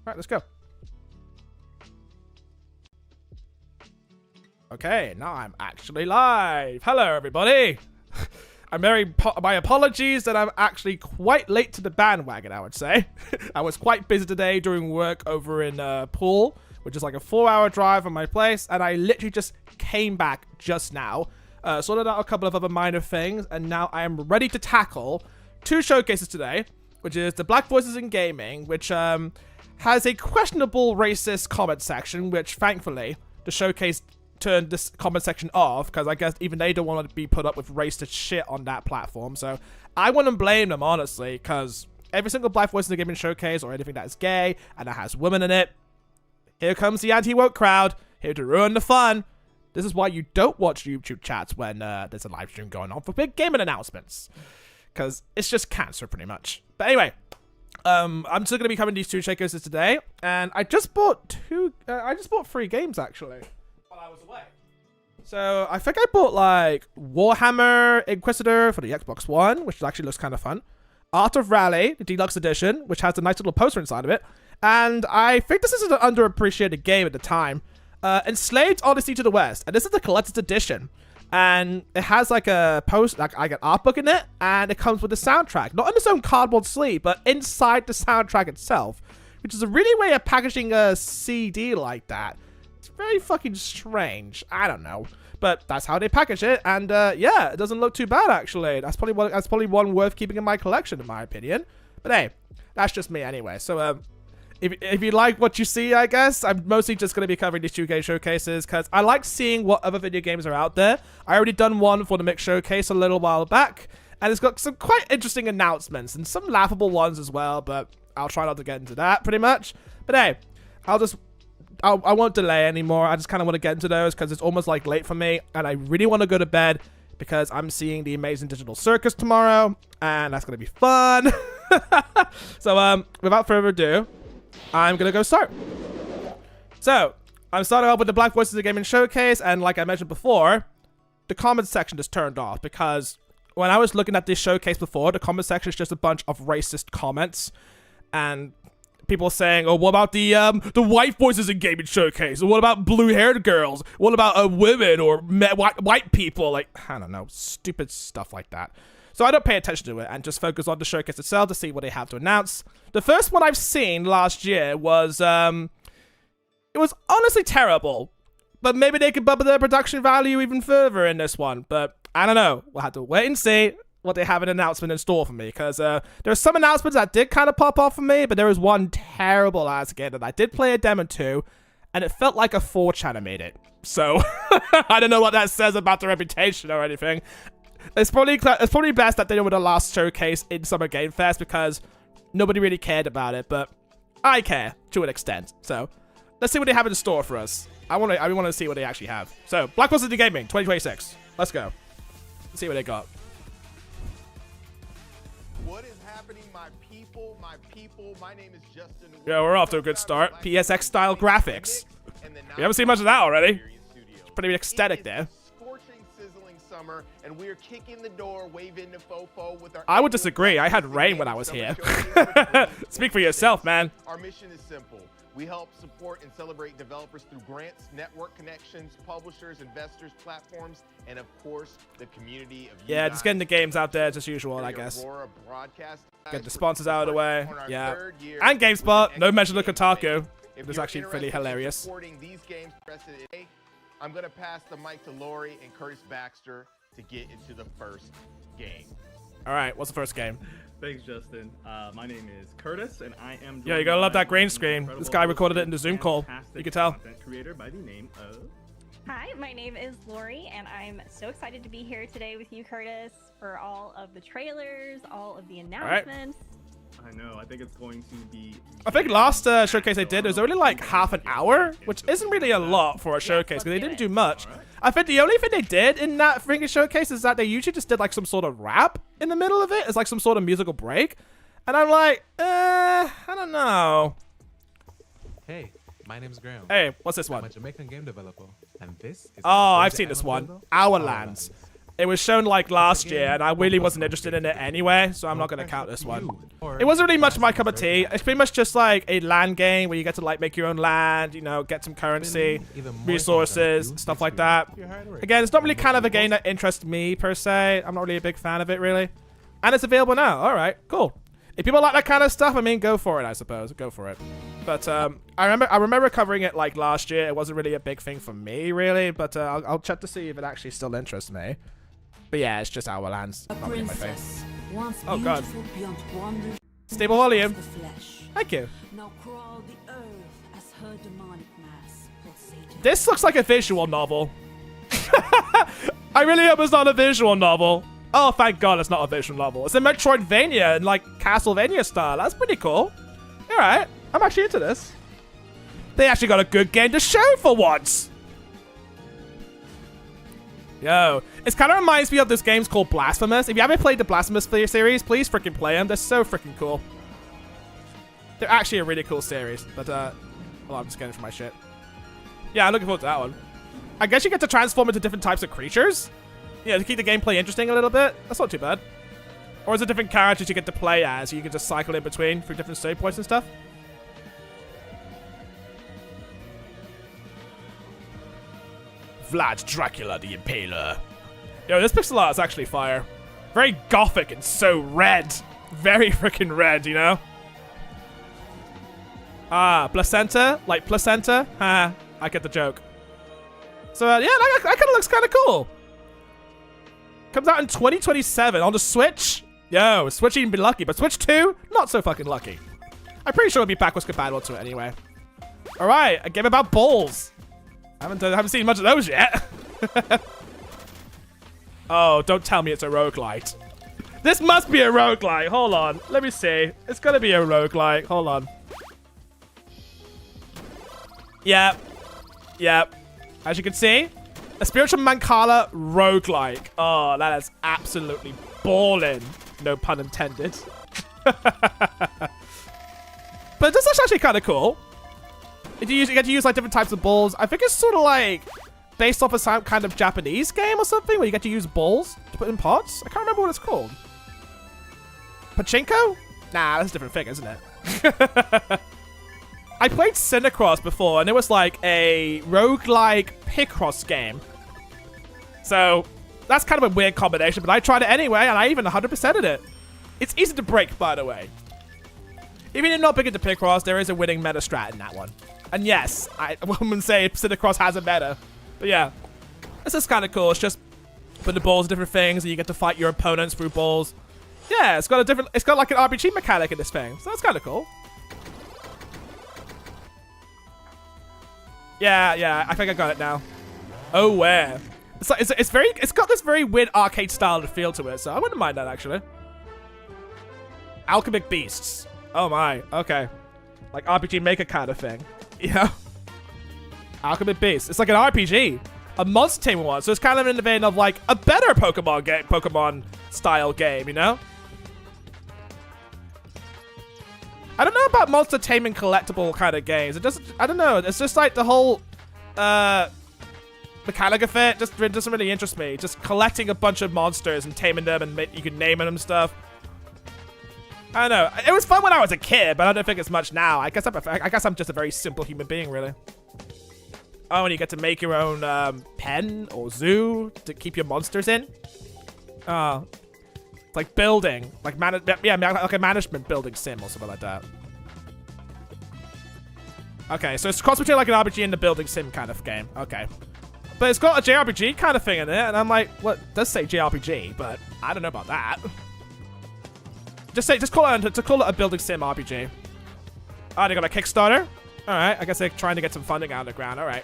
right, let's go. Okay, now I'm actually live. Hello, everybody. My apologies that I'm actually quite late to the bandwagon, I would say. I was quite busy today doing work over in Poole, which is like a 4-hour drive from my place, and I literally just came back just now, sorted out a couple of other minor things, and now I am ready to tackle 2 showcases today, which is the Black Voices in Gaming, which has a questionable racist comment section, which thankfully the showcase turned this comment section off, because I guess even they don't want to be put up with racist shit on that platform. So I wouldn't blame them, honestly, because every single Black Voice in the Gaming Showcase or anything that is gay and that has women in it, here comes the anti-woke crowd, here to ruin the fun. This is why you don't watch YouTube chats when there's a live stream going on for big gaming announcements, because it's just cancer pretty much. But anyway, I'm still going to be covering these 2 showcases today, and I just bought 3 games actually while I was away. So I think I bought like Warhammer Inquisitor for the Xbox One, which actually looks kind of fun. Art of Rally, the Deluxe Edition, which has a nice little poster inside of it. And I think this is an underappreciated game at the time. Enslaved Odyssey to the West, and this is the collector's edition. And it has like a like an art book in it, and it comes with a soundtrack. Not in its own cardboard sleeve, but inside the soundtrack itself. Which is a really way of packaging a CD like that. It's very fucking strange. I don't know. But that's how they package it, and yeah, it doesn't look too bad actually. That's probably one worth keeping in my collection, in my opinion. But hey, that's just me anyway. So if you like what you see, I guess I'm mostly just going to be covering these 2 game showcases because I like seeing what other video games are out there. I already done one for the Mixed Showcase a little while back, and it's got some quite interesting announcements and some laughable ones as well. But I'll try not to get into that pretty much. But hey, I won't delay anymore. I just kind of want to get into those because it's almost like late for me, and I really want to go to bed because I'm seeing the Amazing Digital Circus tomorrow, and that's gonna be fun. So without further ado, I'm gonna go start. So I'm starting off with the Black Voices of the Gaming Showcase, and like I mentioned before, the comment section is turned off because when I was looking at this showcase before, the comment section is just a bunch of racist comments and people saying, "Oh, what about the white voices in Gaming Showcase? Or what about blue-haired girls? What about women or white people?" Like, I don't know, stupid stuff like that. So I don't pay attention to it and just focus on the showcase itself to see what they have to announce. The first one I've seen last year was, it was honestly terrible. But maybe they could bump their production value even further in this one. But I don't know. We'll have to wait and see what they have an announcement in store for me. Because there's some announcements that did kind of pop off for me. But there was one terrible ass game that I did play a demo to. And it felt like a 4chan made it. So I don't know what that says about the reputation or anything. It's probably best that they were the last showcase in Summer Game Fest because nobody really cared about it, but I care to an extent. So let's see what they have in store for us. I want to see what they actually have. So Black Voices in Gaming 2026. Let's go. Let's see what they got. What is happening, my people? My name is Justin. Yeah, we're off to a good start. PSX style graphics. We haven't seen much of that already. It's pretty ecstatic there. Summer, and we're kicking the door, waving the fofo with our. I would disagree. I had rain when I was here. Speak for yourself, man. Our mission is simple. We help support and celebrate developers through grants, network connections, publishers, investors, platforms, and of course, the community of yeah, just getting the games out there as usual, I guess. Get the sponsors out of the way. Yeah. And GameSpot. No mention of Kotaku. It was actually really hilarious. I'm going to pass the mic to Lori and Curtis Baxter to get into the first game. All right, what's the first game? Thanks, Justin. My name is Curtis, and I am. Yeah, you gotta love that green screen. This guy recorded it in the Zoom call. You can tell. Content creator by the name of. Hi, my name is Lori, and I'm so excited to be here today with you, Curtis, for all of the trailers, all of the announcements. I know. I think it's going to be. I think last showcase they did was only like half an hour, which isn't really a lot for a showcase because they didn't do much. Right. I think the only thing they did in that freaking showcase is that they usually just did like some sort of rap in the middle of it. It's like some sort of musical break, and I'm like, I don't know. Hey, my name's Graham. Hey, what's this one? I'm a Jamaican game developer, and this is. Oh, I've seen this one. Hourlands. It was shown like last year, and I really wasn't interested in it anyway, so I'm not gonna count this one. It wasn't really much my cup of tea. It's pretty much just like a land game where you get to like make your own land, you know, get some currency, resources, stuff like that. Again, it's not really kind of a game that interests me per se. I'm not really a big fan of it really. And it's available now. All right, cool. If people like that kind of stuff, I mean, go for it, I suppose. Go for it. But I remember covering it like last year. It wasn't really a big thing for me, really. But I'll check to see if it actually still interests me. But yeah, it's just our lands. Not really my thing. Oh god. Stable volume. Thank you. This looks like a visual novel. I really hope it's not a visual novel. Oh, thank God it's not a visual novel. It's a Metroidvania and like Castlevania style. That's pretty cool. All right, I'm actually into this. They actually got a good game to show for once. Yo, it kind of reminds me of this games called Blasphemous. If you haven't played the Blasphemous series, please freaking play them. They're so freaking cool. They're actually a really cool series. But well, I'm just getting for my shit. Yeah, I'm looking forward to that one. I guess you get to transform into different types of creatures. Yeah, to keep the gameplay interesting a little bit. That's not too bad. Or is it different characters you get to play as? You can just cycle in between through different save points and stuff. Vlad Dracula the Impaler. Yo, this pixel art is actually fire. Very gothic and so red. Very freaking red, you know? Ah, placenta? Like placenta? Ha, I get the joke. So, yeah, that kind of looks kind of cool. Comes out in 2027 on the Switch. Yo, Switch even be lucky, but Switch 2, not so fucking lucky. I'm pretty sure it'll be backwards compatible to it anyway. All right, a game about balls. I haven't seen much of those yet. Oh, don't tell me it's a roguelite. This must be a roguelite. Hold on, let me see. It's gonna be a roguelite. Hold on. Yep. Yep. As you can see, a spiritual Mancala roguelike. Oh, that is absolutely ballin'. No pun intended. But this is actually kind of cool. You get to use like different types of balls. I think it's sort of like based off of some kind of Japanese game or something where you get to use balls to put in pots. I can't remember what it's called. Pachinko? Nah, that's a different thing, isn't it? I played Cinecross before, and it was like a roguelike Picross game. So that's kind of a weird combination, but I tried it anyway, and I even 100%ed it. It's easy to break, by the way. Even if not big into Picross, there is a winning meta strat in that one. And yes, I wouldn't say Cinecross has a meta. But yeah, this is kind of cool. It's just put the balls in different things, and you get to fight your opponents through balls. Yeah, it's got like an RPG mechanic in this thing, so that's kind of cool. Yeah, I think I got it now. Oh, where? It's got this very weird arcade style feel to it, so I wouldn't mind that actually. Alchemic Beasts. Oh my, okay. Like RPG Maker kind of thing. Yeah. Alchemic Beasts. It's like an RPG. A monster taming one, so it's kind of in the vein of like a better Pokemon style game, you know? I don't know about monster taming collectible kind of games. It doesn't, I don't know. It's just like the whole mechanic of it just doesn't really interest me. Just collecting a bunch of monsters and taming them and you can name them and stuff. I don't know. It was fun when I was a kid, but I don't think it's much now. I guess I'm just a very simple human being, really. Oh, and you get to make your own pen or zoo to keep your monsters in. Oh. It's like building. Like a management building sim or something like that. Okay, so it's cross between like an RPG and the building sim kind of game. Okay. But it's got a JRPG kind of thing in it, and I'm like, well, it does say JRPG, but I don't know about that. Just call it a building sim RPG. Oh, they got a Kickstarter? Alright, I guess they're trying to get some funding out of the ground. Alright.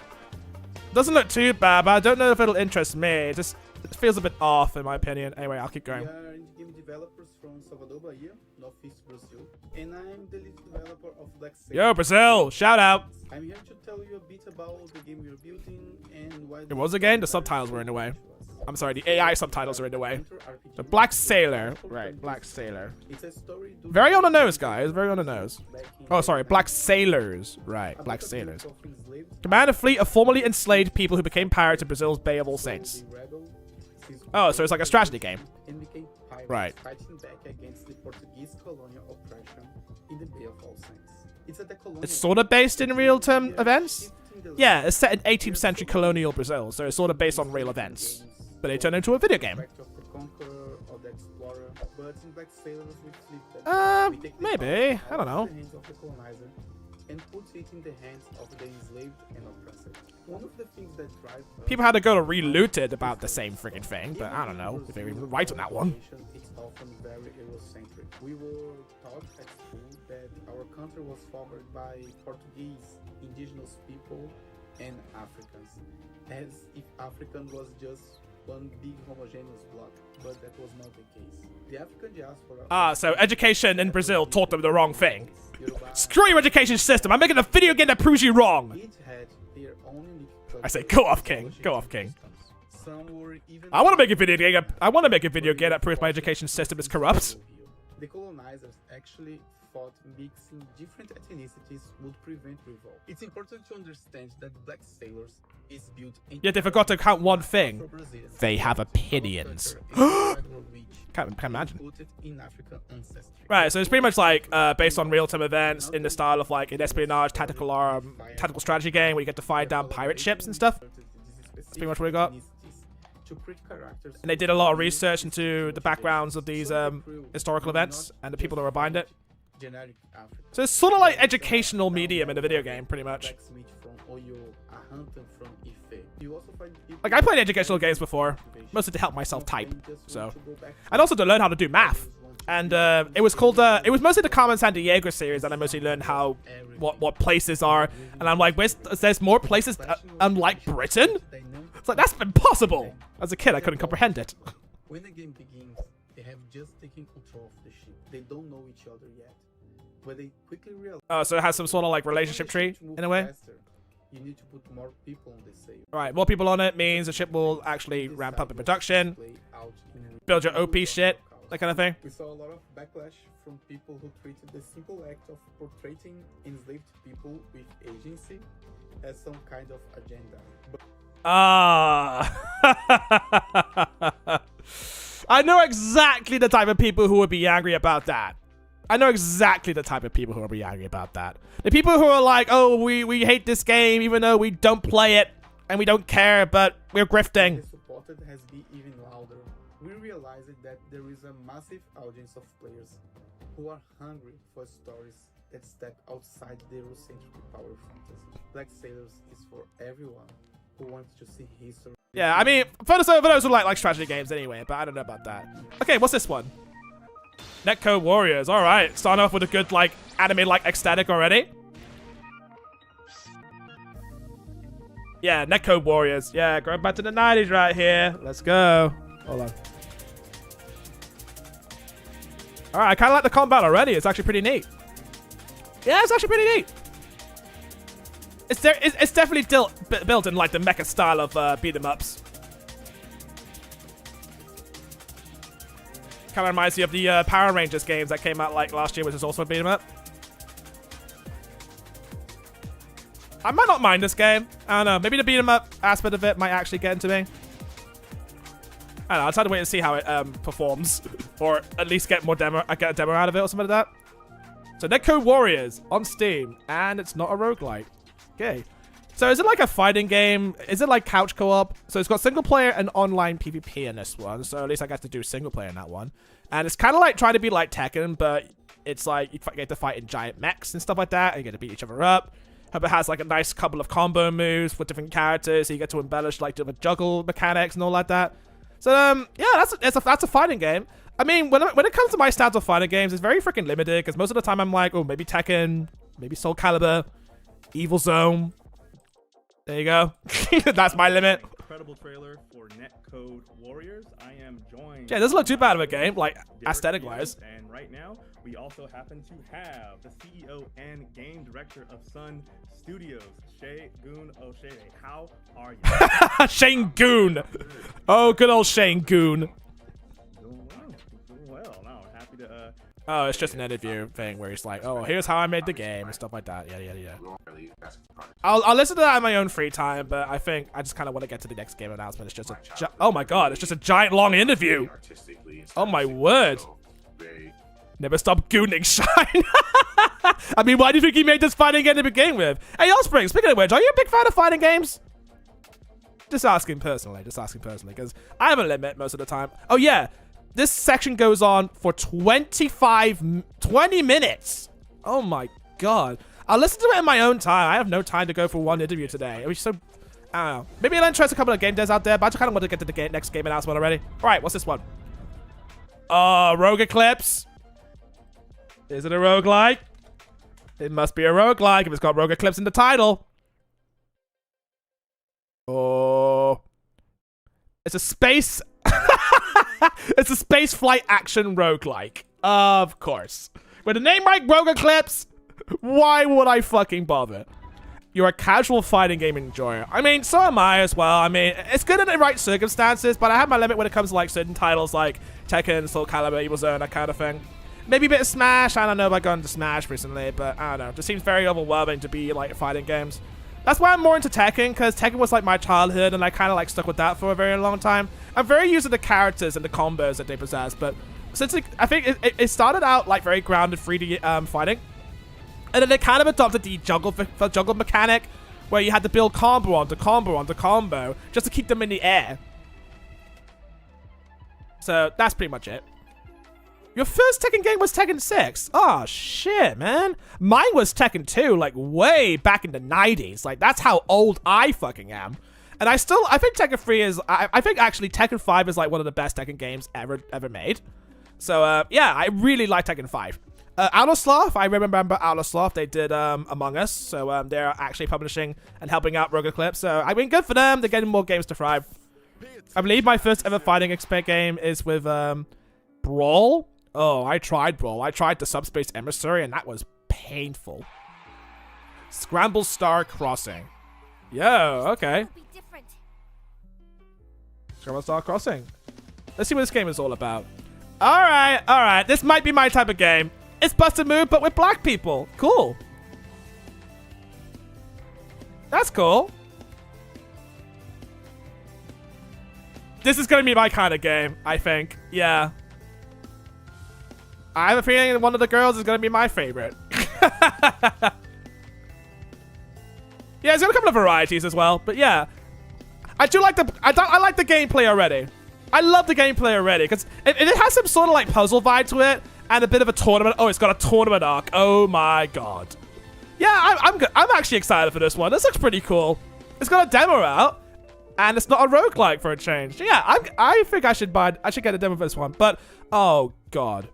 Doesn't look too bad, but I don't know if it'll interest me. It feels a bit off, in my opinion. Anyway, I'll keep going. We are game developers from Salvador, Bahia, Northeast Brazil, and I'm the lead developer of Black Sailor. Yo, Brazil! Shout out! I'm here to tell you a bit about the game we're building and why. It was a game? The subtitles were in the way. I'm sorry, the AI subtitles are in the way. The Black Sailor. Right, Black Sailor. Very on the nose, guys. Very on the nose. Oh, sorry, Black Sailors. Right, Black Sailors. Command a fleet of formerly enslaved people who became pirates in Brazil's Bay of All Saints. Oh, so it's like a strategy game. And became pirates, Right. fighting back against the Portuguese colonial oppression in the Bay of All Saints. It's at the colonial It's sort of based in real-time Yeah, events. shifting the Yeah, it's set in 18th century colonial Brazil, so it's sort of based on real events. But they turned into a video game. Contract of the conqueror or the explorer, but in Black Sailors we flip that. We take the Maybe. power I don't out know. of the hands of the colonizer and put it in the hands of the enslaved and oppressed. One of the things that drive us People had to go to re-loot it about the same freaking thing, but I don't know if they were even right on that one. It's often very Eurocentric. We were taught at school that our country was formed by Portuguese, indigenous people, and Africans, as if African was just one big homogeneous block, but that was not the case. The African diaspora. So education in Brazil taught them the wrong thing. Yoruba, Screw your education system. I'm making a video game that proves you wrong. each had their own unique I say, culture go off, and King. scholarship Go off, King. systems. Some were even I want to make a video game. I want to make a video game that proves my education system is corrupt. The colonizers actually thought mixing different ethnicities would prevent revolt. It's important to understand that Black Sailors is built in Yet they forgot to count one thing. They have opinions. Can't imagine. Rooted in African ancestry. Right, so it's pretty much like based on real-time events in the style of like an espionage tactical strategy game where you get to find down pirate ships and stuff. That's pretty much what we got. To create characters And they did a lot of research into the backgrounds of these historical events and the people that were behind it. generic African. So it's sort of like educational medium in a video game, pretty much. Blacksmith from Oyo, a hunter from Ife. You also find people Like I played educational games before, mostly to help myself type. So, and also to learn how to do math. And it was called it was mostly the Carmen Sandiego series that I mostly learned how what places are. And I'm like, there's more places unlike Britain. It's like that's impossible. As a kid, I couldn't comprehend it. When the game begins, they have just taken control of the ship. They don't know each other yet, but they quickly realize. So it has some sort of like relationship tree in a way. You need to put more people on the sail. Right, more people on it means the ship will actually ramp up in production, build your OP shit, that kind of thing. We saw a lot of backlash from people who treated the simple act of portraying enslaved people with agency as some kind of agenda. But I know exactly the type of people who would be angry about that. I know exactly the type of people who will be angry about that. The people who are like, oh, we hate this game even though we don't play it and we don't care, but we're grifting. the supported has been even louder. We realized that there is a massive audience of players who are hungry for stories that step outside the Eurocentric power fantasy. Black Sailors is for everyone who wants to see history. Yeah, I mean, for those who like strategy games anyway, but I don't know about that. Okay, what's this one? Netcode Warriors. All right, starting off with a good like anime-like aesthetic already. Yeah, Netcode Warriors. Yeah, going back to the 90s right here. Let's go. Hold on. All right, I kind of like the combat already. It's actually pretty neat. Yeah, it's actually pretty neat. It's definitely still built in like the mecha style of beat 'em ups. Kind of reminds me of the Power Rangers games that came out like last year, which is also a beat 'em up. I might not mind this game. I don't know. Maybe the beat 'em up aspect of it might actually get into me. I don't know. I'll try to wait and see how it performs, or at least get a demo out of it or something like that. So Netcode Warriors on Steam, and it's not a roguelike. Okay. So is it like a fighting game? Is it like couch co-op? So it's got single player and online PvP in this one. So at least I got to do single player in that one. And it's kind of like trying to be like Tekken, but it's like you get to fight in giant mechs and stuff like that. And you get to beat each other up. Hope it has like a nice couple of combo moves with different characters. So you get to embellish like different juggle mechanics and all like that. So yeah, that's a fighting game. I mean, when it comes to my stance of fighting games, it's very freaking limited because most of the time I'm like, oh, maybe Tekken, maybe Soul Calibur, Evil Zone. There you go. That's my limit. Incredible trailer for Netcode Warriors. I am joined. Yeah, it doesn't look too bad of a game, like Derek aesthetic-wise. Peters, and right now, we also happen to have the CEO and game director of Sun Studios, Shane O'Shea. How are you? Shane Goon. Oh, good old Shane Goon. Doing well. No, happy to Oh, it's just an interview thing where he's like, oh, here's how I made the game and stuff like that. Yeah. I'll listen to that in my own free time, but I think I just kind of want to get to the next game announcement. It's just a oh my god, it's just a giant long interview. Oh my word. Never stop gooning Shine. I mean, why do you think he made this fighting game to begin with? Hey, Offspring, speaking of which, are you a big fan of fighting games? Just asking personally, because I have a limit most of the time. Oh yeah, this section goes on for 20 minutes. Oh my god. I'll listen to it in my own time. I have no time to go for one interview today. It was so, I don't know. Maybe I'll interest a couple of game devs out there, but I just kind of want to get to the next game announcement already. All right, what's this one? Rogue Eclipse. Is it a roguelike? It must be a roguelike if it's got Rogue Eclipse in the title. Oh. It's a space... It's a space flight action roguelike. Of course. With a name like Rogue Eclipse, why would I fucking bother? You're a casual fighting game enjoyer. I mean, so am I as well. I mean, it's good in the right circumstances, but I have my limit when it comes to like certain titles like Tekken, Soul Calibur, Evil Zone, that kind of thing. Maybe a bit of Smash. I don't know if I've gone to Smash recently, but I don't know. It just seems very overwhelming to be like fighting games. That's why I'm more into Tekken, because Tekken was like my childhood, and I kind of like stuck with that for a very long time. I'm very used to the characters and the combos that they possess, but since I think it started out like very grounded 3D fighting, and then they kind of adopted the juggle mechanic, where you had to build combo onto combo onto combo just to keep them in the air. So that's pretty much it. Your first Tekken game was Tekken 6. Oh, shit, man. Mine was Tekken 2, like, way back in the 90s. Like, that's how old I fucking am. And I think Tekken 3 is... I think, actually, Tekken 5 is, like, one of the best Tekken games ever made. So, yeah, I really like Tekken 5. Outer Sloth, I remember Outer Sloth. They did Among Us. So, they're actually publishing and helping out Rogue Eclipse. So, I mean, good for them. They're getting more games to thrive. I believe my first ever fighting expert game is with Brawl. Oh, I tried Brawl. I tried the Subspace Emissary, and that was painful. Scramble Star Crossing. Yo, okay. Scramble Star Crossing. Let's see what this game is all about. Alright. This might be my type of game. It's Busted Move, but with black people. Cool. That's cool. This is going to be my kind of game, I think. Yeah. I have a feeling that one of the girls is going to be my favorite. Yeah, there's got a couple of varieties as well, but yeah. I like the gameplay already. I love the gameplay already, because it has some sort of like puzzle vibe to it, and a bit of a tournament. Oh, it's got a tournament arc. Oh my god. Yeah, I'm actually excited for this one. This looks pretty cool. It's got a demo out, and it's not a roguelike for a change. Yeah, I think I should get a demo for this one, but oh god.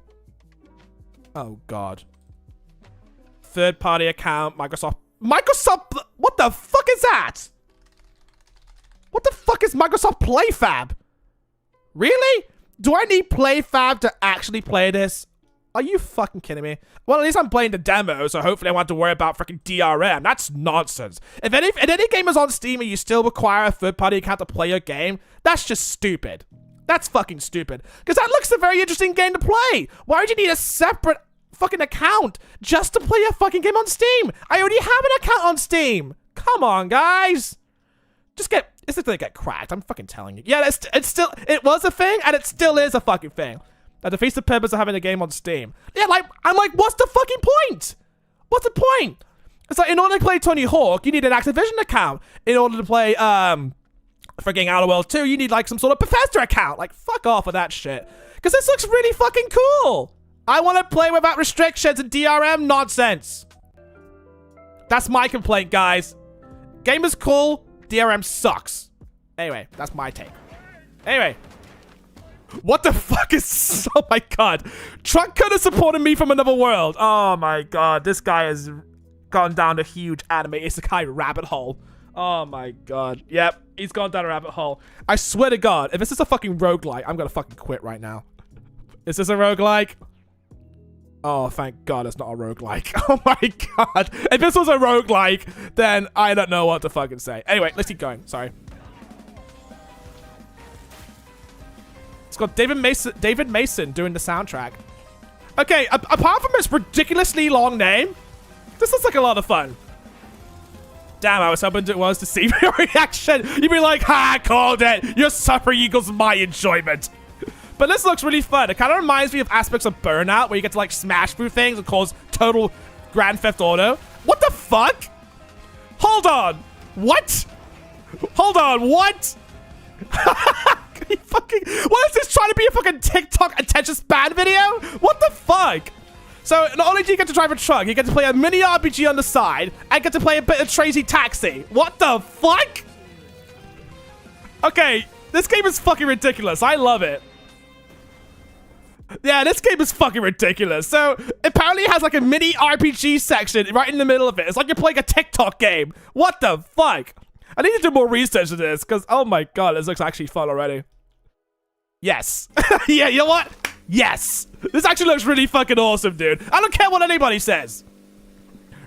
Oh god. Third-party account, Microsoft, what the fuck is that? What the fuck is Microsoft PlayFab? Really? Do I need PlayFab to actually play this? Are you fucking kidding me? Well, at least I'm playing the demo, so hopefully I won't have to worry about freaking DRM. That's nonsense. If any game is on Steam and you still require a third-party account to play your game, that's just stupid. That's fucking stupid. Because that looks a very interesting game to play. Why would you need a separate fucking account just to play a fucking game on Steam? I already have an account on Steam. Come on, guys. It's just gonna get cracked. I'm fucking telling you. Yeah, it was a thing, and it still is a fucking thing. That defeats the purpose of having a game on Steam. Yeah, I'm like, what's the fucking point? What's the point? It's like, in order to play Tony Hawk, you need an Activision account. In order to play, freaking Outer Worlds 2, you need, like, some sort of Bethesda account. Like, fuck off with that shit. Because this looks really fucking cool. I want to play without restrictions and DRM nonsense. That's my complaint, guys. Game is cool. DRM sucks. Anyway, that's my take. Anyway. What the fuck is... Oh my god. Truck could have supported me from another world. Oh my god. This guy has gone down a huge anime isekai rabbit hole. Oh my god. Yep. He's gone down a rabbit hole. I swear to god, if this is a fucking roguelike, I'm gonna fucking quit right now. Is this a roguelike? Oh, thank god it's not a roguelike. Oh my god. If this was a roguelike, then I don't know what to fucking say. Anyway, let's keep going. Sorry. It's got David Mason doing the soundtrack. Okay, apart from its ridiculously long name, this looks like a lot of fun. Damn, I was hoping it was to see your reaction. You'd be like, ha, I called it. Your suffering equals my enjoyment. But this looks really fun. It kind of reminds me of aspects of Burnout, where you get to like smash through things and cause total Grand Theft Auto. What the fuck? Hold on. What? Hold on, what? You fucking, what is this trying to be a fucking TikTok attention span video? What the fuck? So not only do you get to drive a truck, you get to play a mini RPG on the side, and get to play a bit of Crazy Taxi. What the fuck? Okay, this game is fucking ridiculous. I love it. Yeah, this game is fucking ridiculous. So apparently it has like a mini RPG section right in the middle of it. It's like you're playing a TikTok game. What the fuck? I need to do more research of this because, oh my god, this looks actually fun already. Yes. Yeah, you know what? Yes. This actually looks really fucking awesome, dude. I don't care what anybody says.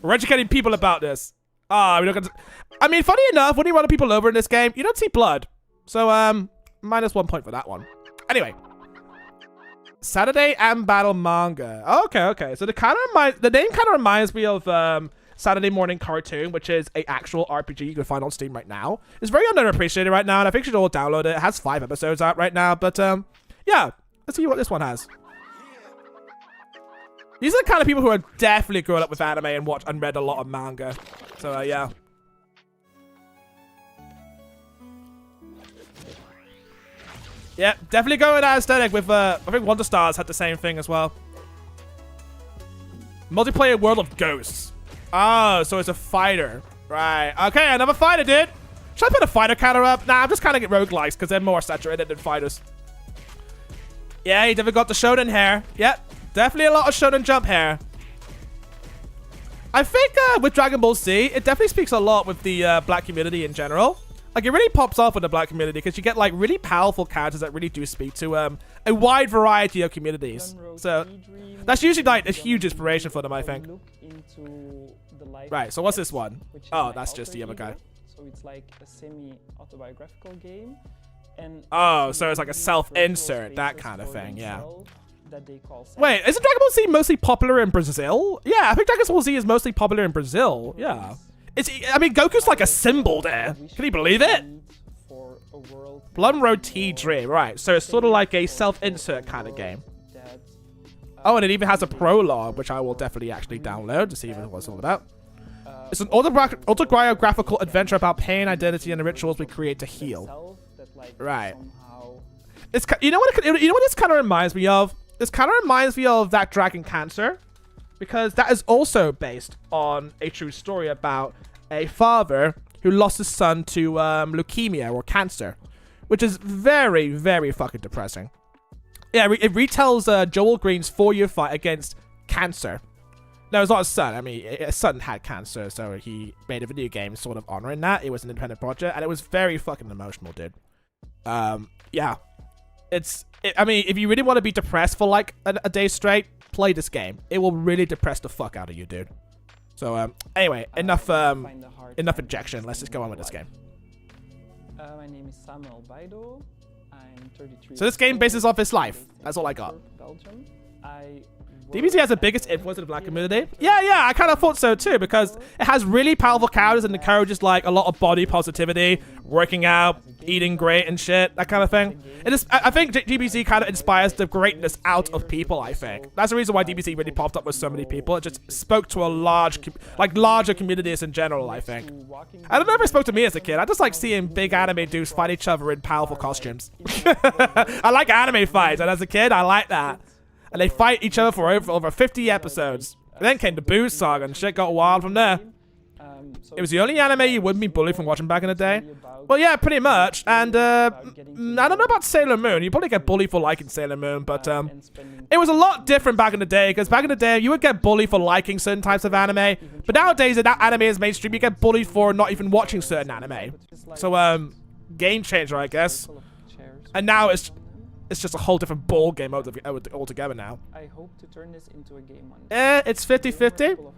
We're educating people about this. Ah, we don't get to, I mean, funny enough, when you run people over in this game, you don't see blood. So, -1 point for that one. Anyway. Saturday and Battle manga. Okay. So the name kind of reminds me of Saturday Morning Cartoon, which is a actual RPG you can find on Steam right now. It's very underappreciated right now, and I think you should all download it. It has 5 episodes out right now, but yeah, let's see what this one has. These are the kind of people who are definitely grown up with anime and watched and read a lot of manga. So yeah. Yeah, definitely going that aesthetic with, I think Wonder Stars had the same thing as well. Multiplayer World of Ghosts. Oh, so it's a fighter. Right. Okay, another fighter, dude. Should I put a fighter counter up? Nah, I'm just kind of get roguelikes because they're more saturated than fighters. Yeah, you definitely got the Shonen hair. Yep, definitely a lot of Shonen Jump hair. I think with Dragon Ball Z, it definitely speaks a lot with the black community in general. Like, it really pops off with the black community because you get, like, really powerful characters that really do speak to a wide variety of communities. So, that's usually, like, a huge inspiration for them, I think. Right, so what's this one? Oh, that's just the other guy. So it's like a semi-autobiographical game. And oh, so it's like a self-insert, that kind of thing, yeah. Wait, isn't Dragon Ball Z mostly popular in Brazil? Yeah, I think Dragon Ball Z is mostly popular in Brazil, yeah. I mean, Goku's like a symbol there. Can you believe it? Blood Road T Dream, right. So it's sort of like a self-insert kind of game. Oh, and it even has a prologue, which I will definitely actually download to see what it's all about. It's an autobiographical adventure about pain, identity, and the rituals we create to heal. Right. It's, you know what this kind of reminds me of? This kind of reminds me of that Dragon Cancer. Because that is also based on a true story about a father who lost his son to leukemia or cancer, which is very, very fucking depressing. Yeah, it retells Joel Green's 4-year fight against cancer. No, it's not his son. I mean, his son had cancer, so he made a video game sort of honoring that. It was an independent project, and it was very fucking emotional, dude. Yeah. I mean, if you really want to be depressed for like a day straight, play this game. It will really depress the fuck out of you, dude. So, anyway, enough injection. Let's just go on with this game. My name is Samuel Baido. I'm 33. So this game bases off his life. That's all I got. Belgium. DBZ has the biggest influence in the black community. Yeah, I kind of thought so too, because it has really powerful characters and encourages like a lot of body positivity, working out, eating great and shit, that kind of thing. I think DBZ kind of inspires the greatness out of people, I think. That's the reason why DBZ really popped up with so many people. It just spoke to a larger communities in general, I think. I don't know if it spoke to me as a kid. I just like seeing big anime dudes fight each other in powerful costumes. I like anime fights, and as a kid, I like that. And they fight each other for over 50 episodes. And then came the Boo Saga, and shit got wild from there. It was the only anime you wouldn't be bullied from watching back in the day. Well, yeah, pretty much. And I don't know about Sailor Moon. You probably get bullied for liking Sailor Moon, but it was a lot different back in the day. Because back in the day, you would get bullied for liking certain types of anime. But nowadays, that anime is mainstream. You get bullied for not even watching certain anime. So, game changer, I guess. And now it's just a whole different ball game altogether now. I hope to turn this into a game one. It's 50-50.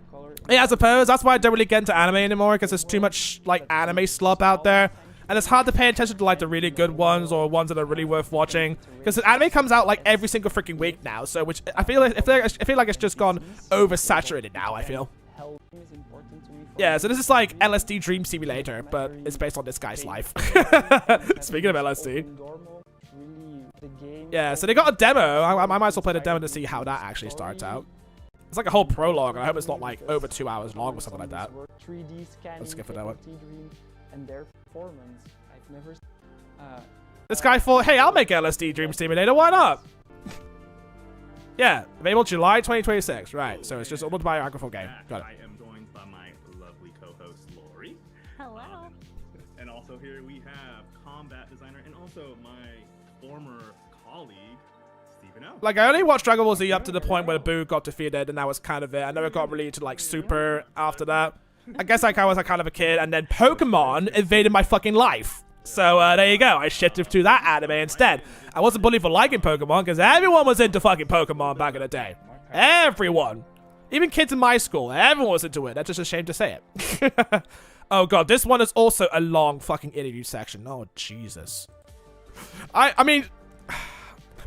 Yeah, I suppose. That's why I don't really get into anime anymore, because there's too much like anime slop out there. And it's hard to pay attention to like the really good ones or ones that are really worth watching because the anime comes out like every single freaking week now. So which I feel like it's just gone oversaturated now. I feel. Yeah, so this is like LSD Dream Simulator, but it's based on this guy's life. Speaking of LSD. Yeah, so they got a demo. I might as well play the demo to see how that actually starts out. It's like a whole prologue, and I hope it's not like over 2 hours long or something like that. Let's skip for that one. This guy thought, hey, I'll make LSD Dream Simulator, why not? Yeah, available July 2026. Right, so it's just an autobiographical game. Got it. I am joined by my lovely co-host, Lori. Hello. And also here we have combat designer and also my former colleague, Like, I only watched Dragon Ball Z up to the point where Boo got defeated, and that was kind of it. I never got really into, like, Super after that. I guess like, I was like, kind of a kid, and then Pokemon invaded my fucking life. So, there you go. I shifted to that anime instead. I wasn't bullied for liking Pokemon, because everyone was into fucking Pokemon back in the day. Everyone. Even kids in my school. Everyone was into it. That's just a shame to say it. Oh, God. This one is also a long fucking interview section. Oh, Jesus. I mean...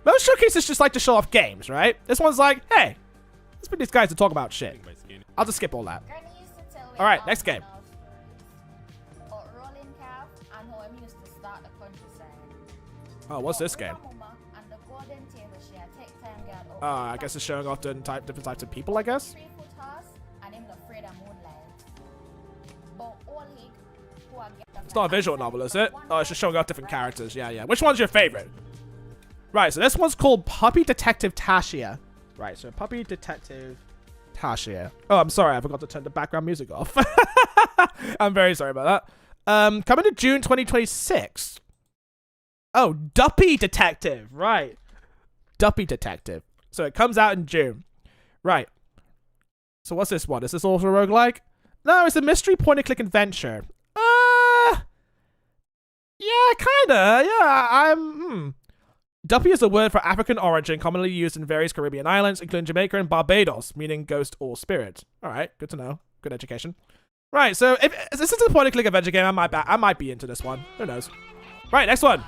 Most showcases just like to show off games, right? This one's like, hey, let's bring these guys to talk about shit. I'll just skip all that. Alright, next game. Oh, what's this game? I guess it's showing off different types of people, I guess? It's not a visual novel, is it? Oh, it's just showing off different characters. Yeah, yeah. Which one's your favorite? Right, so this one's called Puppy Detective Tashiya. Right, so Puppy Detective Tashiya. Oh, I'm sorry, I forgot to turn the background music off. I'm very sorry about that. Coming to June 2026. Oh, Duppy Detective. Right. Duppy Detective. So it comes out in June. Right. So what's this one? Is this also a roguelike? No, it's a mystery point-and-click adventure. Yeah, kinda. Yeah, Duppy is a word for African origin commonly used in various Caribbean islands, including Jamaica and Barbados, meaning ghost or spirit. Alright, good to know. Good education. Right, so if this is a point-and-click adventure game, I might be into this one. Who knows? Right, next one.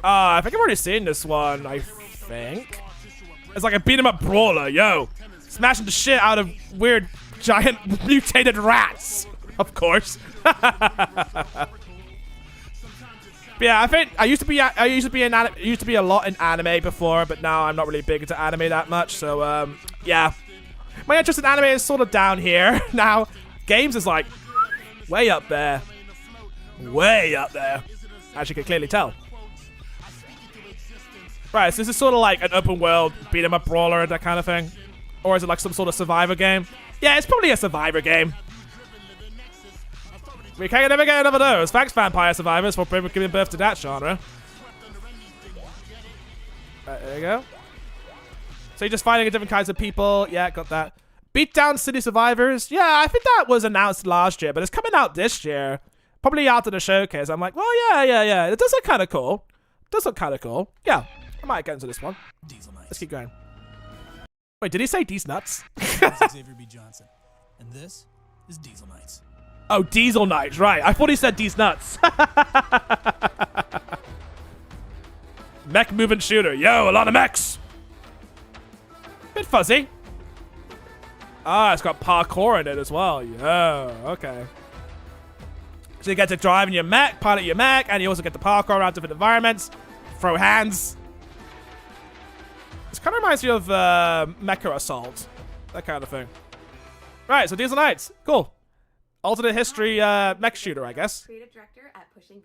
I think I've already seen this one, I think. It's like a beat-em-up brawler, yo. Smashing the shit out of weird, giant, mutated rats. Of course. Yeah, I think I used to be a lot in anime before, but now I'm not really big into anime that much. So yeah, my interest in anime is sort of down here now. Games is like way up there, as you can clearly tell. Right, so this is sort of like an open world beat 'em up brawler, that kind of thing, or is it like some sort of survivor game? Yeah, it's probably a survivor game. We can't never get enough of those. Thanks, Vampire Survivors, for giving birth to that genre. Right, there you go. So you're just fighting different kinds of people. Yeah, got that. Beatdown City Survivors. Yeah, I think that was announced last year, but it's coming out this year. Probably after the showcase. I'm like, well, yeah. It does look kind of cool. Yeah, I might get into this one. Let's keep going. Wait, did he say D's nuts? Xavier B. Johnson. And this is Diesel Knights. Oh, Diesel Knights, right. I thought he said D's nuts. Mech moving shooter. Yo, a lot of mechs. Bit fuzzy. Ah, it's got parkour in it as well. Yo, okay. So you get to drive in your mech, pilot your mech, and you also get to parkour around different environments, throw hands. This kind of reminds me of Mecha Assault. That kind of thing. Right, so Diesel Knights. Cool. Alternate history mech shooter, I guess.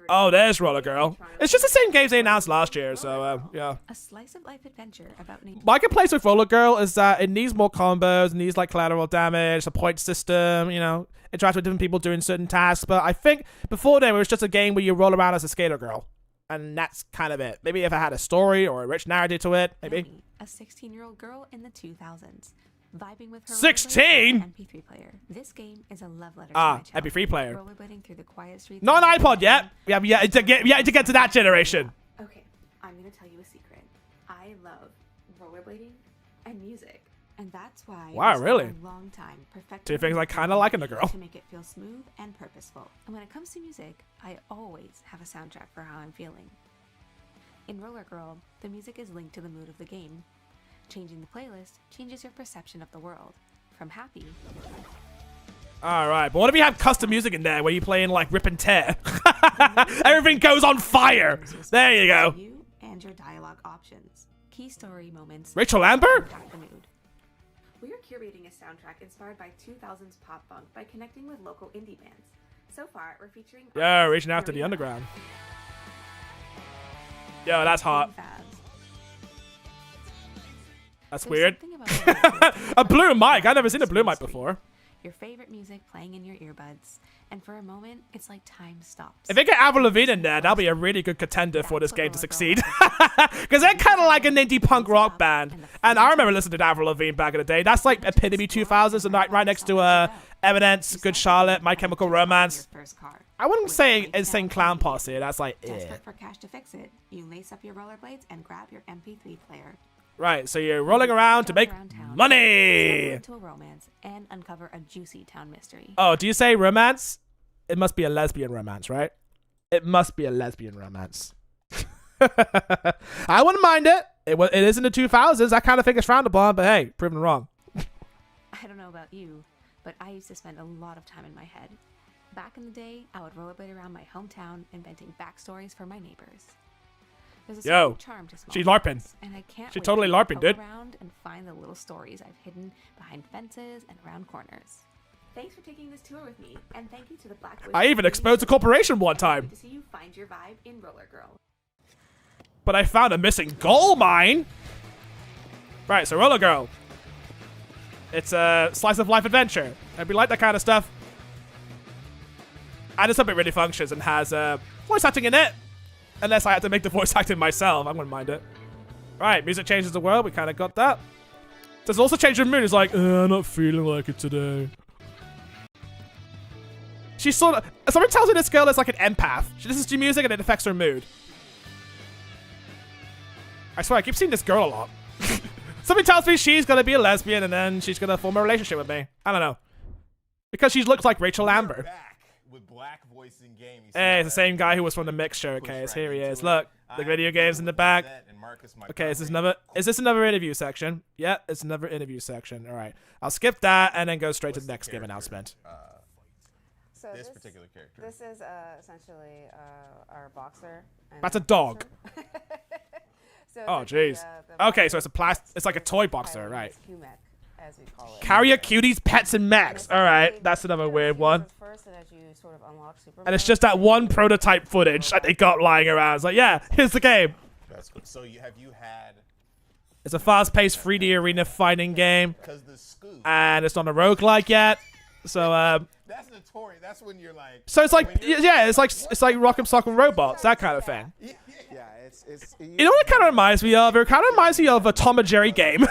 Oh, there's Roller Girl. It's just the same games they announced last year, so yeah. A slice of life adventure about my complaints with Roller Girl is that it needs more combos, it needs like collateral damage, a point system, you know, interact with different people doing certain tasks. But I think before then it was just a game where you roll around as a skater girl, and that's kind of it. Maybe if it had a story or a rich narrative to it, maybe. A 16-year-old girl in the 2000s. Vibing with her 16? MP3 player. This game is a love letter to my child. MP3 player. Rollerblading through the quiet streets. Not an iPod yet. Yeah, to get to that generation. Okay, I'm gonna tell you a secret. I love rollerblading and music. And that's why Wow, we spent really? a long time perfecting Two things the I kind of like in a girl. to make it feel smooth and purposeful. And when it comes to music, I always have a soundtrack for how I'm feeling. In Roller Girl, the music is linked to the mood of the game. Changing the playlist changes your perception of the world, from happy. All right, but what if you have custom music in there where you play in like Rip and Tear? Everything goes on fire. There you go. You and your dialogue options. Key story moments. Rachel Amber? Impact the mood. We are curating a soundtrack inspired by 2000s pop punk by connecting with local indie bands. So far, we're featuring. Yeah, reaching out to the underground. Yo, that's hot. That's weird. A blue mic. I've never seen a blue mic before. Your favorite music playing in your earbuds, and for a moment, it's like time stops. If they get Avril Lavigne in there, that'll be a really good contender for this game to succeed. Because they're kind of like an indie punk rock band. And I remember listening to Avril Lavigne back in the day. That's like epitome 2000s, and right next to Evidence, Good Charlotte, My Chemical Romance. I wouldn't say Insane Clown Posse. That's like, Desperate for cash to fix it, you lace up your rollerblades and grab your MP3 player. Right, so you're rolling around to make money. Into a romance and uncover a juicy town mystery. Oh, do you say romance? It must be a lesbian romance, right? It must be a lesbian romance. I wouldn't mind it. It is in the 2000s. I kind of think it's frowned upon, but hey, proven wrong. I don't know about you, but I used to spend a lot of time in my head. Back in the day, I would rollerblade around my hometown, inventing backstories for my neighbors. There's a Yo, charm to small she's LARPing. things, and I can't She wait totally to LARPing, poke dude. around and find the little stories I've hidden behind fences and around corners. Thanks for taking this tour with me, and thank you to the Black Wizard I even exposed a corporation one time. to see you find your vibe in Roller Girl. But I found a missing gold mine. Right, so Roller Girl. It's a slice of life adventure. And we like that kind of stuff. And it's something really functions and has voice acting in it. Unless I had to make the voice acting myself. I wouldn't mind it. Right, music changes the world. We kind of got that. Does also change the mood. It's like, I'm not feeling like it today. She's sort of... Somebody tells me this girl is like an empath. She listens to music and it affects her mood. I swear, I keep seeing this girl a lot. Somebody tells me she's going to be a lesbian and then she's going to form a relationship with me. I don't know. Because she looks like Rachel Amber. With Black Voice in Game. Hey, it's the same guy who was from the Mix Showcase. Here he is. Look, the video games in the back. Okay, is this another interview section? Yeah, it's another interview section. All right, I'll skip that and then go straight to the next game announcement. So this particular character. This is essentially our boxer. That's a dog. So oh, jeez. Okay, so it's it's like a toy boxer, right? As we call it. Carrier Cuties, Pets, and Max. All right, that's another weird one. And it's just that one prototype footage that they got lying around. It's like, yeah, here's the game. That's cool. So have you had... It's a fast-paced 3D arena fighting game. And it's not a roguelike yet. So, That's notorious. That's when you're like... So it's like, yeah, it's like Rock'em Sock'em Robots, that kind of thing. Yeah, it's you know what it kind of reminds me of? It kind of reminds me of a Tom and Jerry game.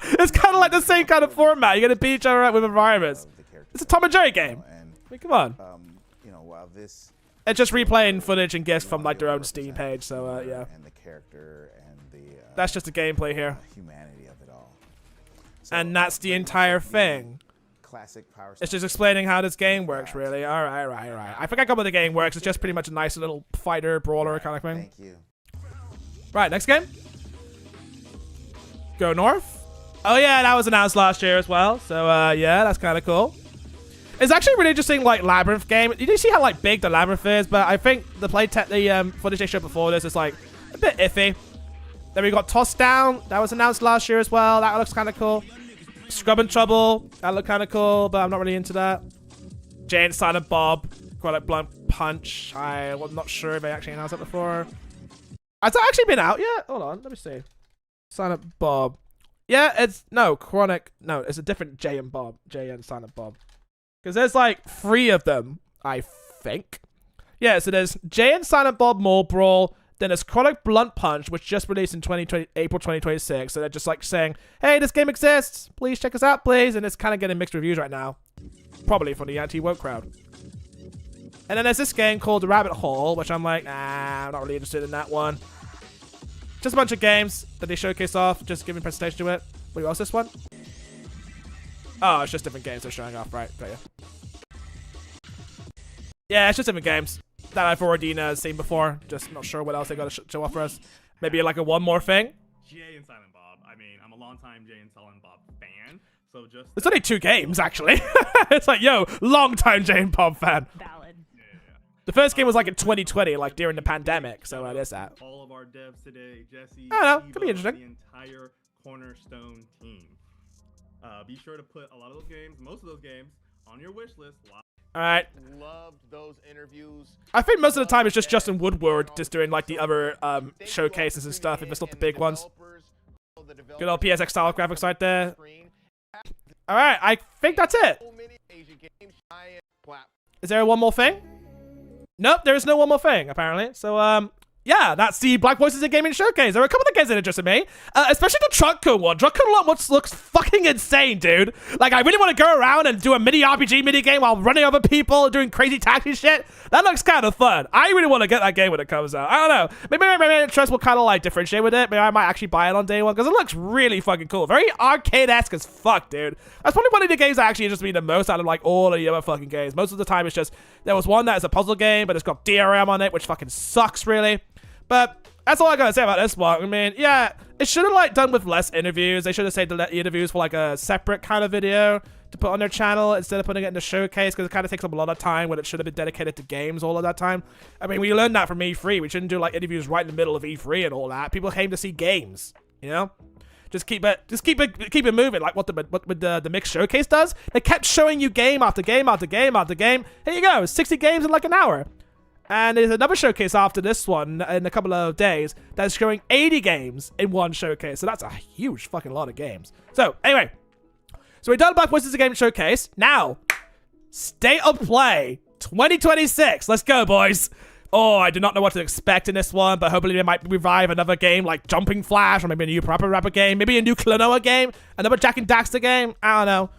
It's kind of like the same kind of format. You're going to beat each other up with environments. It's a Tom and Jerry game. I mean, come on. You know, while this... It's just replaying footage and gifs from like their own Steam page, so yeah. And the character and the... That's just the gameplay here. Humanity of it all. And that's the entire thing. Classic power. It's just explaining how this game works, really. All right. I forgot how the game works. It's just pretty much a nice little fighter, brawler kind of thing. Thank you. Right, next game. Go North. Oh yeah, that was announced last year as well. So yeah, that's kind of cool. It's actually a really interesting like labyrinth game. You do see how like big the labyrinth is, but I think the footage they showed before this is like a bit iffy. Then we got Tossed Down. That was announced last year as well. That looks kind of cool. Scrub and Trouble. That looked kind of cool, but I'm not really into that. Jay and Silent Bob. Quite like Blunt Punch. I was not sure if they actually announced that before. Has that actually been out yet? Hold on, let me see. Silent Bob. Yeah, it's Chronic. No, it's a different Jay and Bob. Jay and Silent Bob. Because there's like 3 of them, I think. Yeah, so there's Jay and Silent Bob Mall Brawl. Then there's Chronic Blunt Punch, which just released in April 2026. So they're just like saying, hey, this game exists. Please check us out, please. And it's kind of getting mixed reviews right now. Probably from the anti-woke crowd. And then there's this game called The Rabbit Hole, which I'm like, nah, I'm not really interested in that one. Just a bunch of games that they showcase off, just giving presentation to it. Wait, what was this one? Oh, it's just different games they're showing off, right? Got you. Yeah, it's just different games that I've already seen before. Just not sure what else they got to show off for us. Maybe like a one more thing. Jay and Silent Bob. I mean, I'm a longtime Jay and Silent Bob fan, so just. It's only 2 games, actually. It's like, yo, long time Jay and Bob fan. Valid. The first game was like in 2020, like during the pandemic, so there's that. All of our devs today, Jesse, I don't know, could be interesting. The entire Cornerstone team. Be sure to put a lot of those games, most of those games, on your wish list. All right. Loved those interviews. I think most of the time it's just Justin Woodward just doing like the other showcases and stuff, if it's not the big ones. Good old PSX style graphics right there. All right, I think that's it. Is there one more thing? Nope, there is no one more thing, apparently. So, yeah, that's the Black Voices in Gaming Showcase. There were a couple of games that interested me, especially the Truck Code one. Truck Code looks fucking insane, dude. Like, I really want to go around and do a mini RPG mini game while running over people and doing crazy taxi shit. That looks kind of fun. I really want to get that game when it comes out. I don't know. Maybe my interest will kind of like differentiate with it. Maybe I might actually buy it on day one because it looks really fucking cool. Very arcade-esque as fuck, dude. That's probably one of the games that actually interests me the most out of like all of the other fucking games. Most of the time it's just, there was one that is a puzzle game, but it's got DRM on it, which fucking sucks, really. But that's all I gotta say about this one. I mean, yeah, it should have like done with less interviews. They should have saved the interviews for like a separate kind of video to put on their channel instead of putting it in the showcase, because it kind of takes up a lot of time when it should have been dedicated to games all of that time. I mean, we learned that from E3. We shouldn't do like interviews right in the middle of E3 and all that. People came to see games, you know. Just keep it moving, like what the mixed showcase does. They kept showing you game after game after game after game. Here you go, 60 games in like an hour. And there's another showcase after this one in a couple of days that's showing 80 games in one showcase. So that's a huge fucking lot of games. So anyway, so we're done Black Voices Game Showcase. Now, State of Play 2026. Let's go, boys. Oh, I do not know what to expect in this one, but hopefully they might revive another game like Jumping Flash, or maybe a new Proper Rapper game, maybe a new Klonoa game, another Jak and Daxter game. I don't know.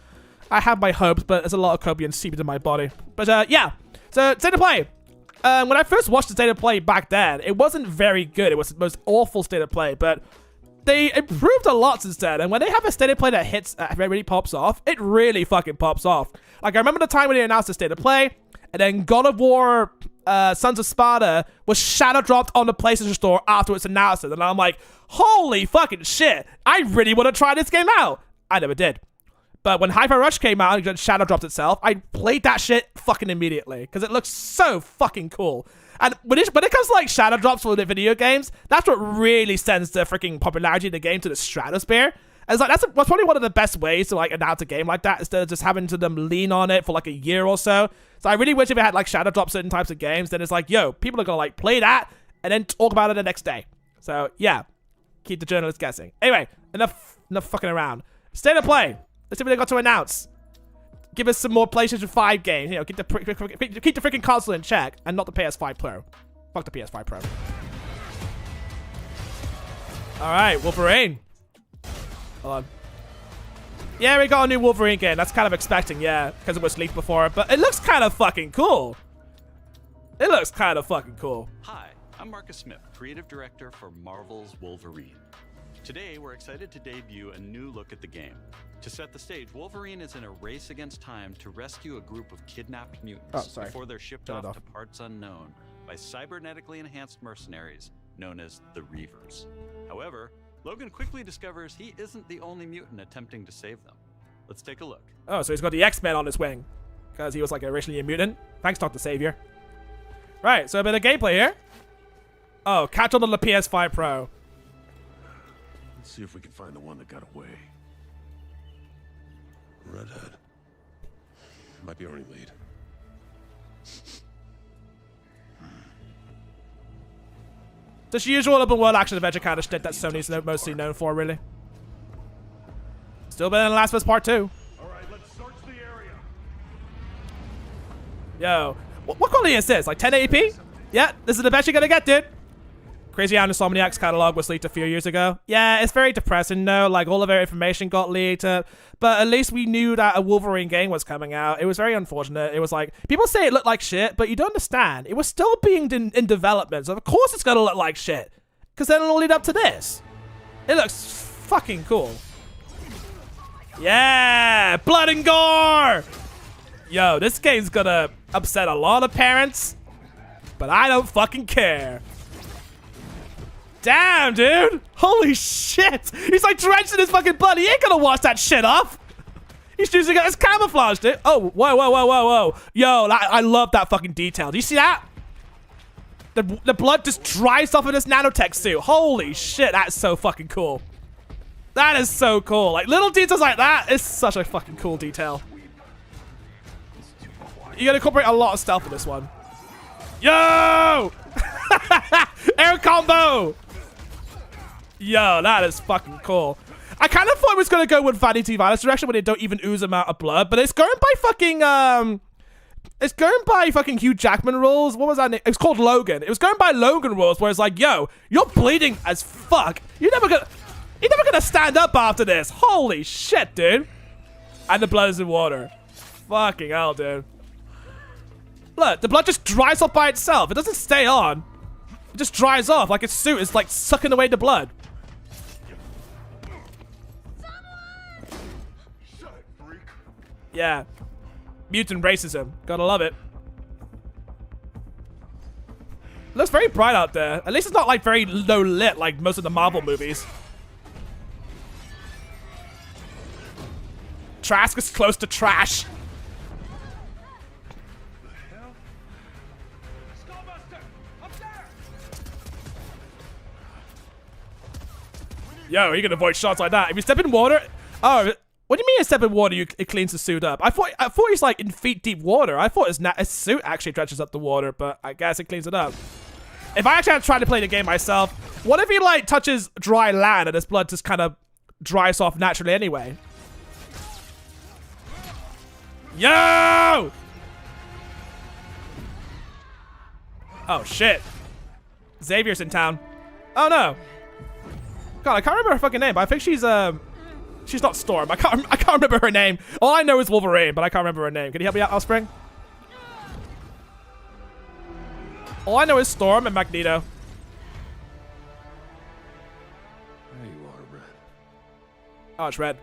I have my hopes, but there's a lot of copium seeped in my body. But yeah, so State of Play. When I first watched the State of Play back then, it wasn't very good. It was the most awful State of Play, but they improved a lot since then. And when they have a State of Play that hits, really pops off, it really fucking pops off. Like, I remember the time when they announced the State of Play, and then God of War, Sons of Sparta was shadow dropped on the PlayStation Store after its announcement. And I'm like, holy fucking shit, I really want to try this game out. I never did. But when Hi-Fi Rush came out and shadow dropped itself, I played that shit fucking immediately because it looks so fucking cool. And when it comes to like shadow drops for the video games, that's what really sends the freaking popularity of the game to the stratosphere. And it's like that's probably one of the best ways to like announce a game like that instead of just having to them lean on it for like a year or so. So I really wish if it had like shadow drop certain types of games, then it's like, yo, people are gonna like play that and then talk about it the next day. So yeah, keep the journalists guessing. Anyway, enough fucking around. State of Play. Let's see what they got to announce. Give us some more PlayStation 5 games. You know, keep the freaking console in check, and not the PS5 Pro. Fuck the PS5 Pro. All right, Wolverine. Hold on. Yeah, we got a new Wolverine game. That's kind of expecting, yeah, because it was leaked before. But it looks kind of fucking cool. It looks kind of fucking cool. Hi, I'm Marcus Smith, creative director for Marvel's Wolverine. Today, we're excited to debut a new look at the game. To set the stage, Wolverine is in a race against time to rescue a group of kidnapped mutants before they're shipped off to parts unknown by cybernetically enhanced mercenaries known as the Reavers. However, Logan quickly discovers he isn't the only mutant attempting to save them. Let's take a look. Oh, so he's got the X-Men on his wing because he was like originally a mutant. Thanks, Dr. Savior. Right, so a bit of gameplay here. Oh, catch on the PS5 Pro. Let's see if we can find the one that got away. Redhead. Might be our only lead. Just usual open world action adventure kind of shit that Sony's mostly known for, really. Still better than Last of Us Part 2. Alright, let's search the area. Yo, what quality is this? Like 1080p? Yeah, this is the best you're gonna get, dude. Crazy how Insomniac's catalog was leaked a few years ago. Yeah, it's very depressing though. Like all of their information got leaked, but at least we knew that a Wolverine game was coming out. It was very unfortunate. It was like people say it looked like shit, but you don't understand. It was still being in development, so of course it's gonna look like shit. Because then it'll lead up to this. It looks fucking cool. Yeah, blood and gore. Yo, this game's gonna upset a lot of parents, but I don't fucking care. Damn, dude. Holy shit. He's like drenched in his fucking blood. He ain't gonna wash that shit off. He's using it as camouflage, dude. Oh, whoa, whoa, whoa, whoa, whoa. Yo, I love that fucking detail. Do you see that? The blood just dries off in this nanotech suit. Holy shit, that's so fucking cool. That is so cool. Like, little details like that is such a fucking cool detail. You gotta incorporate a lot of stealth in this one. Yo! Air combo! Yo, that is fucking cool. I kind of thought it was gonna go with Vanity Violence direction when they don't even ooze amount of blood, but it's going by fucking it's going by fucking Hugh Jackman rules. What was that name? It was called Logan. It was going by Logan rules, where it's like, yo, you're bleeding as fuck. You're never gonna stand up after this. Holy shit, dude. And the blood is in water. Fucking hell, dude. Look, the blood just dries off by itself. It doesn't stay on. It just dries off like its suit is like sucking away the blood. Yeah. Mutant racism. Gotta love it. Looks very bright out there. At least it's not like very low lit like most of the Marvel movies. Trask is close to trash. Yo, you can avoid shots like that. If you step in water... Oh, what do you mean you step in water, it cleans the suit up? I thought he's like in feet deep water. I thought his suit actually dredges up the water, but I guess it cleans it up. If I actually had tried to play the game myself, what if he like touches dry land and his blood just kind of dries off naturally anyway? Yo! Oh, shit. Xavier's in town. Oh, no. God, I can't remember her fucking name, but I think she's not Storm. I can't remember her name. All I know is Wolverine, but I can't remember her name. Can you help me out, Offspring? All I know is Storm and Magneto. There you are, Red. Oh, it's Red.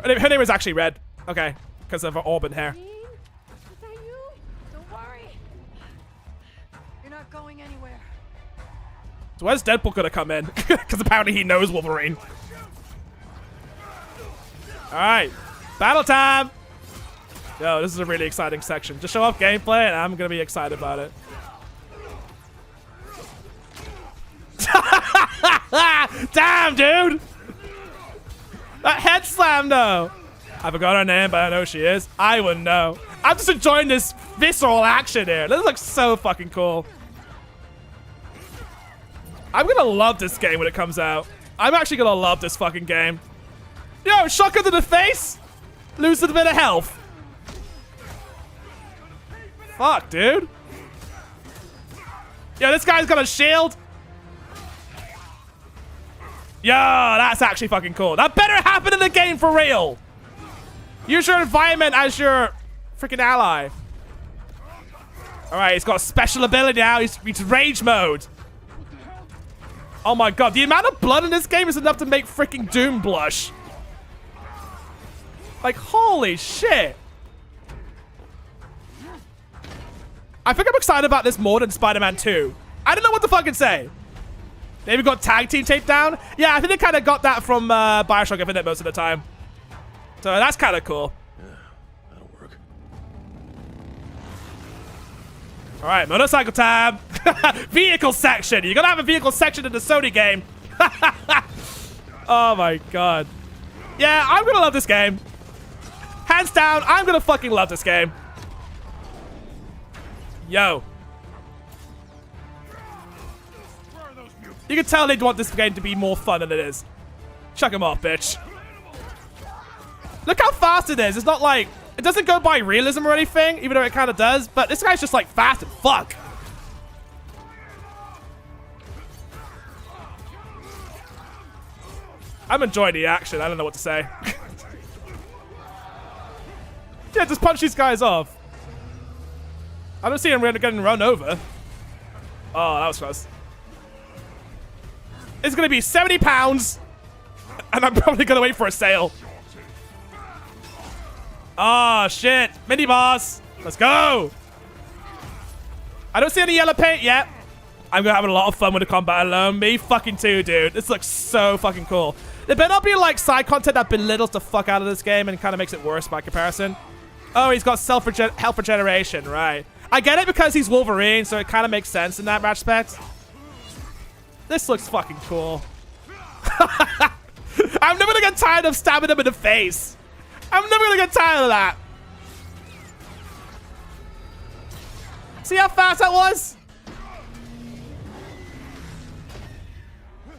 Her name is actually Red. Okay, because of her auburn hair. Is that you? Don't worry. You're not going anywhere. So where's Deadpool gonna come in? Because apparently he knows Wolverine. Alright, battle time! Yo, this is a really exciting section. Just show off gameplay and I'm gonna be excited about it. Damn, dude! That head slam, though! I forgot her name, but I know who she is. I wouldn't know. I'm just enjoying this visceral action here. This looks so fucking cool. I'm gonna love this game when it comes out. I'm actually gonna love this fucking game. Yo, shotgun to the face! Losing a bit of health. Fuck, dude. Yo, this guy's got a shield. Yo, that's actually fucking cool. That better happen in the game for real. Use your environment as your freaking ally. Alright, he's got a special ability now. He's rage mode. Oh my god, the amount of blood in this game is enough to make freaking Doom blush. Like, holy shit. I think I'm excited about this more than Spider-Man 2. I don't know what to fucking say. They even got tag team takedown. Yeah, I think they kind of got that from Bioshock Infinite most of the time. So that's kind of cool. Yeah, that'll work. All right, motorcycle time. Vehicle section. You gotta have a vehicle section in the Sony game. Oh my god. Yeah, I'm gonna love this game. Hands down, I'm gonna fucking love this game. Yo. You can tell they want this game to be more fun than it is. Chuck him off, bitch. Look how fast it is. It's not like... It doesn't go by realism or anything, even though it kind of does. But this guy's just like fast and fuck. I'm enjoying the action. I don't know what to say. Yeah, just punch these guys off. I don't see him getting run over. Oh, that was close. It's going to be 70 pounds. And I'm probably going to wait for a sale. Oh, shit. Mini boss. Let's go. I don't see any yellow paint yet. I'm going to have a lot of fun with the combat alone. Me fucking too, dude. This looks so fucking cool. There better not be, like, side content that belittles the fuck out of this game and kind of makes it worse by comparison. Oh, he's got health regeneration. Right. I get it because he's Wolverine, so it kind of makes sense in that respect. This looks fucking cool. I'm never going to get tired of stabbing him in the face. I'm never going to get tired of that. See how fast that was?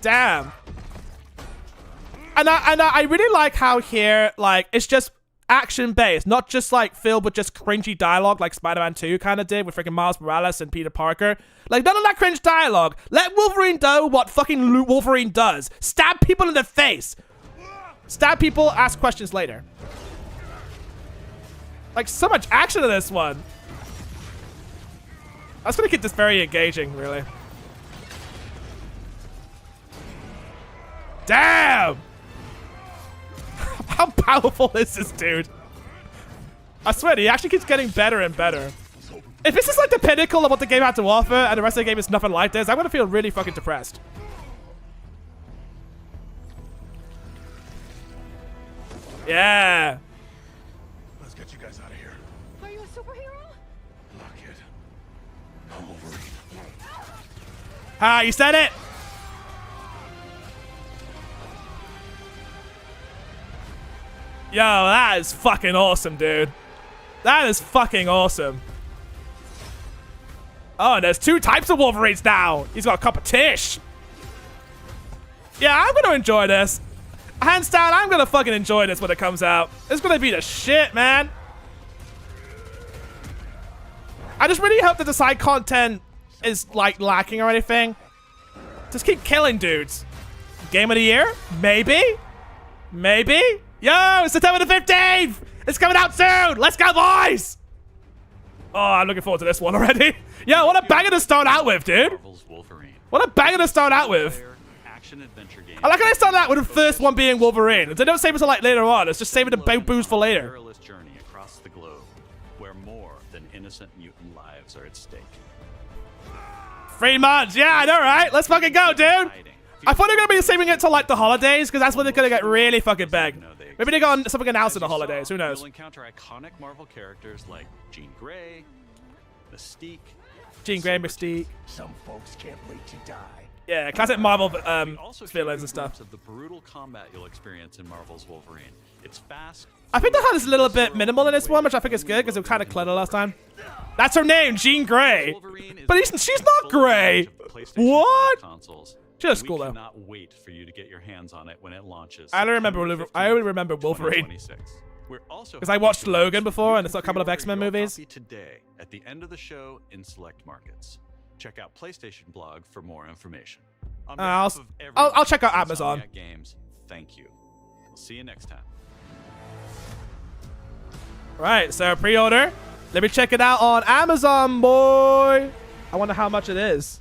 Damn. And I really like how here, like, it's just action-based, not just, like, filled with just cringy dialogue like Spider-Man 2 kind of did with freaking Miles Morales and Peter Parker. Like, none of that cringe dialogue. Let Wolverine do what fucking Wolverine does. Stab people in the face. Stab people, ask questions later. Like, so much action in this one. That's gonna keep this very engaging, really. Damn! How powerful is this dude? I swear, he actually keeps getting better and better. If this is like the pinnacle of what the game had to offer and the rest of the game is nothing like this, I'm gonna feel really fucking depressed. Yeah. Let's get you guys out of here. Are you a superhero? Look, kid. I'm Wolverine. Ah, you said it. Yo, that is fucking awesome, dude. That is fucking awesome. Oh, and there's 2 types of Wolverines now. He's got a cup of tish. Yeah, I'm gonna enjoy this. Hands down, I'm gonna fucking enjoy this when it comes out. It's gonna be the shit, man. I just really hope that the side content is, like, lacking or anything. Just keep killing dudes. Game of the year? Maybe? Maybe? Yo, September the 15th! It's coming out soon! Let's go, boys! Oh, I'm looking forward to this one already. Yo, what a banger to start out with, dude. What a banger to start out with. I like how they started out with the first one being Wolverine. They don't save it until, like, later on. It's just saving the booze for later. Perilous journey across the globe, where more than innocent mutant lives are at stake. 3 months. Yeah, I know, right? Let's fucking go, dude. I thought they were going to be saving it till, like, the holidays, because that's when they're going to get really fucking big. Maybe they got something announced in the holidays. Who knows? You'll encounter iconic Marvel characters like Jean Grey, Mystique. Jean Grey, Mystique. Some folks can't wait to die. Yeah, classic Marvel Also villains and stuff. of the brutal combat you'll experience in Marvel's Wolverine. It's fast. I think the HUD is a little bit minimal in this one, which I think is good because it was kind of cluttered last time. That's her name, Jean Grey. But she's not Grey. What? She looks cool though. We cannot wait for you to get your hands on it when it launches. I only remember Wolverine because I watched Logan before and it's a couple of X-Men movies. Today at the end of the show in select markets. Check out PlayStation blog for more information. I'll check out Amazon. Games, thank you. We'll see you next time. Right, so pre-order. Let me check it out on Amazon, boy. I wonder how much it is.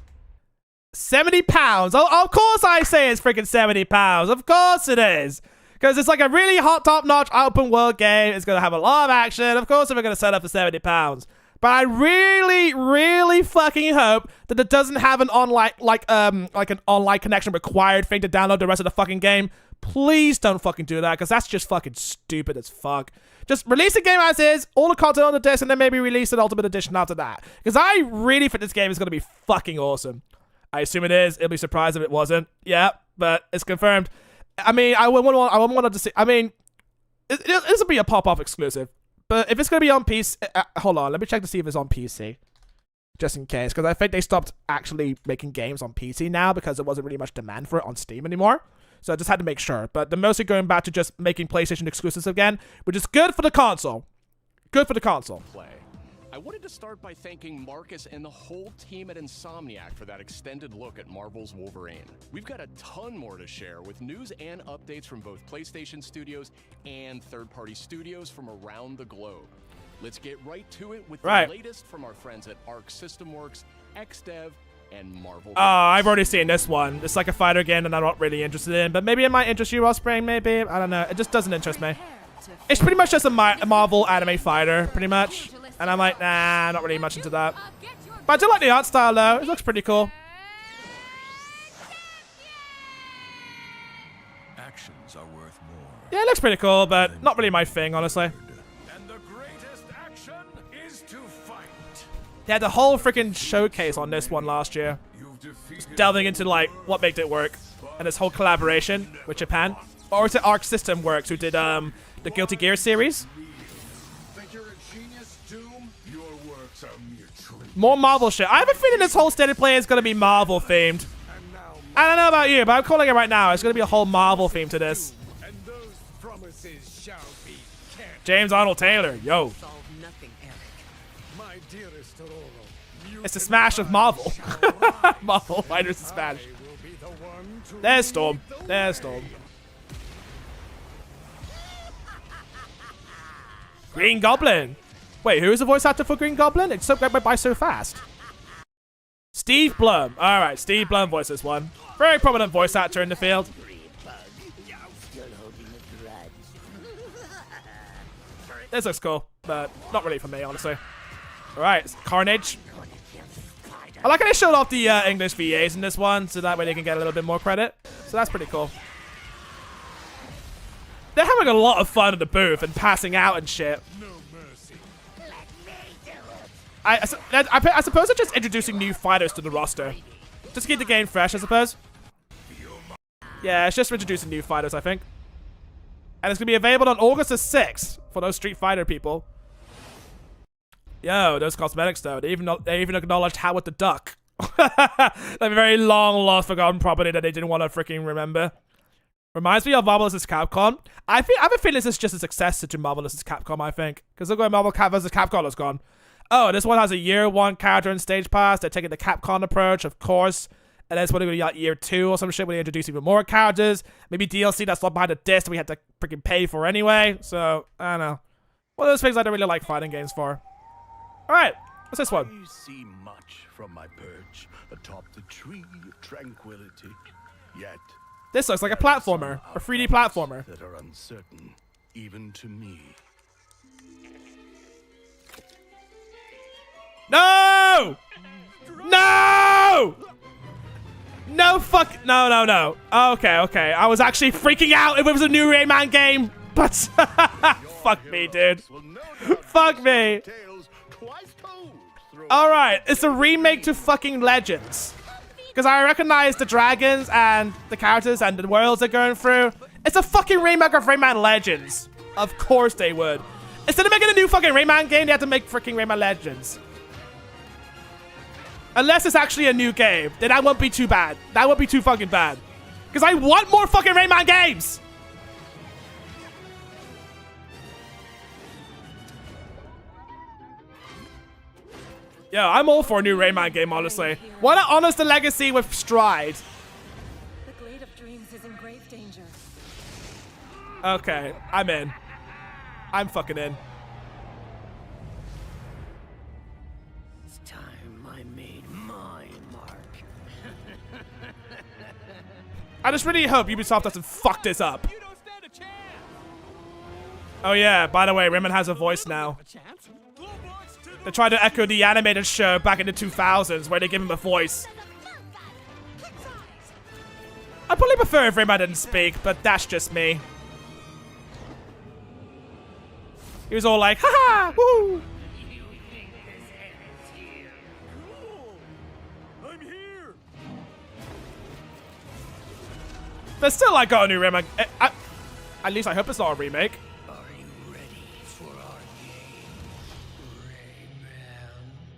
£70. Oh, of course I say it's freaking £70. Of course it is. Because it's like a really hot, top-notch open world game. It's going to have a lot of action. Of course we're going to set up for £70. But I really, really fucking hope that it doesn't have an online, like an online connection required thing to download the rest of the fucking game. Please don't fucking do that, because that's just fucking stupid as fuck. Just release the game as is, all the content on the disc, and then maybe release an Ultimate Edition after that. Because I really think this game is going to be fucking awesome. I assume it is. It'll be surprised if it wasn't. Yeah, but it's confirmed. I mean, I wouldn't want to see. I mean, this will be a pop-off exclusive. But if it's going to be on PC... hold on, let me check to see if it's on PC. Just in case, because I think they stopped actually making games on PC now because there wasn't really much demand for it on Steam anymore. So I just had to make sure. But they're mostly going back to just making PlayStation exclusives again, which is good for the console. Good for the console. I wanted to start by thanking Marcus and the whole team at Insomniac for that extended look at Marvel's Wolverine. We've got a ton more to share with news and updates from both PlayStation studios and third-party studios from around the globe. Let's get right to it with the latest from our friends at Arc System Works, XDev, and Marvel. Oh, I've already seen this one. It's like a fighter game that I'm not really interested in, but maybe it might interest you, Offspring, maybe. I don't know. It just doesn't interest me. It's pretty much just a Marvel anime fighter, pretty much. And I'm like, nah, not really much into that. But I do like the art style, though. It looks pretty cool. Actions are worth more. Yeah, it looks pretty cool, but not really my thing, honestly. And the greatest action is to fight. They had the whole freaking showcase on this one last year. Just delving into, like, what made it work. And this whole collaboration with Japan. Or is it Arc System Works, who did the Guilty Gear series? Think you're a genius, Doom? Your works are mere tricks. More Marvel shit. I have a feeling this whole State of Play is going to be Marvel themed. I don't know about you, but I'm calling it right now. It's going to be a whole Marvel theme to this. And those promises shall be kept. James Arnold Taylor, yo. My dearest Aurora, It's a smash of Marvel. Marvel Fighters Smash. There's Storm. There's Storm. Green Goblin. Wait, who is the voice actor for Green Goblin? It's so went by so fast. Steve Blum. All right, Steve Blum voiced this one. Very prominent voice actor in the field. This looks cool, but not really for me, honestly. All right, Carnage. I like how they showed off the English VAs in this one, so that way they can get a little bit more credit. So that's pretty cool. They're having a lot of fun at the booth and passing out and shit. I suppose they're just introducing new fighters to the roster. Just to keep the game fresh, I suppose. Yeah, it's just introducing new fighters, I think. And it's going to be available on August the 6th for those Street Fighter people. Yo, those cosmetics, though. They even acknowledged Howard the Duck. That very long, lost, forgotten property that they didn't want to freaking remember. Reminds me of Marvel vs. Capcom. I have a feeling this is just a successor to Marvel vs. Capcom, I think. Because look where Marvel vs. Capcom has gone. Oh, this one has a year 1 character and stage pass. They're taking the Capcom approach, of course. And that's what they're going to be like year 2 or some shit when they introduce even more characters. Maybe DLC that's not behind the disc that we had to freaking pay for anyway. So, I don't know. One of those things I don't really like fighting games for. Alright, what's this one? I see much from my perch atop the tree of tranquility. Yet This looks like a platformer, a 3D platformer. that are uncertain, even to me. No! No! No fuck. No, no, no. Okay, okay. I was actually freaking out if it was a new Rayman game. But fuck me, dude. Fuck me. Alright, it's a remake to fucking Legends. Because I recognize the dragons and the characters and the worlds they're going through. It's a fucking remake of Rayman Legends. Of course they would. Instead of making a new fucking Rayman game, they have to make freaking Rayman Legends. Unless it's actually a new game, then that won't be too bad. That won't be too fucking bad. Because I want more fucking Rayman games! Yo, I'm all for a new Rayman game, honestly. Why not honor the legacy with Stride? The Glade of Dreams is in grave danger. Okay, I'm in. I'm fucking in. It's time I made my mark. I just really hope Ubisoft doesn't fuck this up. Oh yeah, by the way, Rayman has a voice now. They tried to echo the animated show back in the 2000s where they give him a voice. I probably prefer if Rayman didn't speak, but that's just me. He was all like, haha, woo! I'm here. But still, I got a new Rayman. At least I hope it's not a remake.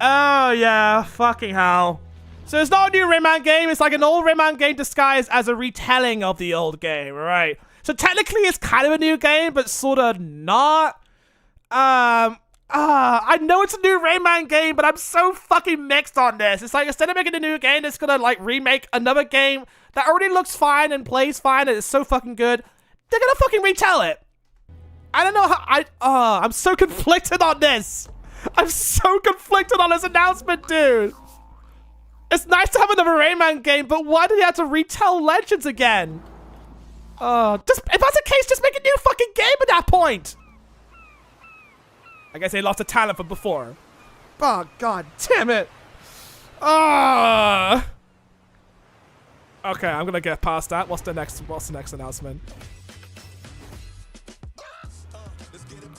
Oh, yeah. Fucking hell. So it's not a new Rayman game. It's like an old Rayman game disguised as a retelling of the old game, right? So technically it's kind of a new game, but sort of not. I know it's a new Rayman game, but I'm so fucking mixed on this. It's like instead of making a new game, it's gonna like remake another game that already looks fine and plays fine and is so fucking good. They're gonna fucking retell it. I don't know how I'm so conflicted on this. I'm so conflicted on this announcement, dude. It's nice to have another Rayman game, but why do you have to retell Legends again? Just if that's the case, just make a new fucking game at that point. I guess they lost the talent from before. Oh, god damn it. Okay, I'm gonna get past that. What's the next announcement?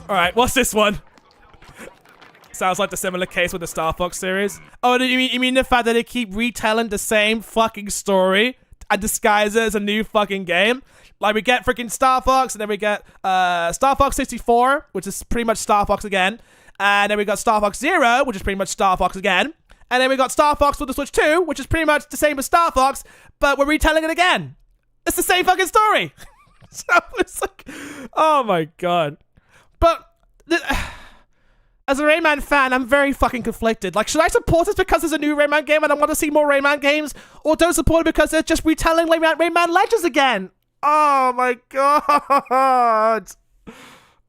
Alright, what's this one? Sounds like the similar case with the Star Fox series. Oh, you mean the fact that they keep retelling the same fucking story and disguise it as a new fucking game? Like, we get freaking Star Fox, and then we get Star Fox 64, which is pretty much Star Fox again. And then we got Star Fox Zero, which is pretty much Star Fox again. And then we got Star Fox for the Switch 2, which is pretty much the same as Star Fox, but we're retelling it again. It's the same fucking story. So it's like, oh my god. But as a Rayman fan, I'm very fucking conflicted. Like, should I support this because there's a new Rayman game and I want to see more Rayman games? Or don't support it because they're just retelling Rayman Legends again? Oh my god.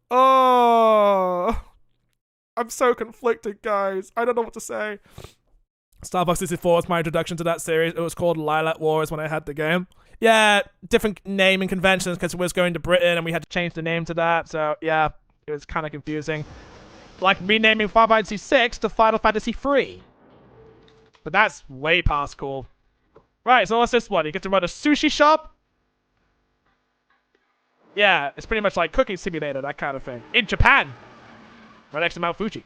Oh. I'm so conflicted, guys. I don't know what to say. Star Fox 64 was my introduction to that series. It was called Lilac Wars when I had the game. Yeah, different naming conventions because it was going to Britain and we had to change the name to that. So, yeah, it was kind of confusing. Like renaming Final Fantasy 6 to Final Fantasy 3. But that's way past cool. Right, so what's this one? You get to run a sushi shop? Yeah, it's pretty much like Cooking Simulator, that kind of thing. In Japan. Right next to Mount Fuji.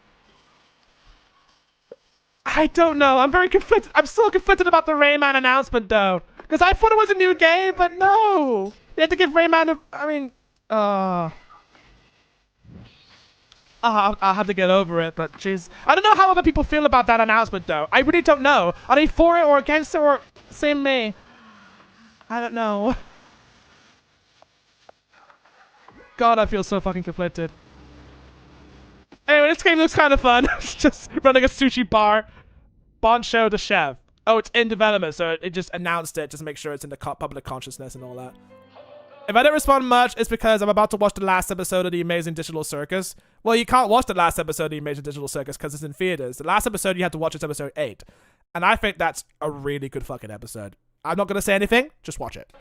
I don't know. I'm very conflicted. I'm still conflicted about the Rayman announcement, though. Because I thought it was a new game, but no. They had to give Rayman a... I mean... I'll have to get over it, but jeez. I don't know how other people feel about that announcement, though. I really don't know. Are they for it or against it or same me? I don't know. God, I feel so fucking conflicted. Anyway, this game looks kind of fun. It's just running a sushi bar. Boncho the chef. Oh, it's in development, so it just announced it just to make sure it's in the public consciousness and all that. If I don't respond much, it's because I'm about to watch the last episode of The Amazing Digital Circus. Well, you can't watch the last episode of The Amazing Digital Circus because it's in theaters. The last episode you have to watch is episode 8. And I think that's a really good fucking episode. I'm not going to say anything. Just watch it.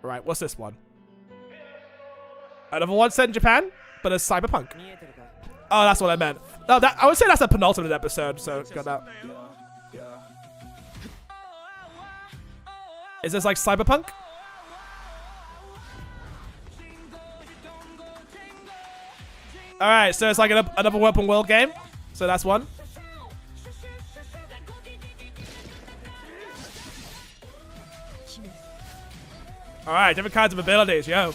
Right, what's this one? Another one set in Japan, but it's cyberpunk. Oh, that's what I meant. No, I would say that's a penultimate episode, so got that. Is this like cyberpunk? Alright, so it's like another open world game. So that's one. Alright, different kinds of abilities, yo.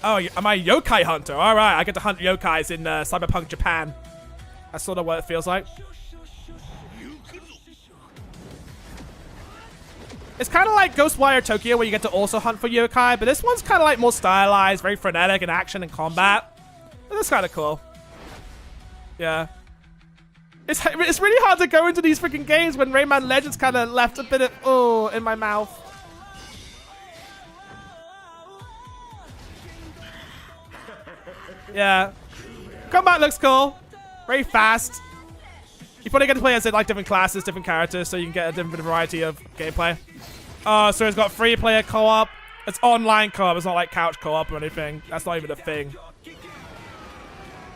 Oh, am I a yokai hunter? Alright, I get to hunt yokais in cyberpunk Japan. That's sort of what it feels like. It's kind of like Ghostwire Tokyo where you get to also hunt for yokai, but this one's kind of like more stylized, very frenetic in action and combat. That's kind of cool. Yeah. It's really hard to go into these freaking games when Rayman Legends kind of left a bit of, in my mouth. Yeah. Combat looks cool. Very fast. You probably get to play as like different classes, different characters, so you can get a different variety of gameplay. Oh, so it's got free player co-op. It's online co-op. It's not like couch co-op or anything. That's not even a thing.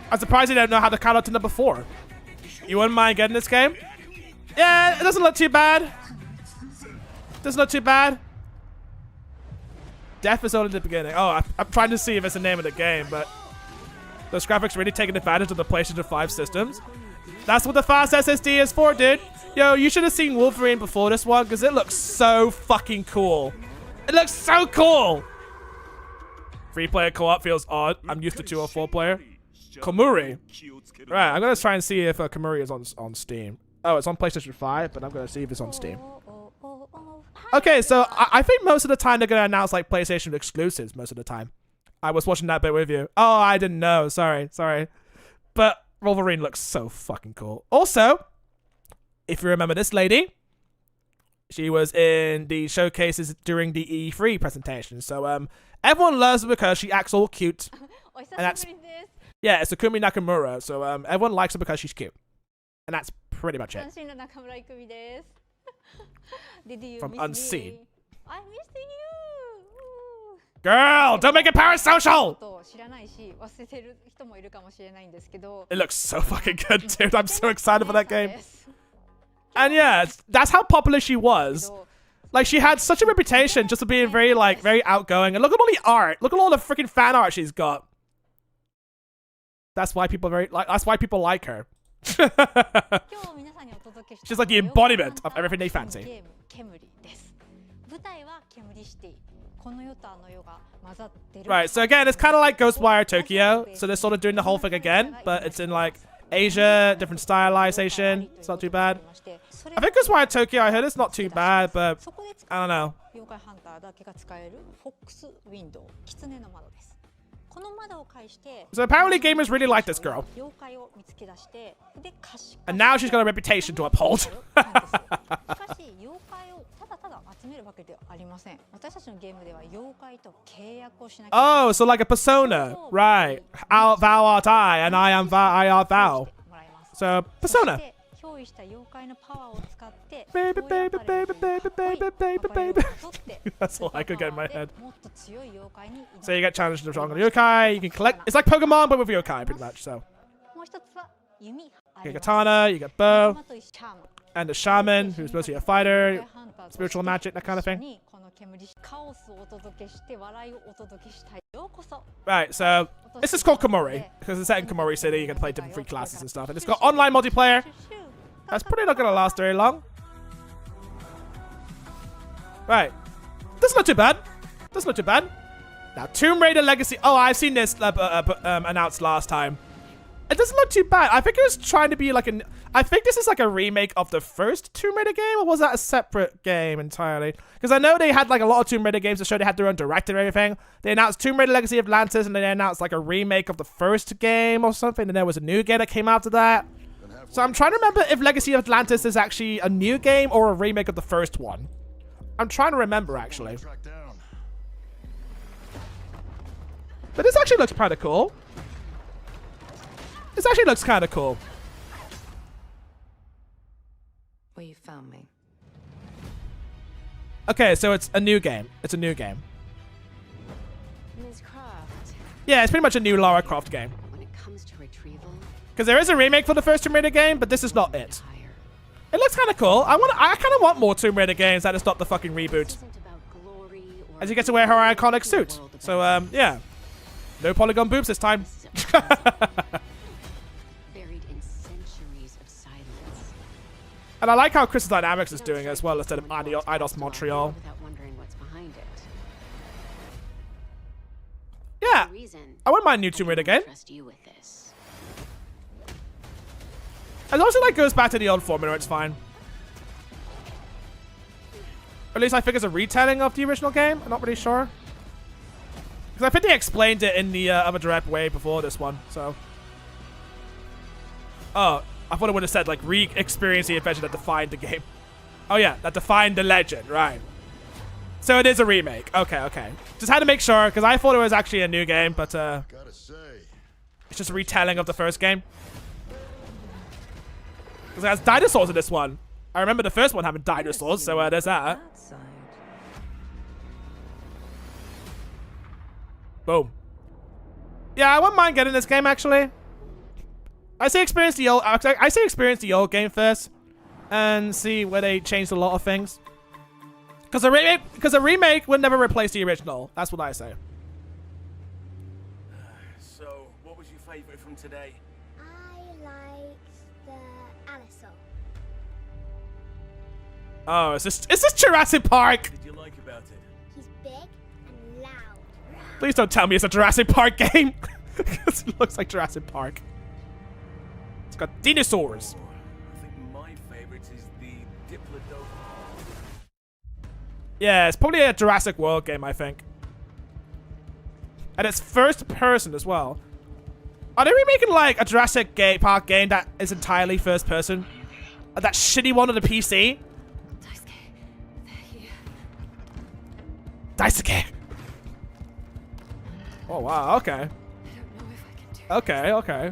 I'm surprised you don't know how to count up to number 4. You wouldn't mind getting this game? Yeah, it doesn't look too bad. Doesn't look too bad. Death is only the beginning. Oh, I'm trying to see if it's the name of the game, but those graphics really taking advantage of the PlayStation 5 systems. That's what the fast SSD is for, dude. Yo, you should have seen Wolverine before this one, because it looks so fucking cool. It looks so cool. 3-player co-op feels odd. I'm used to 2 or 4-player. Komuri. Right, I'm going to try and see if Komuri is on Steam. Oh, it's on PlayStation 5, but I'm going to see if it's on Steam. Okay, so I think most of the time they're going to announce like PlayStation exclusives most of the time. I was watching that bit with you. Oh, I didn't know. Sorry. But Wolverine looks so fucking cool. Also, if you remember this lady, she was in the showcases during the E3 presentation. So everyone loves her because she acts all cute. And that's, yeah, it's Akumi Nakamura. So everyone likes her because she's cute. And that's pretty much it. From Unseen. I missed you! Girl, don't make it parasocial! 知らないし忘れてる人もいるかもしれないんですけど It looks so fucking good, dude. I'm so excited for that game. And yeah, that's how popular she was. Like, she had such a reputation just for being very, like, very outgoing. And look at all the art. Look at all the freaking fan art she's got. That's why people that's why people like her. She's like the embodiment of everything they fancy. Right, so again, it's kind of like Ghostwire Tokyo. So they're sort of doing the whole thing again, but it's in like Asia, different stylization. It's not too bad. I think Ghostwire Tokyo, I heard it's not too bad, but I don't know. So apparently gamers really like this girl. And now she's got a reputation to uphold. Oh, so like a persona. Right. Thou art I, and I am I art thou. So, persona. Baby, baby, baby, baby, baby, baby, baby. That's all I could get in my head. So you get challenged to stronger yokai, you can collect. It's like Pokemon, but with yokai, pretty much. So you get katana, you get bow, and a shaman, who's supposed to be a fighter, spiritual magic, that kind of thing. Right, so this is called Komori, because it's set in Komori City, you can play different free classes and stuff. And it's got online multiplayer. That's probably not going to last very long. Right. That's not too bad. That's not too bad. Now, Tomb Raider Legacy. Oh, I've seen this announced last time. It doesn't look too bad. I think it was trying to be like an... I think this is like a remake of the first Tomb Raider game, or was that a separate game entirely? Because I know they had like a lot of Tomb Raider games to show they had their own director and everything. They announced Tomb Raider Legacy of Atlantis, and then they announced like a remake of the first game or something, and there was a new game that came after that. So I'm trying to remember if Legacy of Atlantis is actually a new game or a remake of the first one. I'm trying to remember, actually. But this actually looks kind of cool. This actually looks kind of cool. Well, you found me. Okay, so it's a new game. It's a new game. Ms. Croft. Yeah, it's pretty much a new Lara Croft game. When it comes to retrieval, because there is a remake for the first Tomb Raider game, but this is not it. It looks kind of cool. I kind of want more Tomb Raider games that is not the fucking reboot. As you get to wear her iconic suit. So, yeah. No polygon boobs this time. buried in centuries of silence. And I like how Crystal Dynamics is doing it as well instead of Eidos Montreal. Yeah. I wouldn't mind a new Tomb Raider game. As long as it like goes back to the old formula, it's fine. Or at least I think it's a retelling of the original game. I'm not really sure. Because I think they explained it in the other direct way before this one, so. Oh, I thought it would have said, like, re-experience the adventure that defined the game. Oh, yeah, that defined the legend, right. So it is a remake. Okay, okay. Just had to make sure, because I thought it was actually a new game, but, it's just a retelling of the first game. Because it has dinosaurs in this one. I remember the first one having dinosaurs, so there's that. Boom. Yeah, I wouldn't mind getting this game, actually. I say experience the old game first, and see where they changed a lot of things. Because a remake would never replace the original. That's what I say. So, what was your favorite from today? I liked the Alisaur. Oh, is this Jurassic Park? What did you like about it? He's big and loud. Please don't tell me it's a Jurassic Park game. Because it looks like Jurassic Park. It's got dinosaurs. I think my favorite is the Diplodocus. Yeah, it's probably a Jurassic World game, I think. And it's first person as well. Are they remaking like a Jurassic Park game that is entirely first person? That shitty one on the PC? Daisuke. Oh wow, okay. Okay, okay.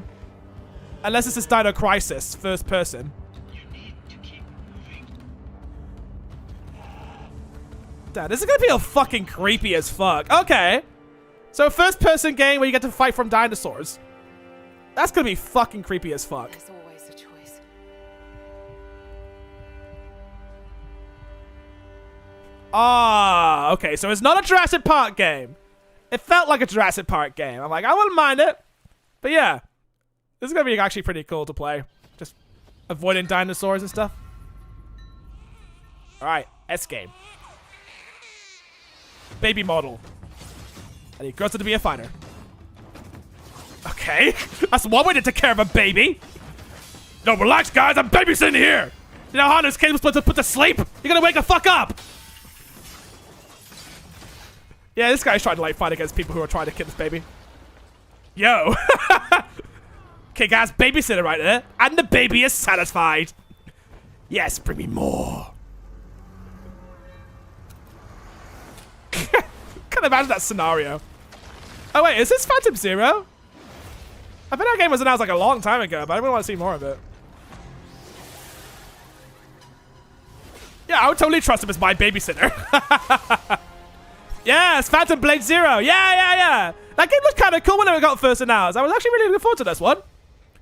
Unless this is Dino Crisis, first person. Damn, this is gonna be a fucking creepy as fuck. Okay. So first person game where you get to fight from dinosaurs. That's gonna be fucking creepy as fuck. There's always a choice. Ah, okay, so it's not a Jurassic Park game. It felt like a Jurassic Park game. I'm like, I wouldn't mind it. But yeah, this is gonna be actually pretty cool to play. Just avoiding dinosaurs and stuff. Alright, S game. Baby model. And he grows up to be a fighter. Okay, that's one way to take care of a baby. No, relax, guys. I'm babysitting here. You know how this kid was supposed to put to sleep? You're gonna wake the fuck up. Yeah, this guy's trying to like fight against people who are trying to kill this baby. Yo. Okay, guys, babysitter right there, and the baby is satisfied. Yes, bring me more. Can't imagine that scenario. Oh wait, is this Phantom Zero? I bet that game was announced like a long time ago, but I really want to see more of it. Yeah, I would totally trust him as my babysitter. Yes, Phantom Blade Zero. Yeah. That game looked kind of cool when it got first announced. I was actually really looking forward to this one.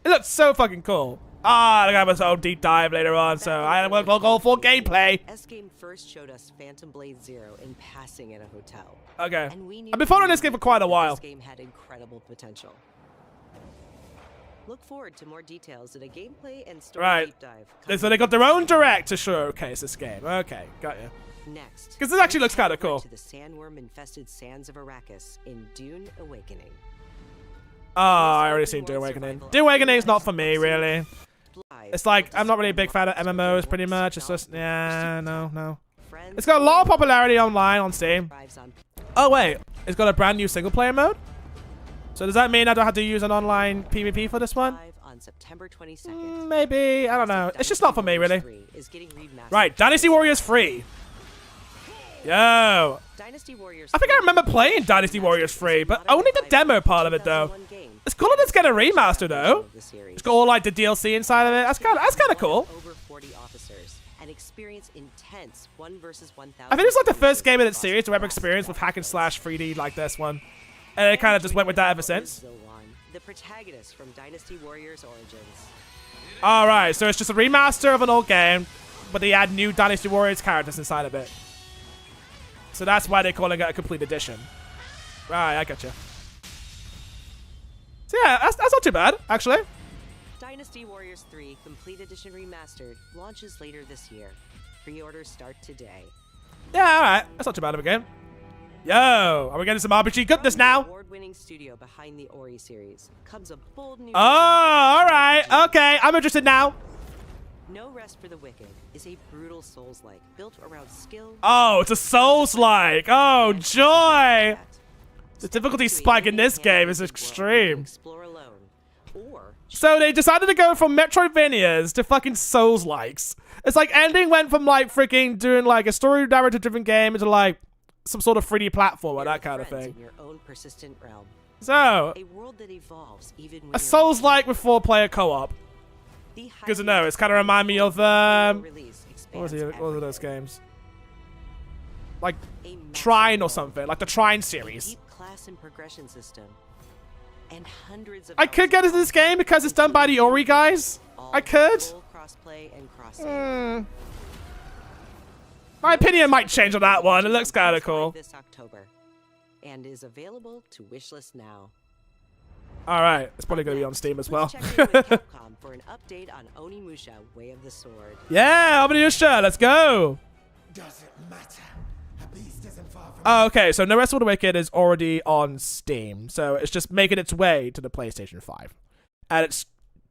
It looked so fucking cool. Ah, I got my own deep dive later on, so I will go for gameplay. S-Game first showed us Phantom Blade Zero in passing at a hotel. Okay. And we knew I've been following this game for quite a while. This game had incredible potential. Look forward to more details in a gameplay and story deep dive. So they got their own direct to showcase this game. Okay, got you. Next, because this actually looks kind of cool. To the sandworm-infested sands of Arrakis in Dune Awakening. Oh, I already seen Dune Awakening. Dune Awakening's not for me, really. It's like, I'm not really a big fan of MMOs, pretty much. It's just, yeah, no. It's got a lot of popularity online on Steam. Oh, wait. It's got a brand new single-player mode? So does that mean I don't have to use an online PvP for this one? On September 22nd. Maybe. I don't know. It's just not for me, really. Right, Dynasty Warriors 3. Yo. Dynasty Warriors I think I remember playing Dynasty Warriors 3, but only the demo part of it, though. It's cool that it's getting a remaster, though. It's got all, like, the DLC inside of it. That's kind of cool. Over 40 officers and experience intense 1 versus 1,000. I think it's like the first game in its series to ever experience with hack and slash 3D like this one. And it kind of just went with that ever since. The protagonist from Dynasty Warriors Origins. Alright, so it's just a remaster of an old game, but they add new Dynasty Warriors characters inside of it. So that's why they're calling it a complete edition. Right, I gotcha. So yeah, that's not too bad, actually. Dynasty Warriors 3 Complete Edition Remastered launches later this year. Pre-orders start today. Yeah, alright. That's not too bad of a game. Yo, are we getting some RPG goodness now? Award-winning studio behind the Ori series comes a bold new. Oh, alright. Okay, I'm interested now. No Rest for the Wicked is a brutal Souls-like built around skill. Oh, it's a Souls-like. Oh, joy. The difficulty spike in this game is extreme. Explore alone, or so they decided to go from Metroidvanias to fucking Souls-likes. It's like ending went from like freaking doing like a story narrative-driven game into like some sort of 3D platform or that kind of thing. in your own persistent realm. So, a world that evolves even when a Souls-like with 4-player co-op. Good to know. It's kind of remind me of what was those games? Like Trine or something, like the Trine series. Deep class and progression system, and hundreds of. I could get into this game because it's done by the Ori guys. I could. Crossplay and cross-save. My opinion might change on that one. It looks kind of cool. This October, and is available to wishlist now. All right, it's probably going to be on Steam as well. Check in with Capcom for an update on Onimusha: Way of the Sword. Yeah, Onimusha, let's go. Doesn't matter. A beast isn't far from. Oh, okay, so No Rest for the Wicked is already on Steam, so it's just making its way to the PlayStation 5, and it's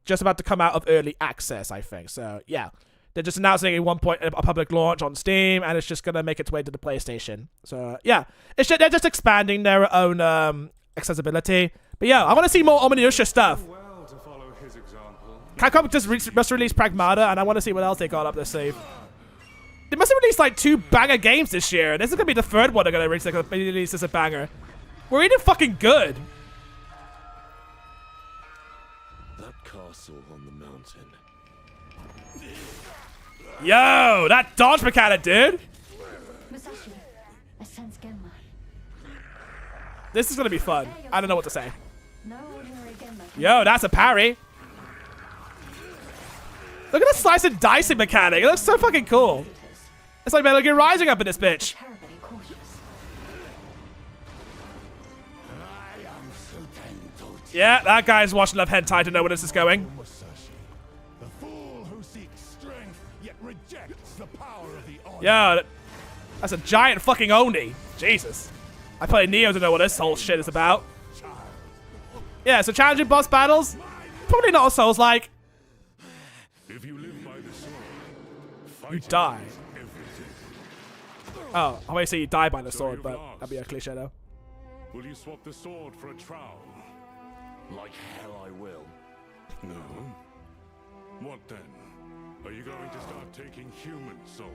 just about to come out of early access, I think. So yeah, they're just announcing at one point a public launch on Steam, and it's just gonna make its way to the PlayStation. So yeah, they're just expanding their own accessibility. But yeah, I want to see more Onimusha stuff. Capcom just released Pragmata, and I want to see what else they got up their sleeve. They must have released like 2 banger games this year. This is gonna be the 3rd one they're gonna release as a banger. We're even fucking good. That castle on the mountain. Yo, that dodge mechanic, dude. This is gonna be fun. I don't know what to say. Yo, that's a parry. Look at the slice and dicing mechanic. It looks so fucking cool. It's like Metal Gear Rising up in this bitch. Yeah, that guy's watching enough hentai to know where this is going. Yo, that's a giant fucking Oni. Jesus. I play Neo to know what this whole shit is about. Yeah, so challenging boss battles, probably not a Souls-like. If you live by the sword, You die. Oh, I might say you die by the sword, but that'd be a cliche though. Will you swap the sword for a trowel? Like hell I will. No? What then? Are you going to start taking human souls?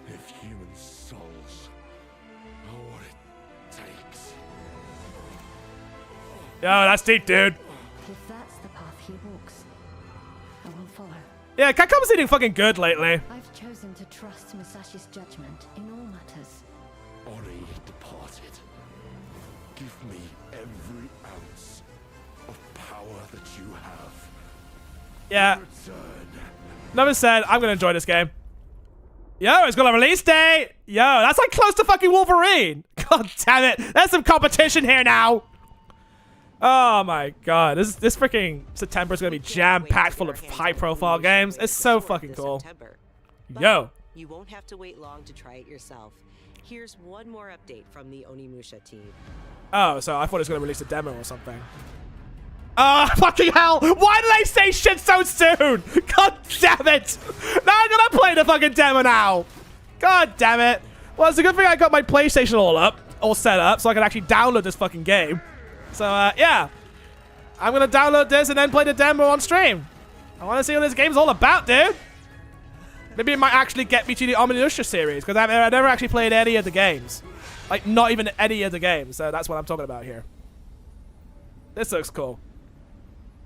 If human souls are what it takes. Yo, that's deep, dude. If that's the path he walks, I will follow. Yeah, Capcom's eating fucking good lately. I've chosen to trust Musashi's judgment in all matters. Ori departed. Give me every ounce of power that you have. Yeah. Never said I'm gonna enjoy this game. Yo, it's got a release date. Yo, that's like close to fucking Wolverine. God damn it. There's some competition here now. Oh my god. This freaking September is gonna be jam-packed full of high-profile games. It's so fucking cool. Yo. You won't have to wait long to try it yourself. Here's one more update from the Onimusha team. Oh, so I thought it was gonna release a demo or something. Oh, fucking hell! Why did I say shit so soon? God damn it! Now I'm gonna play the fucking demo now! God damn it! Well, it's a good thing I got my PlayStation all set up, so I can actually download this fucking game. So, yeah. I'm gonna download this and then play the demo on stream. I wanna see what this game's all about, dude! Maybe it might actually get me to the Onimusha series, because I've never actually played any of the games. Like, not even any of the games, so that's what I'm talking about here. This looks cool.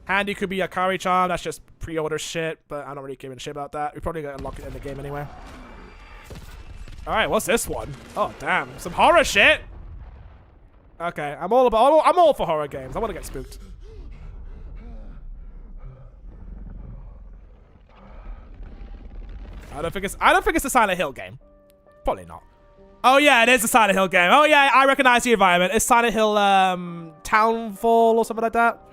Handy could be Akari Charm. That's just pre-order shit, but I don't really give a shit about that. We probably gonna unlock it in the game anyway. All right, what's this one? Oh damn, some horror shit. Okay, I'm all for horror games. I want to get spooked. I don't think it's a Silent Hill game. Probably not. Oh yeah, it is a Silent Hill game. Oh yeah, I recognize the environment. It's Silent Hill Townfall or something like that.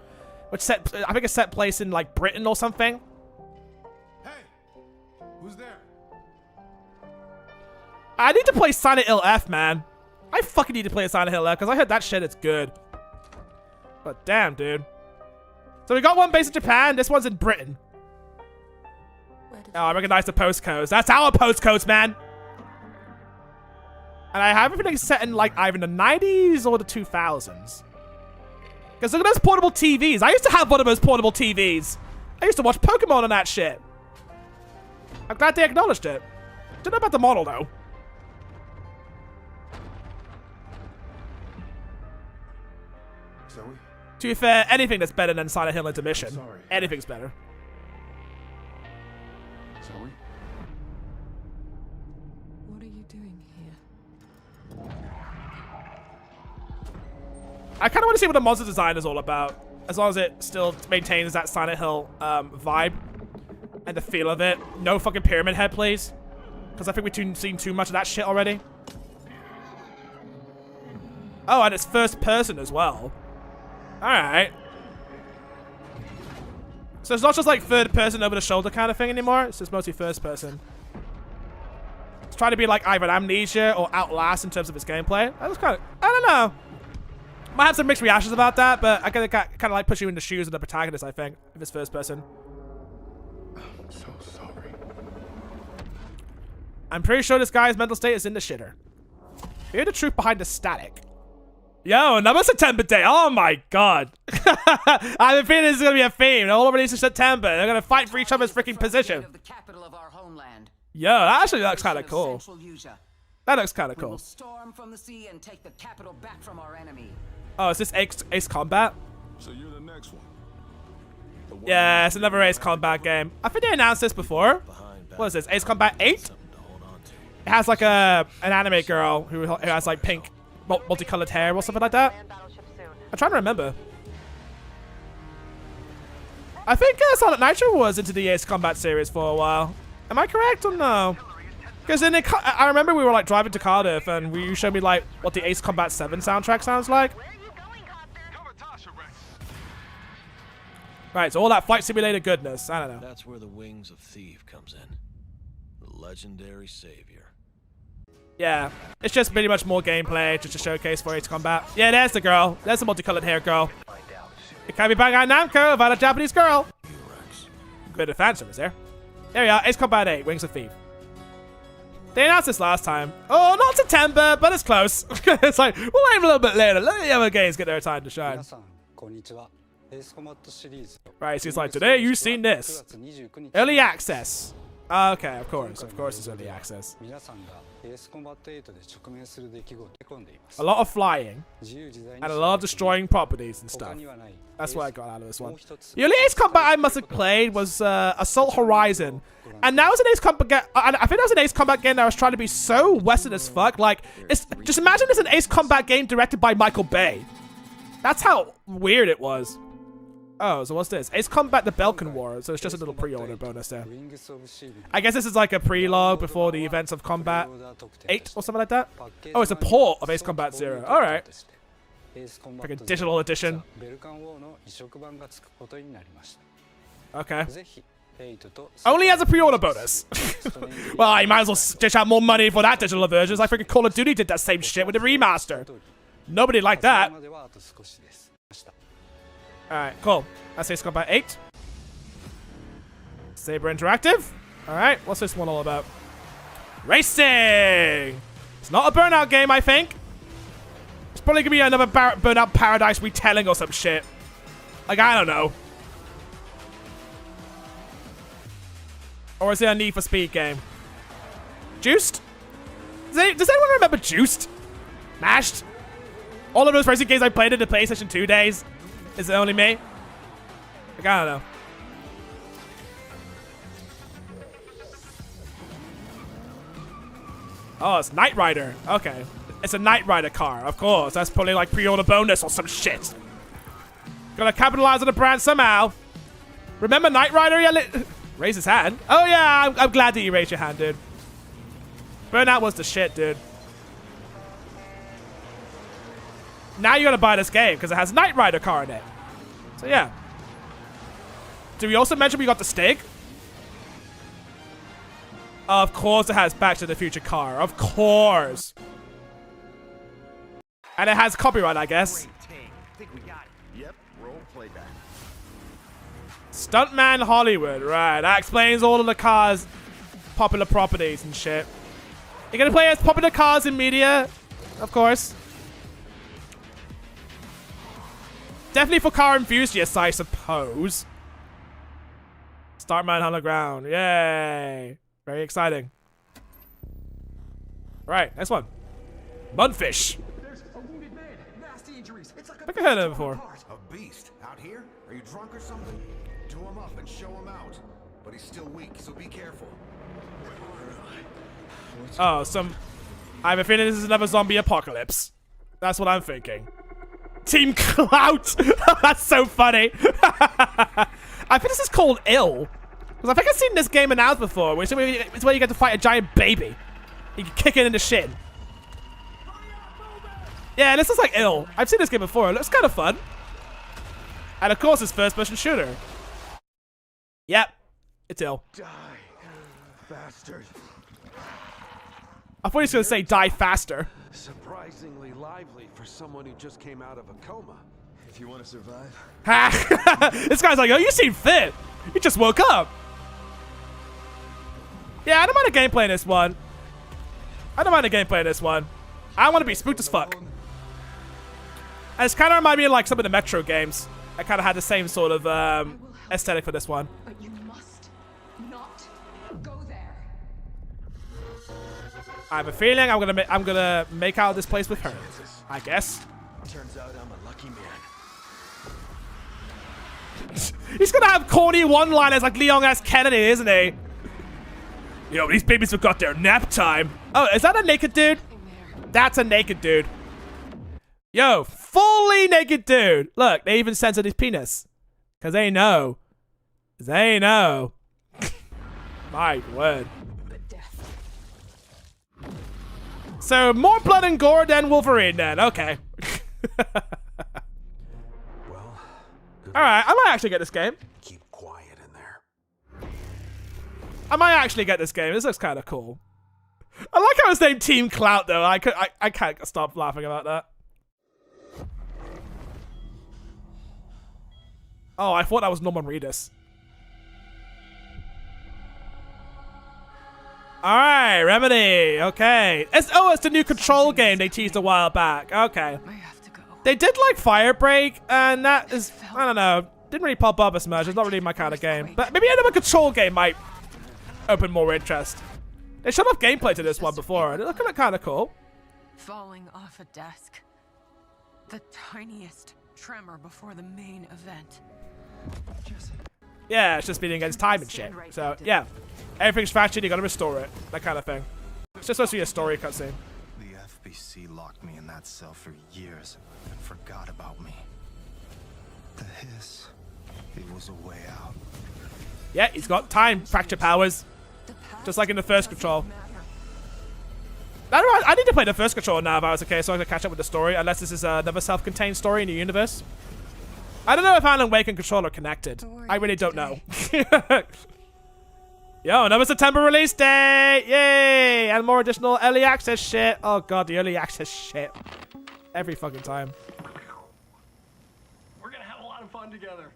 Which I think it's set place in like Britain or something. Hey, who's there? I need to play Silent Hill F, man. I fucking need to play Silent Hill F because I heard that shit is good. But damn, dude. So we got one based in Japan. This one's in Britain. Oh, I recognize the postcodes. That's our postcodes, man. And I have everything set in like either the 90s or the 2000s. Because look at those portable TVs. I used to have one of those portable TVs. I used to watch Pokemon on that shit. I'm glad they acknowledged it. Don't know about the model, though. Zoe? To be fair, anything that's better than Silent Hill Intermission. Sorry. Anything's better. Zoe? What are you doing here? I kind of want to see what the monster design is all about. As long as it still maintains that Silent Hill vibe. And the feel of it. No fucking Pyramid Head, please. Because I think we've seen too much of that shit already. Oh, and it's first person as well. Alright. So it's not just like third person over the shoulder kind of thing anymore. It's just mostly first person. It's trying to be like either Amnesia or Outlast in terms of its gameplay. That was kind of, I don't know. Might have some mixed reactions about that, but I kind of like push you in the shoes of the protagonist, I think, if it's first person. I'm so sorry. I'm pretty sure this guy's mental state is in the shitter. Hear the truth behind the static. Yo, another September day. Oh my god. I have a feeling this is going to be a theme. They're all released in September. They're going to fight for each other's freaking position. Yo, that actually looks kind of cool. That looks kind of cool. Storm from the sea and take the capital back from our enemy. Oh, is this Ace Combat? So you're the next one. Yeah, it's another Ace Combat game. I think they announced this before. What is this? Ace Combat 8? It has like an anime girl who has like pink multicolored hair or something like that. I'm trying to remember. I think Sonic Nitro was into the Ace Combat series for a while. Am I correct or no? Because I remember we were like driving to Cardiff and you showed me like what the Ace Combat 7 soundtrack sounds like. Right, so all that flight simulator goodness. I don't know. That's where the Wings of Thief comes in. The legendary savior. Yeah, it's just pretty much more gameplay just to showcase for Ace Combat. Yeah, there's the girl. There's the multicolored hair girl. It can't be bang out Namco about a Japanese girl. Good of fan service there. There we are, Ace Combat 8, Wings of Thief. They announced this last time. Oh, not September, but it's close. It's like, we'll aim a little bit later. Let the other games get their time to shine. Right, so it's like, today you've seen this. Early access. Okay, of course it's early access. A lot of flying. And a lot of destroying properties and stuff. That's what I got out of this one. The only Ace Combat I must have played was Assault Horizon. And that was an Ace Combat I think that was an Ace Combat game that was trying to be so Western as fuck. Like, just imagine it's an Ace Combat game directed by Michael Bay. That's how weird it was. Oh, so what's this? Ace Combat the Belkan War. So it's just a little pre-order bonus there. I guess this is like a prelogue before the events of Combat 8 or something like that. Oh, it's a port of Ace Combat 0. Alright. Like a digital edition. Okay. Only as a pre-order bonus. Well, you might as well dish out more money for that digital version. It's like freaking Call of Duty did that same shit with the remaster. Nobody liked that. Alright, cool. That's Ace Combat 8. Saber Interactive. Alright, what's this one all about? Racing! It's not a Burnout game, I think. It's probably gonna be another Burnout Paradise retelling or some shit. Like, I don't know. Or is it a Need for Speed game? Juiced? Does anyone remember Juiced? Mashed? All of those racing games I played in the PlayStation 2 days. Is it only me? Like, I don't know. Oh, it's Knight Rider. Okay. It's a Knight Rider car, of course. That's probably like pre-order bonus or some shit. Gotta capitalize on the brand somehow. Remember Knight Rider? Yeah, raise his hand. Oh yeah, I'm glad that you raised your hand, dude. Burnout was the shit, dude. Now you gotta buy this game because it has Knight Rider car in it. So yeah. Did we also mention we got the Stig? Of course it has Back to the Future car. Of course. And it has copyright, I guess. Yep, roll playback. Stuntman Hollywood. Right, that explains all of the cars' popular properties and shit. You're gonna play as popular cars in media? Of course. Definitely for car enthusiasts, I suppose. Startman Underground. Yay. Very exciting. Right, next one. Mudfish. I think I heard of it before. A beast out here? Are you drunk or something? Do him up and show him out. But he's still weak, so be careful. Oh, I have a feeling this is another zombie apocalypse. That's what I'm thinking. Team Clout! That's so funny. I think this is called Ill. Because I think I've seen this game announced before. It's where you get to fight a giant baby. You can kick it in the shin. Yeah, this is like Ill. I've seen this game before. It looks kind of fun. And of course, it's first-person shooter. Yep. It's Ill. Die, bastard. I thought he was going to say die faster. Surprisingly lively for someone who just came out of a coma. If you want to survive. Ha! This guy's like, oh, you seem fit. You just woke up. Yeah, I don't mind the gameplay in this one. I want to be spooked as fuck. And it's kind of reminded me of like some of the Metro games. I kind of had the same sort of aesthetic for this one. But you must not go there. I have a feeling I'm gonna make out this place with her. I guess. Turns out I'm a lucky man. He's gonna have corny one-liners like Leon S. Kennedy, isn't he? Yo, these babies forgot their nap time. Oh, is that a naked dude? That's a naked dude. Yo, fully naked dude. Look, they even censored his penis. Because they know. They know. My word. So, more blood and gore than Wolverine then. Okay. Alright, I might actually get this game. Keep quiet in there. I might actually get this game. This looks kind of cool. I like how it's named Team Clout, though. I can't stop laughing about that. Oh, I thought that was Norman Reedus. Alright, Remedy. Okay. It's the new Control game they teased a while back. Okay. They did like Firebreak, and that is, I don't know, didn't really pop up as much. It's not really my kind of game. But maybe another Control game might open more interest. They showed off gameplay to this one before, and it looked kind of cool. Falling off a desk. The tiniest tremor before the main event. Yeah, it's just beating against time and shit. So, yeah. Everything's fractured, you gotta restore it. That kind of thing. It's just supposed to be a story cutscene. The FBC locked me in that cell for years and forgot about me. The hiss, it was a way out. Yeah, he's got time fracture powers. Just like in the first Control. I need to play the first Control now if I was okay, so I can catch up with the story, unless this is another self-contained story in the universe. I don't know if Alan Wake and Control are connected. I really don't know. Yo, another September release date! Yay! And more additional early access shit. Oh god, the early access shit. Every fucking time. We're gonna have a lot of fun together.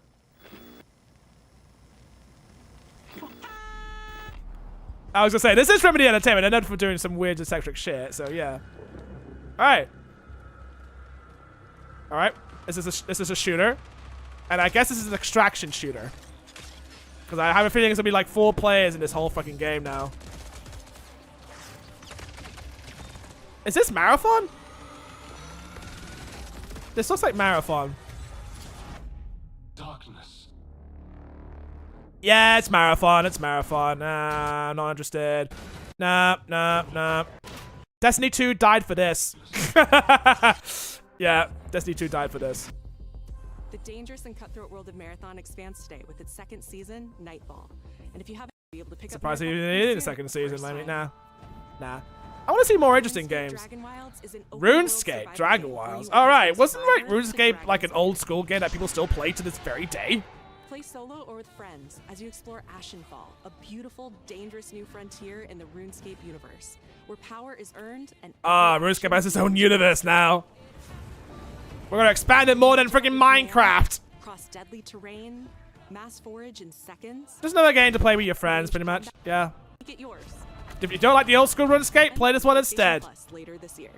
I was gonna say, this is Remedy Entertainment. They're known for doing some weird eccentric shit, so yeah. Alright. Alright. This is a shooter. And I guess this is an extraction shooter. Because I have a feeling it's gonna be like 4 players in this whole fucking game now. Is this Marathon? This looks like Marathon. Darkness. Yeah, it's Marathon. It's Marathon. Nah, I'm not interested. Nah. Destiny 2 died for this. Yeah, Destiny 2 died for this. The dangerous and cutthroat world of Marathon expands today with its 2nd season, Nightfall. And if you haven't been able to pick Surprised up even in the 2nd season. I mean, nah. I want to see more interesting games. RuneScape, Dragon Wilds. Alright, wasn't RuneScape like an old school game that people still play to this very day? Play solo or with friends as you explore Ashenfall, a beautiful, dangerous new frontier in the RuneScape universe, where power is earned and RuneScape has its own universe now. We're gonna expand it more than freaking Minecraft. Cross deadly terrain, mass forage in seconds. Just another game to play with your friends, pretty much. Yeah. Get yours. If you don't like the old school RuneScape, play this one instead. Later this year.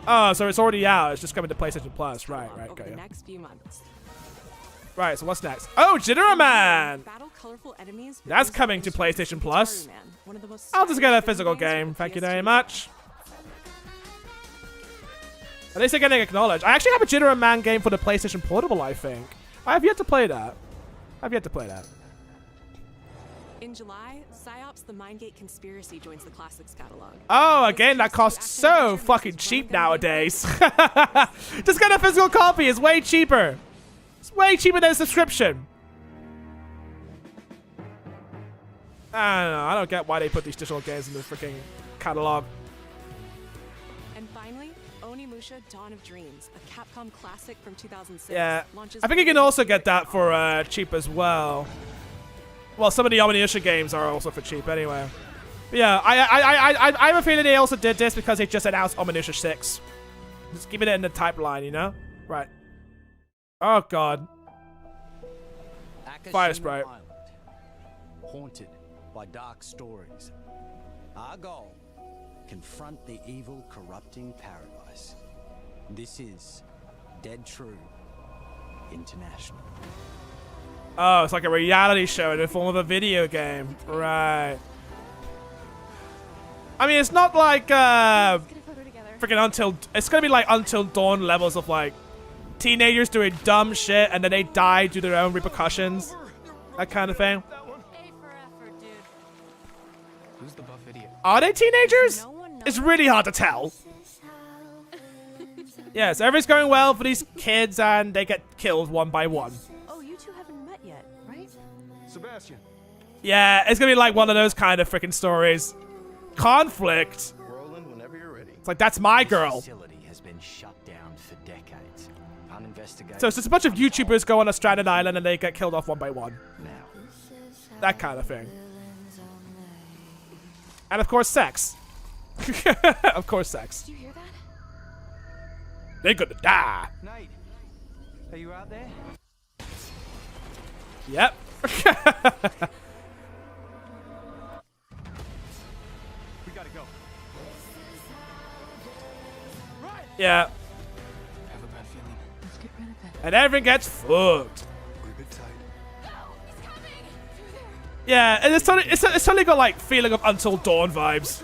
Oh, so it's already out. It's just coming to PlayStation Plus. Right, got the you. next few months. Right, so what's next? Oh, Jittery Man! Battle colorful enemies. That's coming to PlayStation Plus. I'll just get a physical game. Thank you very much. At least they're getting acknowledged. I actually have a Jittery Man game for the PlayStation Portable, I think. I have yet to play that. In July, PsyOps The Mindgate Conspiracy joins the Classics catalog. Oh, a game that costs so fucking cheap nowadays. Just get a physical copy. It's way cheaper. It's way cheaper than a subscription. I don't know. I don't get why they put these digital games in the freaking catalog. And finally, Onimusha Dawn of Dreams, a Capcom classic from 2006. Yeah, I think you can also get that for cheap as well. Well, some of the Onimusha games are also for cheap anyway. But yeah, I have a feeling they also did this because they just announced Onimusha 6. Just keeping it in the pipeline, you know? Right. Oh god. Fire Sprite. Island, haunted by dark stories. Our goal, confront the evil, corrupting paradise. This is Dead True International. Oh, it's like a reality show in the form of a video game. Right. I mean, it's not like freaking Until... It's gonna be like Until Dawn levels of like teenagers doing dumb shit and then they die due to their own repercussions. That kind of thing. Who's the buff idiot? Are they teenagers? It's really hard to tell. Yeah, so everything's going well for these kids, and they get killed one by one. Oh, you two haven't met yet, right? Sebastian. Yeah, it's gonna be like one of those kind of freaking stories. Conflict. Roland, whenever you're ready. It's like, that's my girl. Facility has been shut down for decades. Uninvestigated. So it's just a bunch of YouTubers go on a stranded island and they get killed off one by one. That kind of thing. And of course, sex. Of course, sex. Did you hear that? They're gonna die. Nate, are you out there? Yep. We gotta go. Yeah. Have a bad feeling. Let's get rid of it. And everything gets fucked. We're a bit tight. Yeah, and it's totally got like feeling of Until Dawn vibes.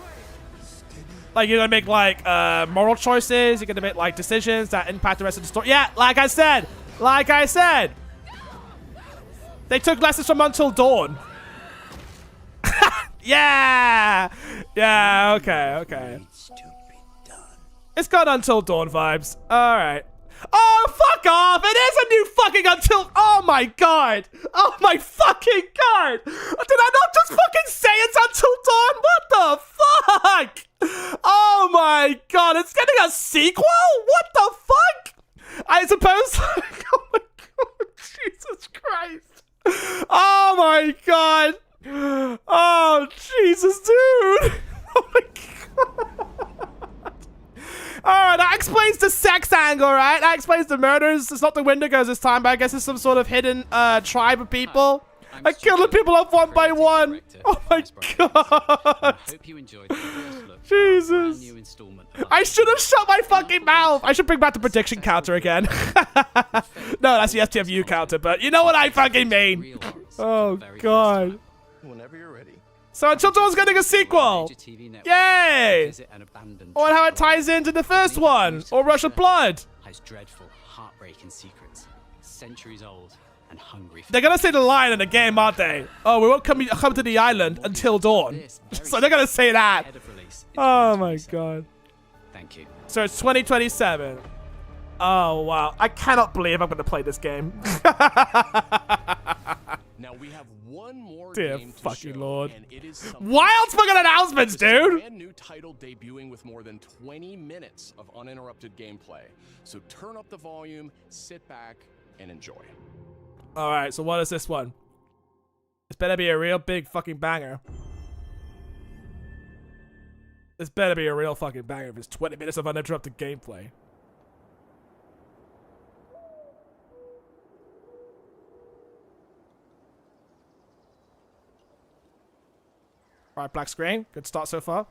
Like you're gonna make like moral choices, you're gonna make like decisions that impact the rest of the story. Yeah, like I said, they took lessons from Until Dawn. Yeah, okay. It's got Until Dawn vibes. All right. Oh, fuck off! It is a new fucking Until. Oh my god! Oh my fucking god! Did I not just fucking say it's Until Dawn? What the fuck? Oh my god! It's getting a sequel? What the fuck? I suppose. Oh my god! Jesus Christ! Oh my god! Oh Jesus, dude! Oh my god! Alright, that explains the sex angle, right? That explains the murders. It's not the Wendigos this time, but I guess it's some sort of hidden tribe of people. I killed the people off one by one. Oh my god. Hope you enjoyed the first look. Jesus. New installment. I should have shut my fucking mouth. I should bring back the prediction counter again. No, that's the STFU counter, but you know what I fucking mean. Oh god. Whenever you're ready. So Until Dawn's getting a sequel. Yay! Or how it ties into the first one. Or Rush of Blood. Has dreadful, heartbreaking secrets. Centuries old and hungry. They're gonna say the line in the game, aren't they? Oh, we won't come to the island until dawn. So they're gonna say that. Oh my god. Thank you. So it's 2027. Oh wow. I cannot believe I'm gonna play this game. Now we have one more Dear game to fucking show, lord. and it is Wild fucking announcements, This is a dude. brand new title debuting with more than 20 minutes of uninterrupted gameplay. So turn up the volume, sit back, and enjoy. Alright, so what is this one? This better be a real big fucking banger. This better be a real fucking banger if it's 20 minutes of uninterrupted gameplay. Alright, black screen. Good start so far.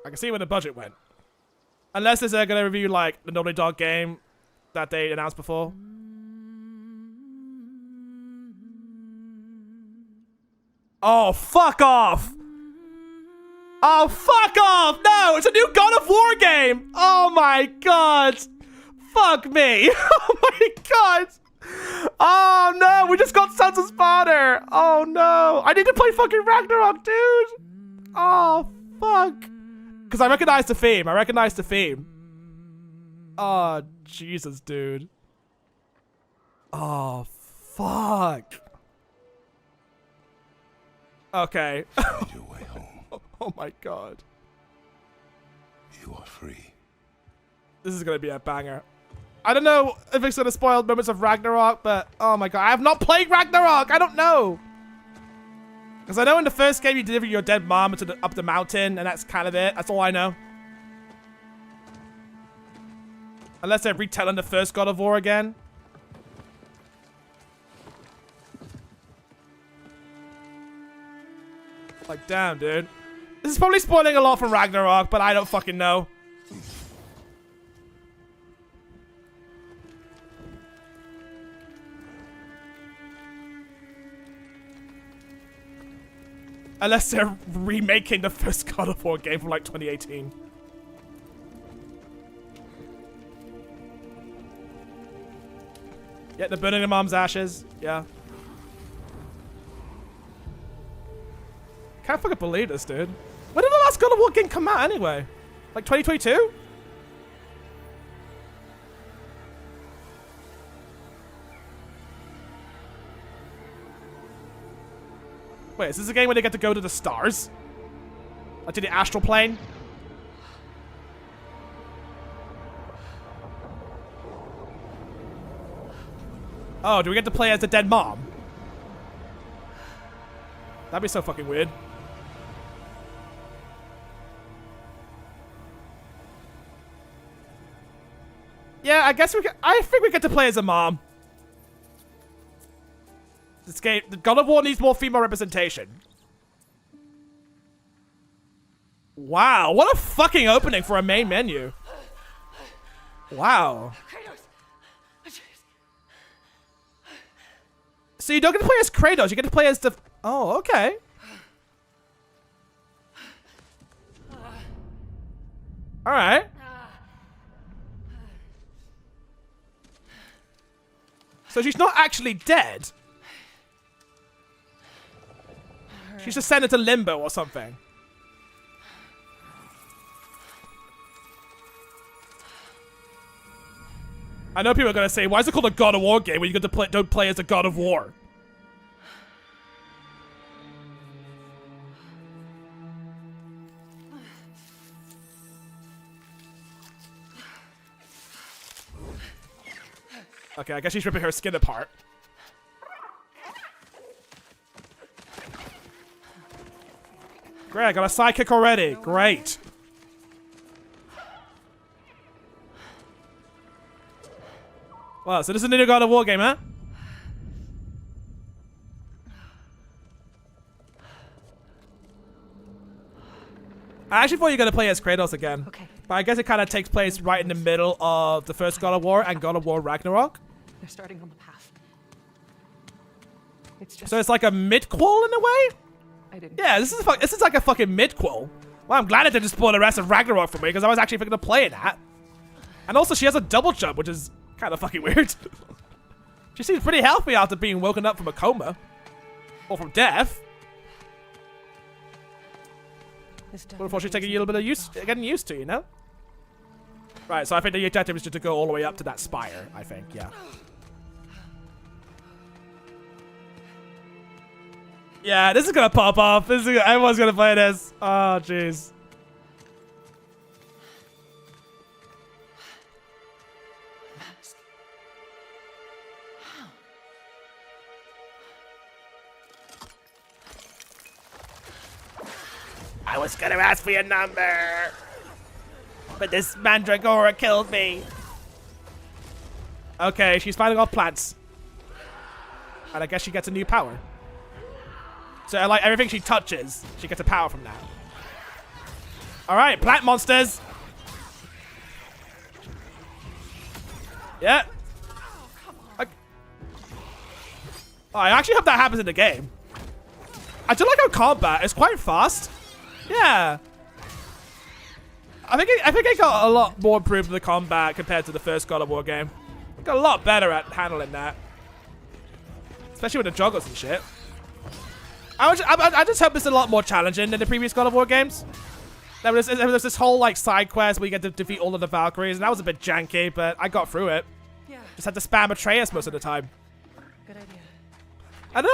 I can see where the budget went. Unless they're going to review, like, the Naughty Dog game that they announced before. Oh, fuck off! Oh, fuck off! No, it's a new God of War game! Oh my god! Fuck me! Oh my god! Oh no, we just got Sons of Sparta! Oh no! I need to play fucking Ragnarok, dude! Oh, fuck! Because I recognize the theme, Oh, Jesus, dude. Oh, fuck. Okay. Your way home. Oh my god. You are free. This is gonna be a banger. I don't know if it's gonna spoil moments of Ragnarok, but oh my god, I have not played Ragnarok! I don't know! Because I know in the first game you deliver your dead mom up the mountain, and that's kind of it. That's all I know. Unless they're retelling the first God of War again. Like, damn, dude. This is probably spoiling a lot from Ragnarok, but I don't fucking know. Unless they're remaking the first God of War game from like 2018. Yeah, they're burning their mom's ashes. Yeah. can't fucking believe this, dude. When did the last God of War game come out anyway? Like 2022? Wait, is this a game where they get to go to the stars? Like to the astral plane? Oh, do we get to play as the dead mom? That'd be so fucking weird. Yeah, I guess I think we get to play as a mom. This game, the God of War needs more female representation. Wow, what a fucking opening for a main menu. Wow. So you don't get to play as Kratos, you get to play as the... Oh, okay. Alright. So she's not actually dead. She's just sent into limbo or something. I know people are gonna say, why is it called a God of War game when you get to play, don't play as a God of War? Okay, I guess she's ripping her skin apart. Great, I got a sidekick already. Great. Wow, so this is a new God of War game, huh? I actually thought you were going to play as Kratos again. Okay. But I guess it kind of takes place right in the middle of the first God of War and God of War Ragnarok. They're starting on the path. It's just... So it's like a midquel in a way? I didn't... Yeah, this is like a fucking midquel. Well, I'm glad it didn't spoil the rest of Ragnarok for me, because I was actually thinking of playing that. And also, she has a double jump, which is kind of fucking weird. She seems pretty healthy after being woken up from a coma. Or from death. But unfortunately, taking a little bit of getting used to, you know? Right, so I think the objective is just to go all the way up to that spire, I think, yeah. Yeah, this is gonna pop off. Everyone's gonna play this. Oh, jeez. I was gonna ask for your number, but this Mandragora killed me. Okay, she's fighting off plants. And I guess she gets a new power. So, like, everything she touches, she gets a power from now. Alright, plant monsters! Yeah. I actually hope that happens in the game. I do like how combat is quite fast. Yeah. I think it got a lot more improved in the combat compared to the first God of War game. It got a lot better at handling that. Especially with the juggles and shit. I just hope it's a lot more challenging than the previous God of War games. There was this whole like side quest where you get to defeat all of the Valkyries, and that was a bit janky, but I got through it. Yeah. Just had to spam Atreus most of the time. Good idea. I don't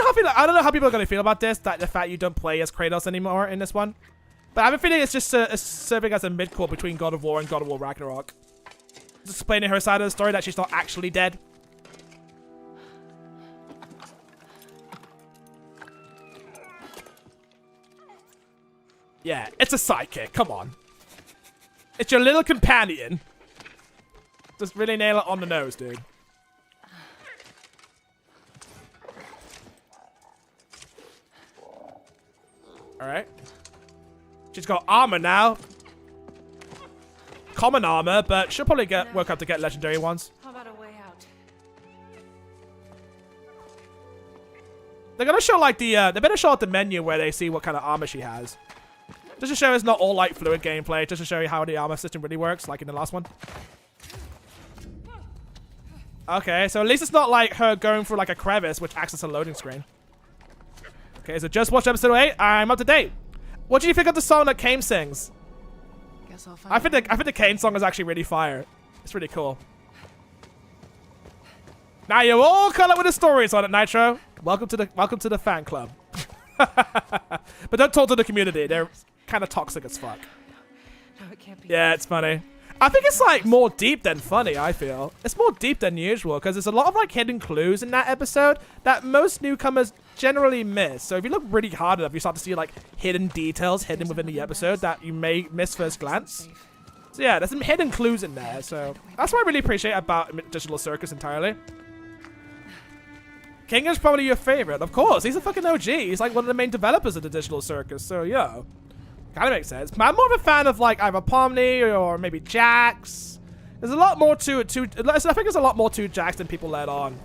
know how people are gonna feel about this, that the fact you don't play as Kratos anymore in this one. But I have a feeling it's just serving as a midquel between God of War and God of War Ragnarok. Just explaining her side of the story that she's not actually dead. Yeah, it's a sidekick. Come on. It's your little companion. Just really nail it on the nose, dude. Alright. She's got armor now. Common armor, but she'll probably work up to get legendary ones. How about a way out? They're gonna show like they better show out the menu where they see what kind of armor she has. Just to show it's not all like fluid gameplay, just to show you how the armor system really works, like in the last one. Okay, so at least it's not like her going through like a crevice, which acts as a loading screen. Okay, so just watched episode 8. I'm up to date. What do you think of the song that Kane sings? Guess I'll find I think the Kane song is actually really fire. It's really cool. Now you're all caught up with the stories on it, Nitro. Welcome to the fan club. But don't talk to the community. They're kind of toxic as fuck. No, it can't be. Yeah, it's funny. I think it's like more deep than funny, I feel. It's more deep than usual because there's a lot of like hidden clues in that episode that most newcomers generally miss. So if you look really hard enough, you start to see like hidden details hidden within the episode that you may miss first glance. So yeah, there's some hidden clues in there. So that's what I really appreciate about Digital Circus entirely. King is probably your favorite. Of course, he's a fucking OG. He's like one of the main developers of the Digital Circus. So yeah. Kind of makes sense. I'm more of a fan of like either Pomni or maybe Jax. There's a lot more to it. I think there's a lot more to Jax than people let on.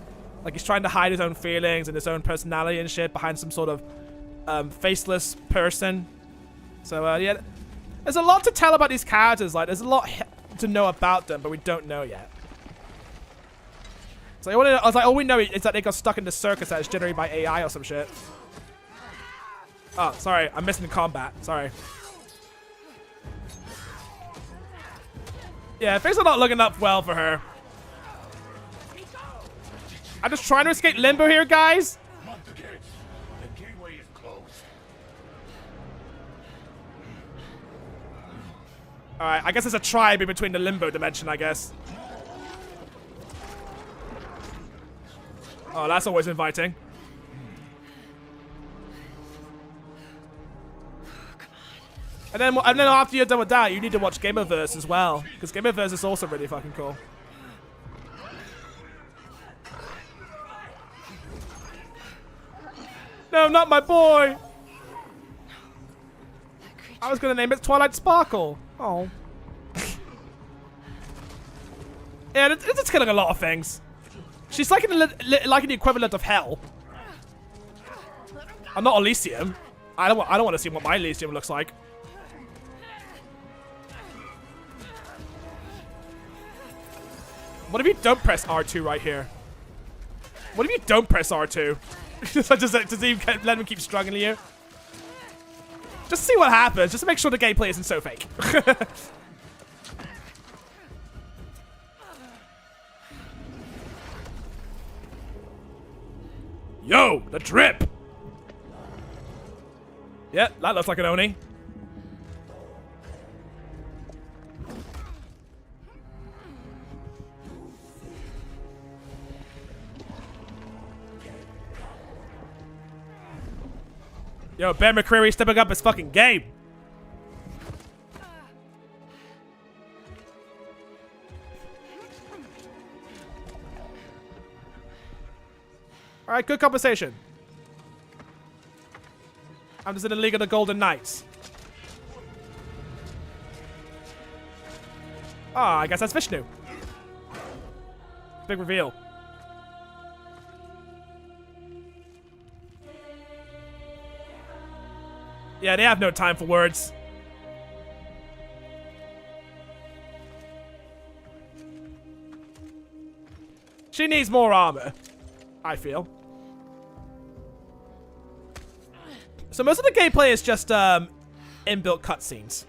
Like he's trying to hide his own feelings and his own personality and shit behind some sort of faceless person. So yeah, there's a lot to tell about these characters. Like there's a lot to know about them, but we don't know yet. So I was like, all we know is that they got stuck in the circus that is generated by AI or some shit. Oh, sorry, I'm missing the combat. Sorry. Yeah, things are not looking up well for her. I'm just trying to escape limbo here, guys. The gateway is closed. Alright, I guess there's a tribe in between the limbo dimension, I guess. Oh, that's always inviting. And then after you're done with that, you need to watch Gamerverse as well, because Gamerverse is also really fucking cool. No, not my boy. I was gonna name it Twilight Sparkle. Oh. Yeah, it's killing a lot of things. She's like the equivalent of hell. I'm not Elysium. I don't want to see what my Elysium looks like. What if you don't press R2 right here? What if you don't press R2? just let him keep struggling you. Just see what happens. Just to make sure the gameplay isn't so fake. Yo, the drip. Yeah, that looks like an Oni. Yo, Ben McCreary stepping up his fucking game. Alright, good conversation. I'm just in the League of the Golden Knights. Ah, I guess that's Vishnu. Big reveal. Yeah, they have no time for words. She needs more armor, I feel. So most of the gameplay is just inbuilt cutscenes.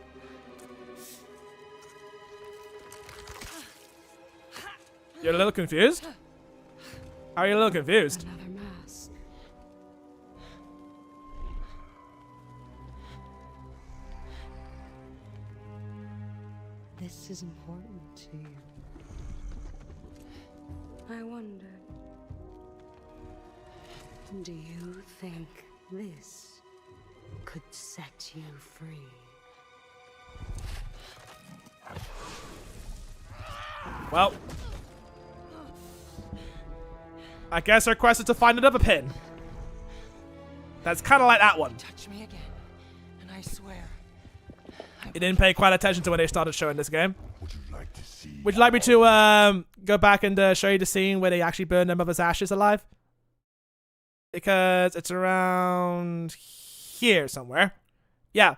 You're a little confused? How are you a little confused? Another mask. This is important to you. I wonder, do you think this could set you free? Well, I guess her quest is to find another pin. That's kind of like that one. Touch me again, and I swear. You didn't pay quite attention to when they started showing this game. Would you like me to go back and show you the scene where they actually burn their mother's ashes alive? Because it's around here somewhere. Yeah.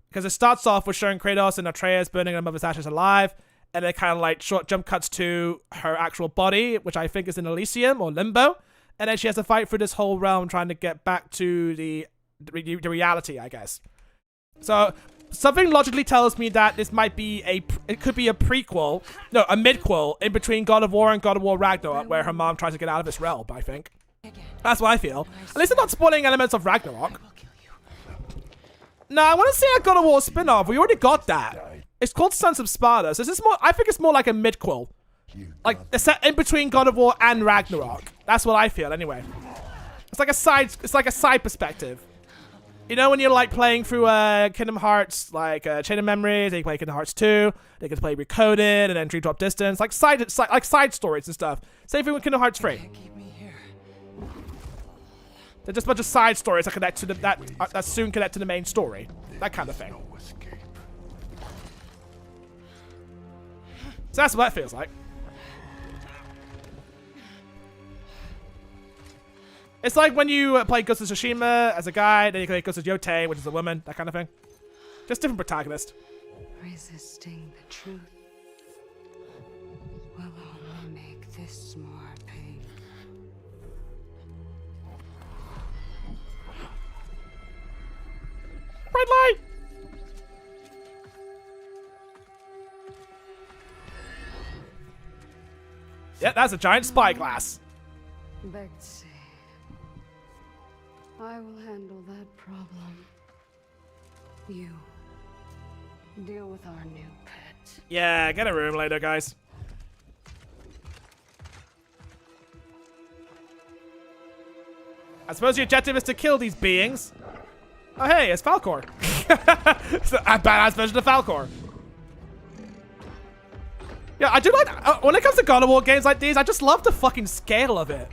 Because it starts off with showing Kratos and Atreus burning their mother's ashes alive. And then kind of like short jump cuts to her actual body, which I think is in Elysium or Limbo. And then she has to fight through this whole realm trying to get back to the reality, I guess. So something logically tells me that this might be it could be a prequel, no, a midquel in between God of War and God of War Ragnarok, where her mom tries to get out of this realm, I think. That's what I feel. At least they're not spoiling elements of Ragnarok. No, I want to see a God of War spin-off. We already got that. It's called Sons of Sparta, so this is more, I think it's more like a midquel. Like, it's set in between God of War and Ragnarok. That's what I feel, anyway. It's like a side perspective. You know when you're like playing through Kingdom Hearts, like Chain of Memories, then you play Kingdom Hearts 2, they can play Recoded, and then Dream Drop Distance, like side stories and stuff. Same thing with Kingdom Hearts 3. They're just a bunch of side stories that connect to that soon connect to the main story, that kind of thing. So that's what that feels like. It's like when you play Ghost of Tsushima as a guy, then you play Ghost of Yotei, which is a woman, that kind of thing. Just different protagonist. Resisting the truth will only make this more pain. Red light! Yeah, that's a giant spyglass. Betsy, I will handle that problem. You deal with our new pet. Yeah, get a room later, guys. I suppose the objective is to kill these beings. Oh, hey, it's Falcor. It's a badass version of Falcor. Yeah, I do like, when it comes to God of War games like these, I just love the fucking scale of it.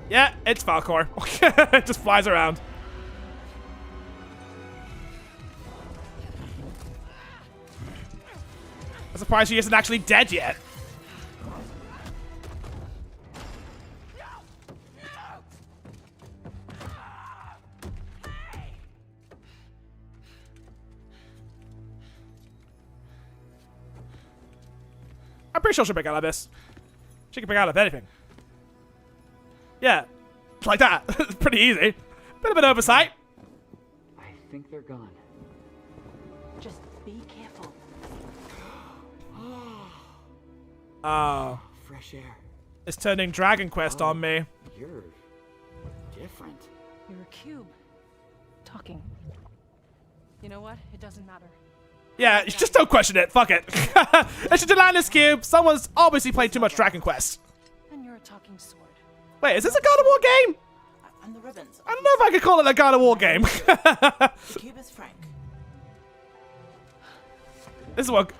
Yeah, it's Falcor. It just flies around. I'm surprised he isn't actually dead yet. I'm pretty sure she'll break out of this. She can break out of anything. Yeah, like that. It's pretty easy. Bit of an oversight. I think they're gone. Just be careful. Oh. Fresh air. It's turning Dragon Quest on me. You're different. You're a cube. Talking. You know what? It doesn't matter. Yeah, just don't question it. Fuck it. It's just Atlantis Cube. Someone's obviously played too much Dragon Quest. And you're a talking sword. Wait, is this a God of War game? And the ribbons. I don't know if I could call it a God of War game. The cube is Frank. This is what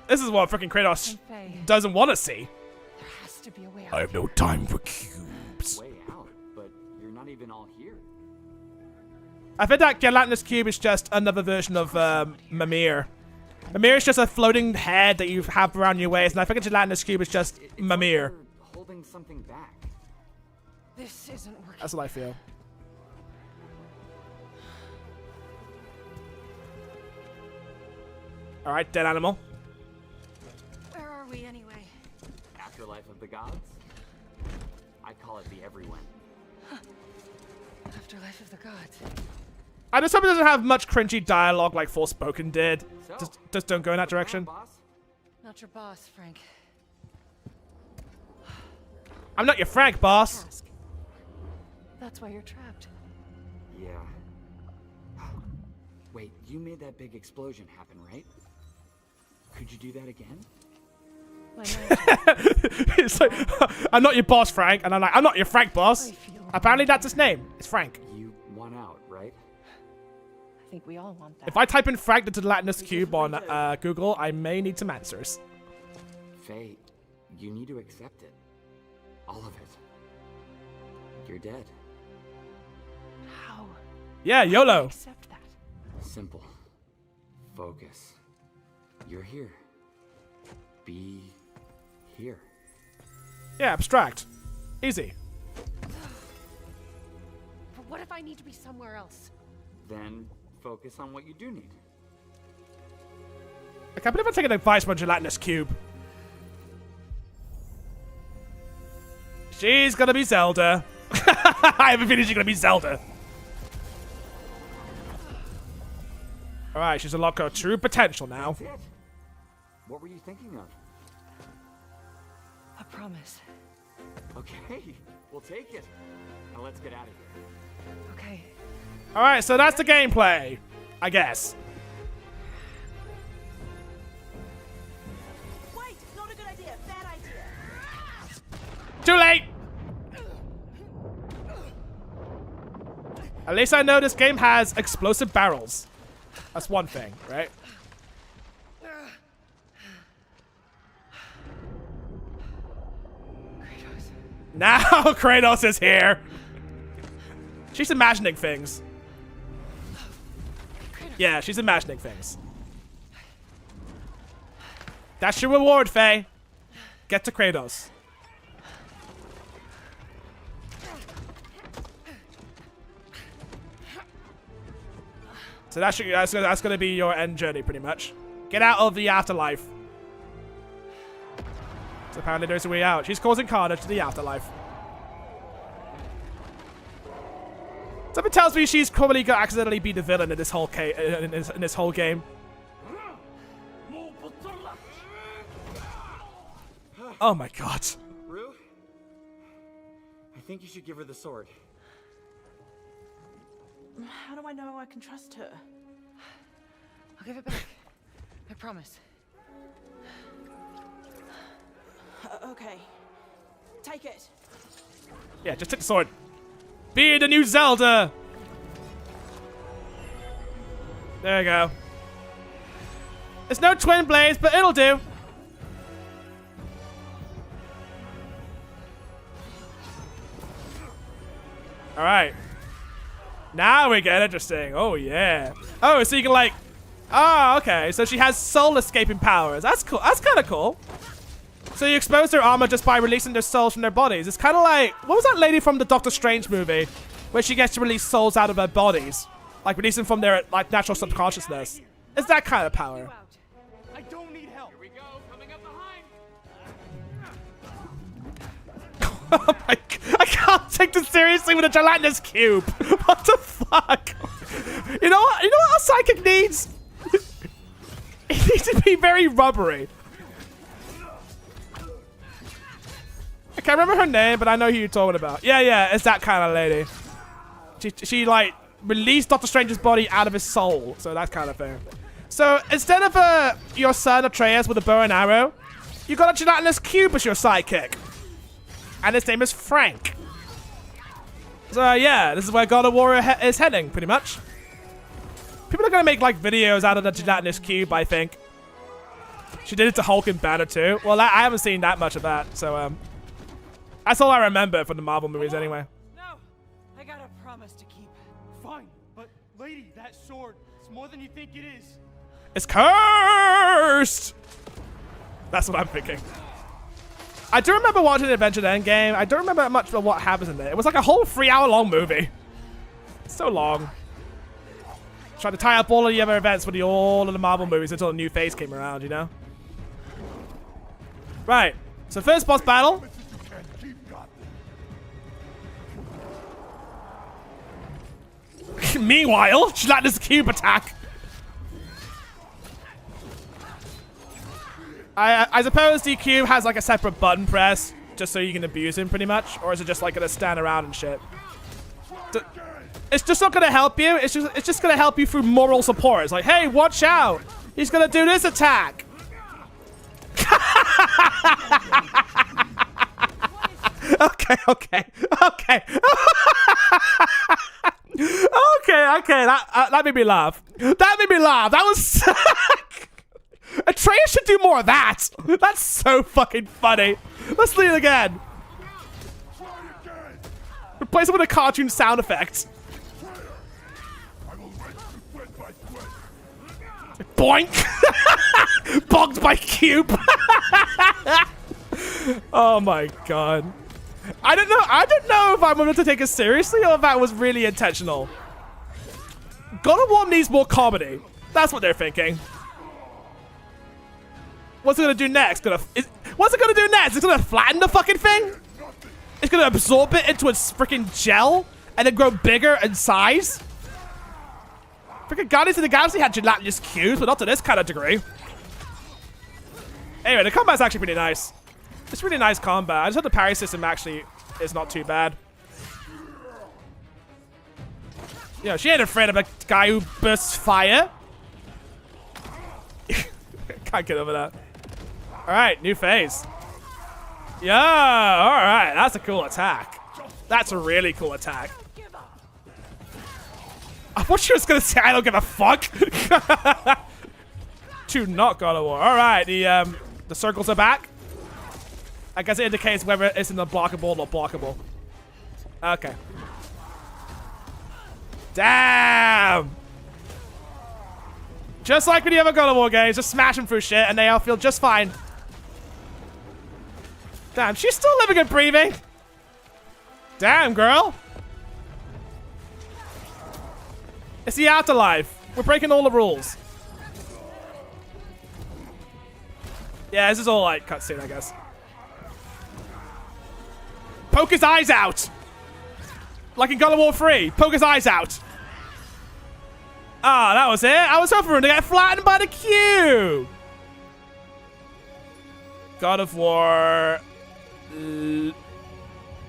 freaking Kratos doesn't want to see. There has to be a way out. I have no time for cubes. Way out, but you're not even all here. I think that Atlantis Cube is just another version of Mimir. Mimir is just a floating head that you have around your waist, and I think Atlantis Cube is just Mimir. Like holding something back. This isn't working. That's what I feel. Alright, dead animal. Where are we anyway? Afterlife of the gods? I call it the everyone. Afterlife of the gods. I just hope it doesn't have much cringy dialogue like Forspoken did. Just don't go in that direction. Not your boss, Frank. I'm not your Frank, boss. That's why you're trapped. Yeah. Wait, you made that big explosion happen, right? Could you do that again? It's like, I'm not your boss, Frank. And I'm like, I'm not your Frank, boss. Apparently that's his name. It's Frank. You won out, right? I think we all want that. If I type in Frank into the Atlantis Cube on Google, I may need some answers. Faye, you need to accept it. All of it. You're dead. How? Yeah, YOLO. Accept that. Simple. Focus. You're here. Be here. Yeah, abstract. Easy. But what if I need to be somewhere else? Then focus on what you do need. I can't believe I'm taking advice from a gelatinous cube. She's gonna be Zelda. I have a feeling she's gonna be Zelda. Alright, she's unlocked her true potential now. That's it. What were you thinking of? A promise. Okay, we'll take it. Now let's get out of here. Okay. Alright, so that's the gameplay, I guess. Wait, not a good idea. Bad idea. Too late! At least I know this game has explosive barrels. That's one thing, right? Now Kratos is here. She's imagining things. Yeah, she's imagining things. That's your reward, Faye. Get to Kratos. So that's going to be your end journey, pretty much. Get out of the afterlife. So apparently there's a way out. She's causing carnage to the afterlife. Something tells me she's probably going to accidentally be the villain in this whole in this whole game. Oh my god. Rue? I think you should give her the sword. How do I know I can trust her? I'll give it back. I promise. Okay. Take it. Yeah, just take the sword. Be the new Zelda! There you go. It's no twin blades, but it'll do. Alright. Now we get interesting. Oh, yeah. Oh, so you can like... Oh, okay. So she has soul escaping powers. That's cool. That's kind of cool. So you expose their armor just by releasing their souls from their bodies. It's kind of like... What was that lady from the Doctor Strange movie? Where she gets to release souls out of their bodies. Like, releasing from their like natural subconsciousness. It's that kind of power. I don't need help. Here we go, coming up behind. Oh my god. I can't take this seriously with a gelatinous cube. What the fuck? You know what? You know what our psychic needs? It needs to be very rubbery. I can't remember her name, but I know who you're talking about. Yeah, it's that kind of lady. She like released Doctor Strange's body out of his soul, so that kind of thing. So instead of your son Atreus with a bow and arrow, you got a gelatinous cube as your sidekick. And his name is Frank. So yeah, this is where God of War is heading, pretty much. People are gonna make like videos out of the gelatinous cube, I think. She did it to Hulk and Banner too. Well, I haven't seen that much of that, so that's all I remember from the Marvel movies anyway. No, I got a promise to keep. Fine, but lady, that sword, it's more than you think it is. It's cursed! That's what I'm thinking. I do remember watching Adventure Endgame. I don't remember much of what happens in there. It was like a whole 3-hour-long movie. It's so long. Trying to tie up all of the other events with all of the Marvel movies until a new phase came around, you know? Right. So first boss battle. Meanwhile, she's like this cube attack. I suppose the cube has like a separate button press just so you can abuse him pretty much, or is it just like gonna stand around and shit? It's just not gonna help you. It's just gonna help you through moral support. It's like, hey, watch out! He's gonna do this attack. Okay. Okay. That made me laugh. That made me laugh. That was. Atreus should do more of that. That's so fucking funny. Let's do it again. Replace it with a cartoon sound effect. Boink. Bogged by cube. Oh my god. I don't know if I'm going to take it seriously or if that was really intentional. God of War needs more comedy. That's what they're thinking. What's it gonna do next? What's it gonna do next? It's gonna flatten the fucking thing? It's gonna absorb it into its freaking gel and then grow bigger in size? Freaking Guardians of the Galaxy had gelatinous cubes, but not to this kind of degree. Anyway, the combat's actually pretty nice. It's really nice combat. I just hope the parry system actually is not too bad. You know, she ain't afraid of a guy who bursts fire. Can't get over that. Alright, new phase. Yeah, alright. That's a cool attack. That's a really cool attack. I thought she was gonna say I don't give a fuck. To not God of War. Alright, the circles are back. I guess it indicates whether it's in the blockable or blockable. Okay. Damn! Just like when you have a God of War games, just smash them through shit and they all feel just fine. Damn, she's still living and breathing. Damn, girl. It's the afterlife. We're breaking all the rules. Yeah, this is all like cutscene, I guess. Poke his eyes out! Like in God of War 3. Poke his eyes out. Ah, that was it. I was hoping for him to get flattened by the cube. God of War...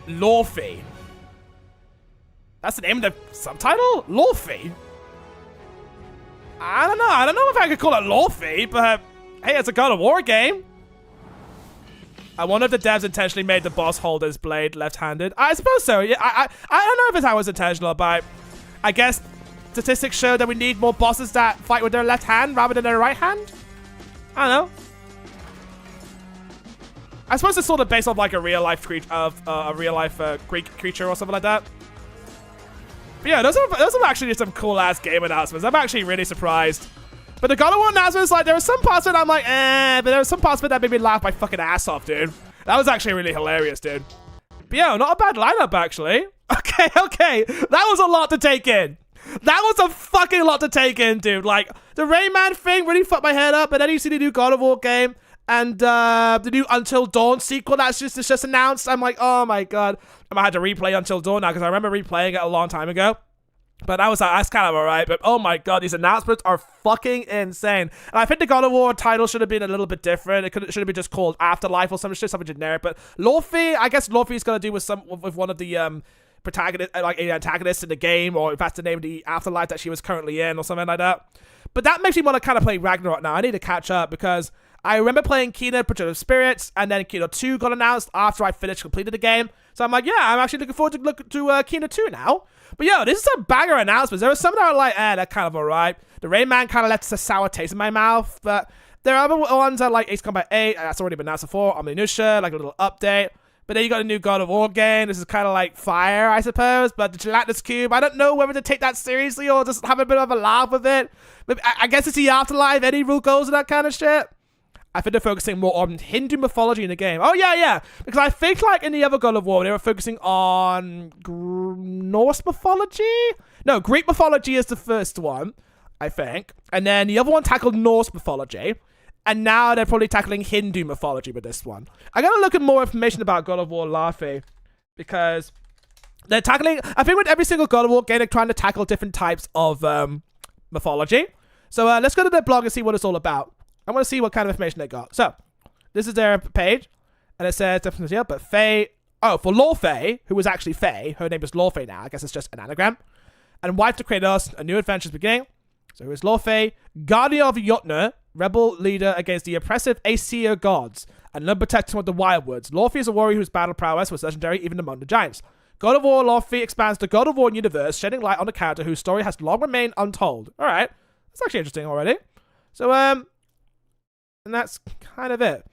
Lawfee. That's the name of the subtitle? Lawfee? I don't know. I don't know if I could call it Lawfee, but hey, it's a God of War game. I wonder if the devs intentionally made the boss hold his blade left-handed. I suppose so. Yeah, I don't know if that was intentional, but I guess statistics show that we need more bosses that fight with their left hand rather than their right hand. I don't know. I suppose it's sort of based on like a real life Greek creature or something like that. But yeah, those are actually some cool ass game announcements. I'm actually really surprised. But the God of War announcements, like, there were some parts of it I'm like, but there were some parts of it that made me laugh my fucking ass off, dude. That was actually really hilarious, dude. But yeah, not a bad lineup, actually. Okay. That was a lot to take in. That was a fucking lot to take in, dude. Like, the Rayman thing really fucked my head up, and then you see the new God of War game, and the new Until Dawn sequel that's just announced. I'm like, oh my god. I might have to replay Until Dawn now, because I remember replaying it a long time ago. But I was like, that's kind of alright. But oh my god, these announcements are fucking insane. And I think the God of War title should have been a little bit different. It should have been just called Afterlife or something generic. But Lawfee, I guess Lawfee's gonna do with one of the protagonists, like antagonists in the game, or if that's the name of the Afterlife that she was currently in, or something like that. But that makes me want to kind of play Ragnarok now. I need to catch up because I remember playing Kena Bridge of Spirits, and then Kena 2 got announced after I completed the game. So I'm like, yeah, I'm actually looking forward to Kena 2 now. But yo, this is a banger announcement. There were some that are like, they're kind of alright. The Rayman kind of left a sour taste in my mouth, but there are other ones that like Ace Combat 8, that's already been announced before, Omninutia, like a little update. But then you got a new God of War game. This is kind of like Fire, I suppose. But the Gelatinous Cube, I don't know whether to take that seriously or just have a bit of a laugh with it. But I guess it's the afterlife, any rule goes and that kind of shit. I think they're focusing more on Hindu mythology in the game. Oh, yeah. Because I think, like, in the other God of War, they were focusing on Norse mythology? No, Greek mythology is the first one, I think. And then the other one tackled Norse mythology. And now they're probably tackling Hindu mythology with this one. I gotta look at more information about God of War Lawfee. Because they're tackling... I think with every single God of War game, they're trying to tackle different types of mythology. So let's go to their blog and see what it's all about. I want to see what kind of information they got. So, this is their page, and it says, yeah, but Faye, for Lawfee, who was actually Faye, her name is Lawfee now, I guess it's just an anagram, and wife to Kratos, a new adventure is beginning. So, who is Lawfee? Guardian of Jotnar, rebel leader against the oppressive Aesir gods, and lone protector of the Wildwoods. Lawfee is a warrior whose battle prowess was legendary even among the giants. God of War Lawfee expands the God of War universe, shedding light on a character whose story has long remained untold. Alright, that's actually interesting already. So, and that's kind of it.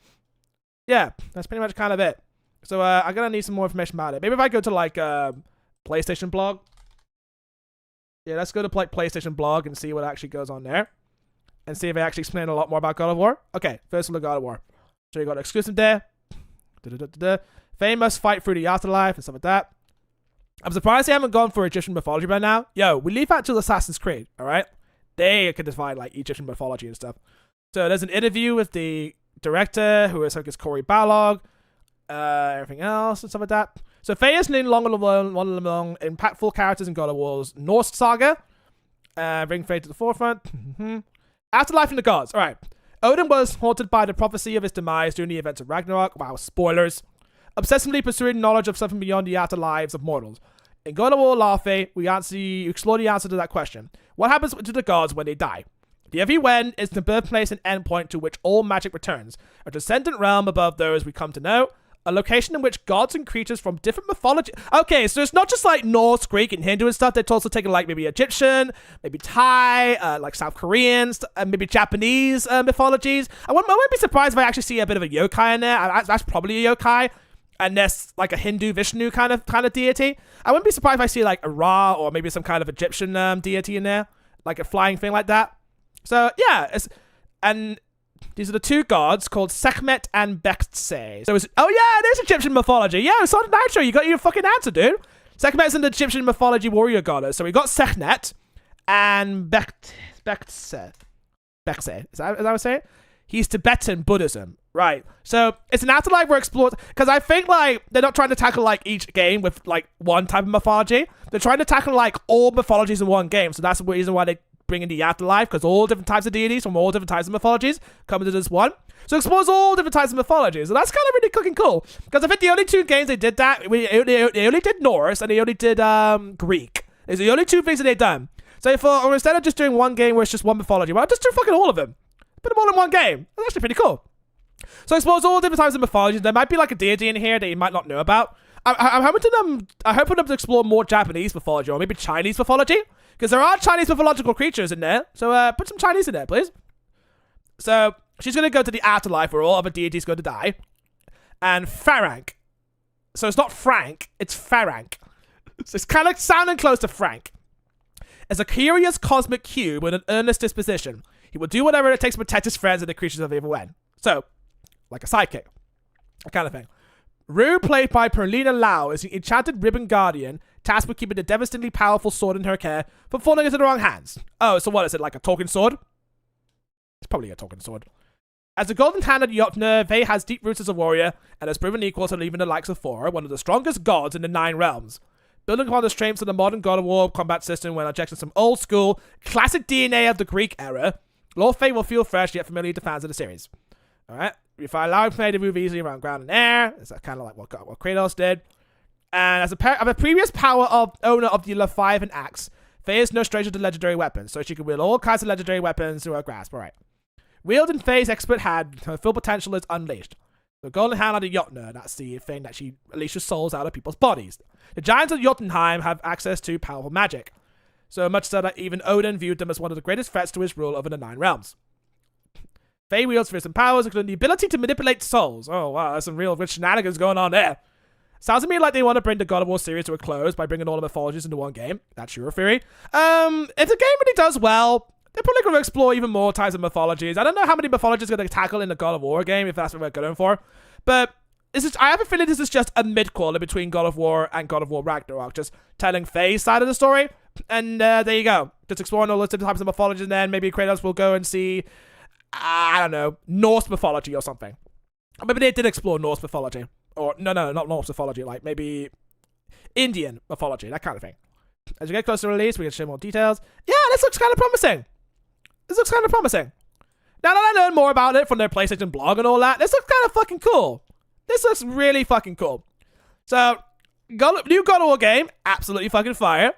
Yeah, that's pretty much kind of it. So, I'm gonna need some more information about it. Maybe if I go to, like, PlayStation blog. Yeah, let's go to PlayStation blog and see what actually goes on there. And see if they actually explain a lot more about God of War. Okay, first one, God of War. So, you got exclusive there. Faye must fight through the afterlife and stuff like that. I'm surprised they haven't gone for Egyptian mythology by now. Yo, we leave that to Assassin's Creed, alright? They can define, like, Egyptian mythology and stuff. So there's an interview with the director, who is like Corey Balog, everything else and stuff like that. So Faye is no longer one of the long impactful characters in God of War's Norse saga. Bring Faye to the forefront. Afterlife in the Gods. All right. Odin was haunted by the prophecy of his demise during the events of Ragnarok. Wow, spoilers. Obsessively pursuing knowledge of something beyond the afterlives of mortals. In God of War Larvae, we explore the answer to that question. What happens to the gods when they die? The every when is the birthplace and endpoint to which all magic returns. A transcendent realm above those we come to know. A location in which gods and creatures from different mythology... Okay, so it's not just like Norse, Greek, and Hindu and stuff. They're also taking like maybe Egyptian, maybe Thai, like South Korean, maybe Japanese mythologies. I wouldn't be surprised if I actually see a bit of a yokai in there. That's probably a yokai. Unless like a Hindu Vishnu kind of deity. I wouldn't be surprised if I see like a Ra or maybe some kind of Egyptian deity in there. Like a flying thing like that. So yeah, and these are the two gods called Sekhmet and Bektse. So it is Egyptian mythology. Yeah, it's on Nitro. You got your fucking answer, dude. Sekhmet's an Egyptian mythology warrior goddess. So we got Sekhmet and Bektse. Bektse. Is that what I'm saying? He's Tibetan Buddhism. Right. So it's an afterlife we're explored. Because I think like they're not trying to tackle like each game with like one type of mythology. They're trying to tackle like all mythologies in one game. So that's the reason why they bring in the afterlife, because all different types of deities from all different types of mythologies come into this one. So it explores all different types of mythologies. And that's kind of really fucking cool. Because I think the only two games they did that, they only did Norse and they only did Greek. It's the only two things that they've done. So instead of just doing one game where it's just one mythology, well, just do fucking all of them. Put them all in one game. That's actually pretty cool. So it explores all different types of mythologies. There might be like a deity in here that you might not know about. I'm hoping them to explore more Japanese mythology or maybe Chinese mythology. Because there are Chinese mythological creatures in there. So put some Chinese in there, please. So she's going to go to the afterlife where all other deities go to die. And Farank. So it's not Frank, it's Farank. So it's kind of sounding close to Frank. Is a curious cosmic cube with an earnest disposition. He will do whatever it takes to protect his friends and the creatures of the evil end. So, like a sidekick. That kind of thing. Rue, played by Perlina Lau, is the enchanted ribbon guardian, tasked with keeping the devastatingly powerful sword in her care from falling into the wrong hands. Oh, so what is it, like a talking sword? It's probably a talking sword. As a golden-handed Jotner, Vey has deep roots as a warrior, and has proven equal to even the likes of Thor, one of the strongest gods in the 9 realms. Building upon the strengths of the modern God of War combat system when injecting some old-school, classic DNA of the Greek era, Lord Fate will feel fresh yet familiar to fans of the series. Alright, if I allow play to move easily around ground and air, it's kind of like what Kratos did. And as a previous owner of the Leviathan axe, Faye is no stranger to legendary weapons, so she can wield all kinds of legendary weapons to her grasp. Alright. Wielding Faye's expert hand, her full potential is unleashed. The golden hand of the Jotner, that's the thing that she unleashes souls out of people's bodies. The giants of Jotunheim have access to powerful magic. So much so that even Odin viewed them as one of the greatest threats to his rule over the 9 realms. Faye wields fearsome powers, including the ability to manipulate souls. Oh wow, there's some real rich shenanigans going on there. Sounds to me like they want to bring the God of War series to a close by bringing all the mythologies into one game. That's your theory. If the game really does well, they're probably going to explore even more types of mythologies. I don't know how many mythologies they're going to tackle in the God of War game, if that's what we're going for. But I have a feeling this is just a mid-caller between God of War and God of War Ragnarok, just telling Faye's side of the story. And there you go. Just exploring all those different types of mythology, and then maybe Kratos will go and see, I don't know, Norse mythology or something. Or maybe they did explore Norse mythology. Or, no, not Norse mythology, like maybe Indian mythology, that kind of thing. As we get closer to release, we can share more details. Yeah, this looks kind of promising. Now that I learned more about it from their PlayStation blog and all that, this looks kind of fucking cool. This looks really fucking cool. So, new God of War game, absolutely fucking fire.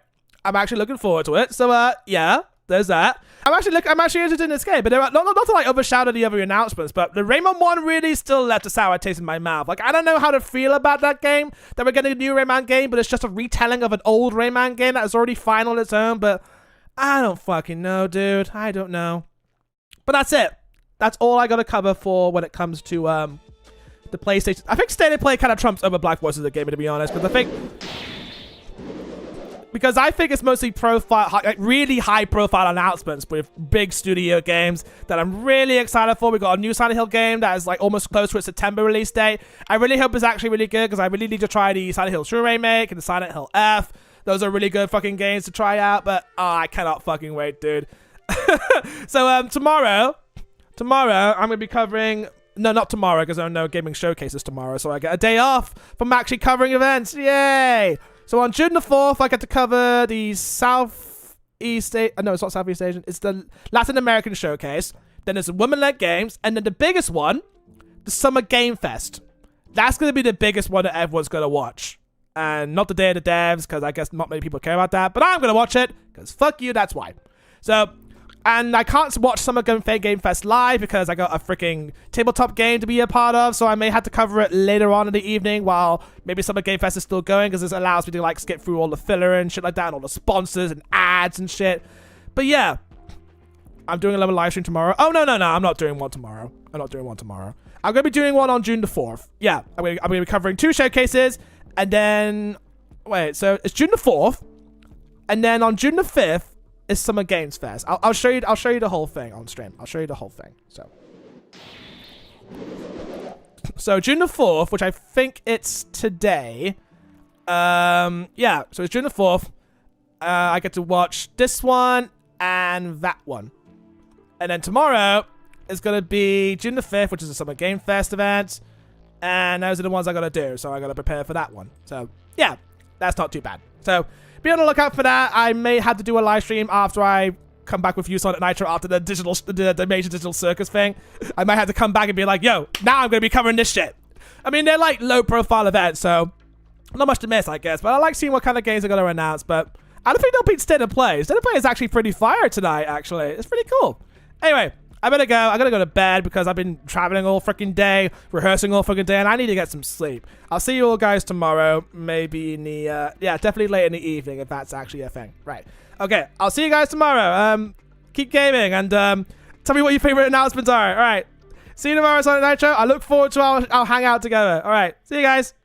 I'm actually looking forward to it. So, yeah, there's that. I'm actually interested in this game, but not to like overshadow the other announcements, but the Rayman 1 really still left a sour taste in my mouth. Like, I don't know how to feel about that game, that we're getting a new Rayman game, but it's just a retelling of an old Rayman game that is already fine on its own, but I don't fucking know, dude. I don't know. But that's it. That's all I gotta cover for when it comes to, the PlayStation. I think State of Play kind of trumps over Black Voices the game, to be honest, because I think it's mostly really high-profile announcements with big studio games that I'm really excited for. We've got a new Silent Hill game that is like almost close to its September release date. I really hope it's actually really good because I really need to try the Silent Hill 2 remake and the Silent Hill F. Those are really good fucking games to try out, but I cannot fucking wait, dude. So tomorrow I'm going to be covering No, not tomorrow, because there are no gaming showcases tomorrow, so I get a day off from actually covering events. Yay! So on June the 4th, I get to cover the Southeast... no, it's not Southeast Asian. It's the Latin American Showcase. Then there's the Women-led Games. And then the biggest one, the Summer Game Fest. That's going to be the biggest one that everyone's going to watch. And not the Day of the Devs, because I guess not many people care about that. But I'm going to watch it, because fuck you, that's why. So... And I can't watch Summer Game Fest live because I got a freaking tabletop game to be a part of, so I may have to cover it later on in the evening while maybe Summer Game Fest is still going, because this allows me to like skip through all the filler and shit like that, and all the sponsors and ads and shit. But yeah, I'm doing another live stream tomorrow. Oh, no, I'm not doing one tomorrow. I'm going to be doing one on June the 4th. Yeah, I'm going to be covering 2 showcases, and then... Wait, so it's June the 4th, and then on June the 5th, is Summer Games Fest. I'll show you the whole thing on stream. I'll show you the whole thing. So June the 4th, which I think it's today. Yeah, so it's June the 4th. I get to watch this one and that one. And then tomorrow is going to be June the 5th, which is a Summer Game Fest event. And those are the ones I got to do. So I got to prepare for that one. So yeah, that's not too bad. So be on the lookout for that. I may have to do a live stream after I come back with you, Sonic Nitro, after the major digital circus thing. I might have to come back and be like, yo, now I'm going to be covering this shit. I mean, they're like low-profile events, so not much to miss, I guess. But I like seeing what kind of games they're going to announce. But I don't think they'll beat State of Play. State of Play is actually pretty fire tonight, actually. It's pretty cool. Anyway, I better go. I gotta go to bed because I've been traveling all freaking day, rehearsing all freaking day, and I need to get some sleep. I'll see you all guys tomorrow, maybe in the, yeah, definitely late in the evening if that's actually a thing. Right. Okay, I'll see you guys tomorrow. Keep gaming, and tell me what your favorite announcements are. All right. See you tomorrow, Sonic Nitro. I look forward to our hangout together. All right. See you guys.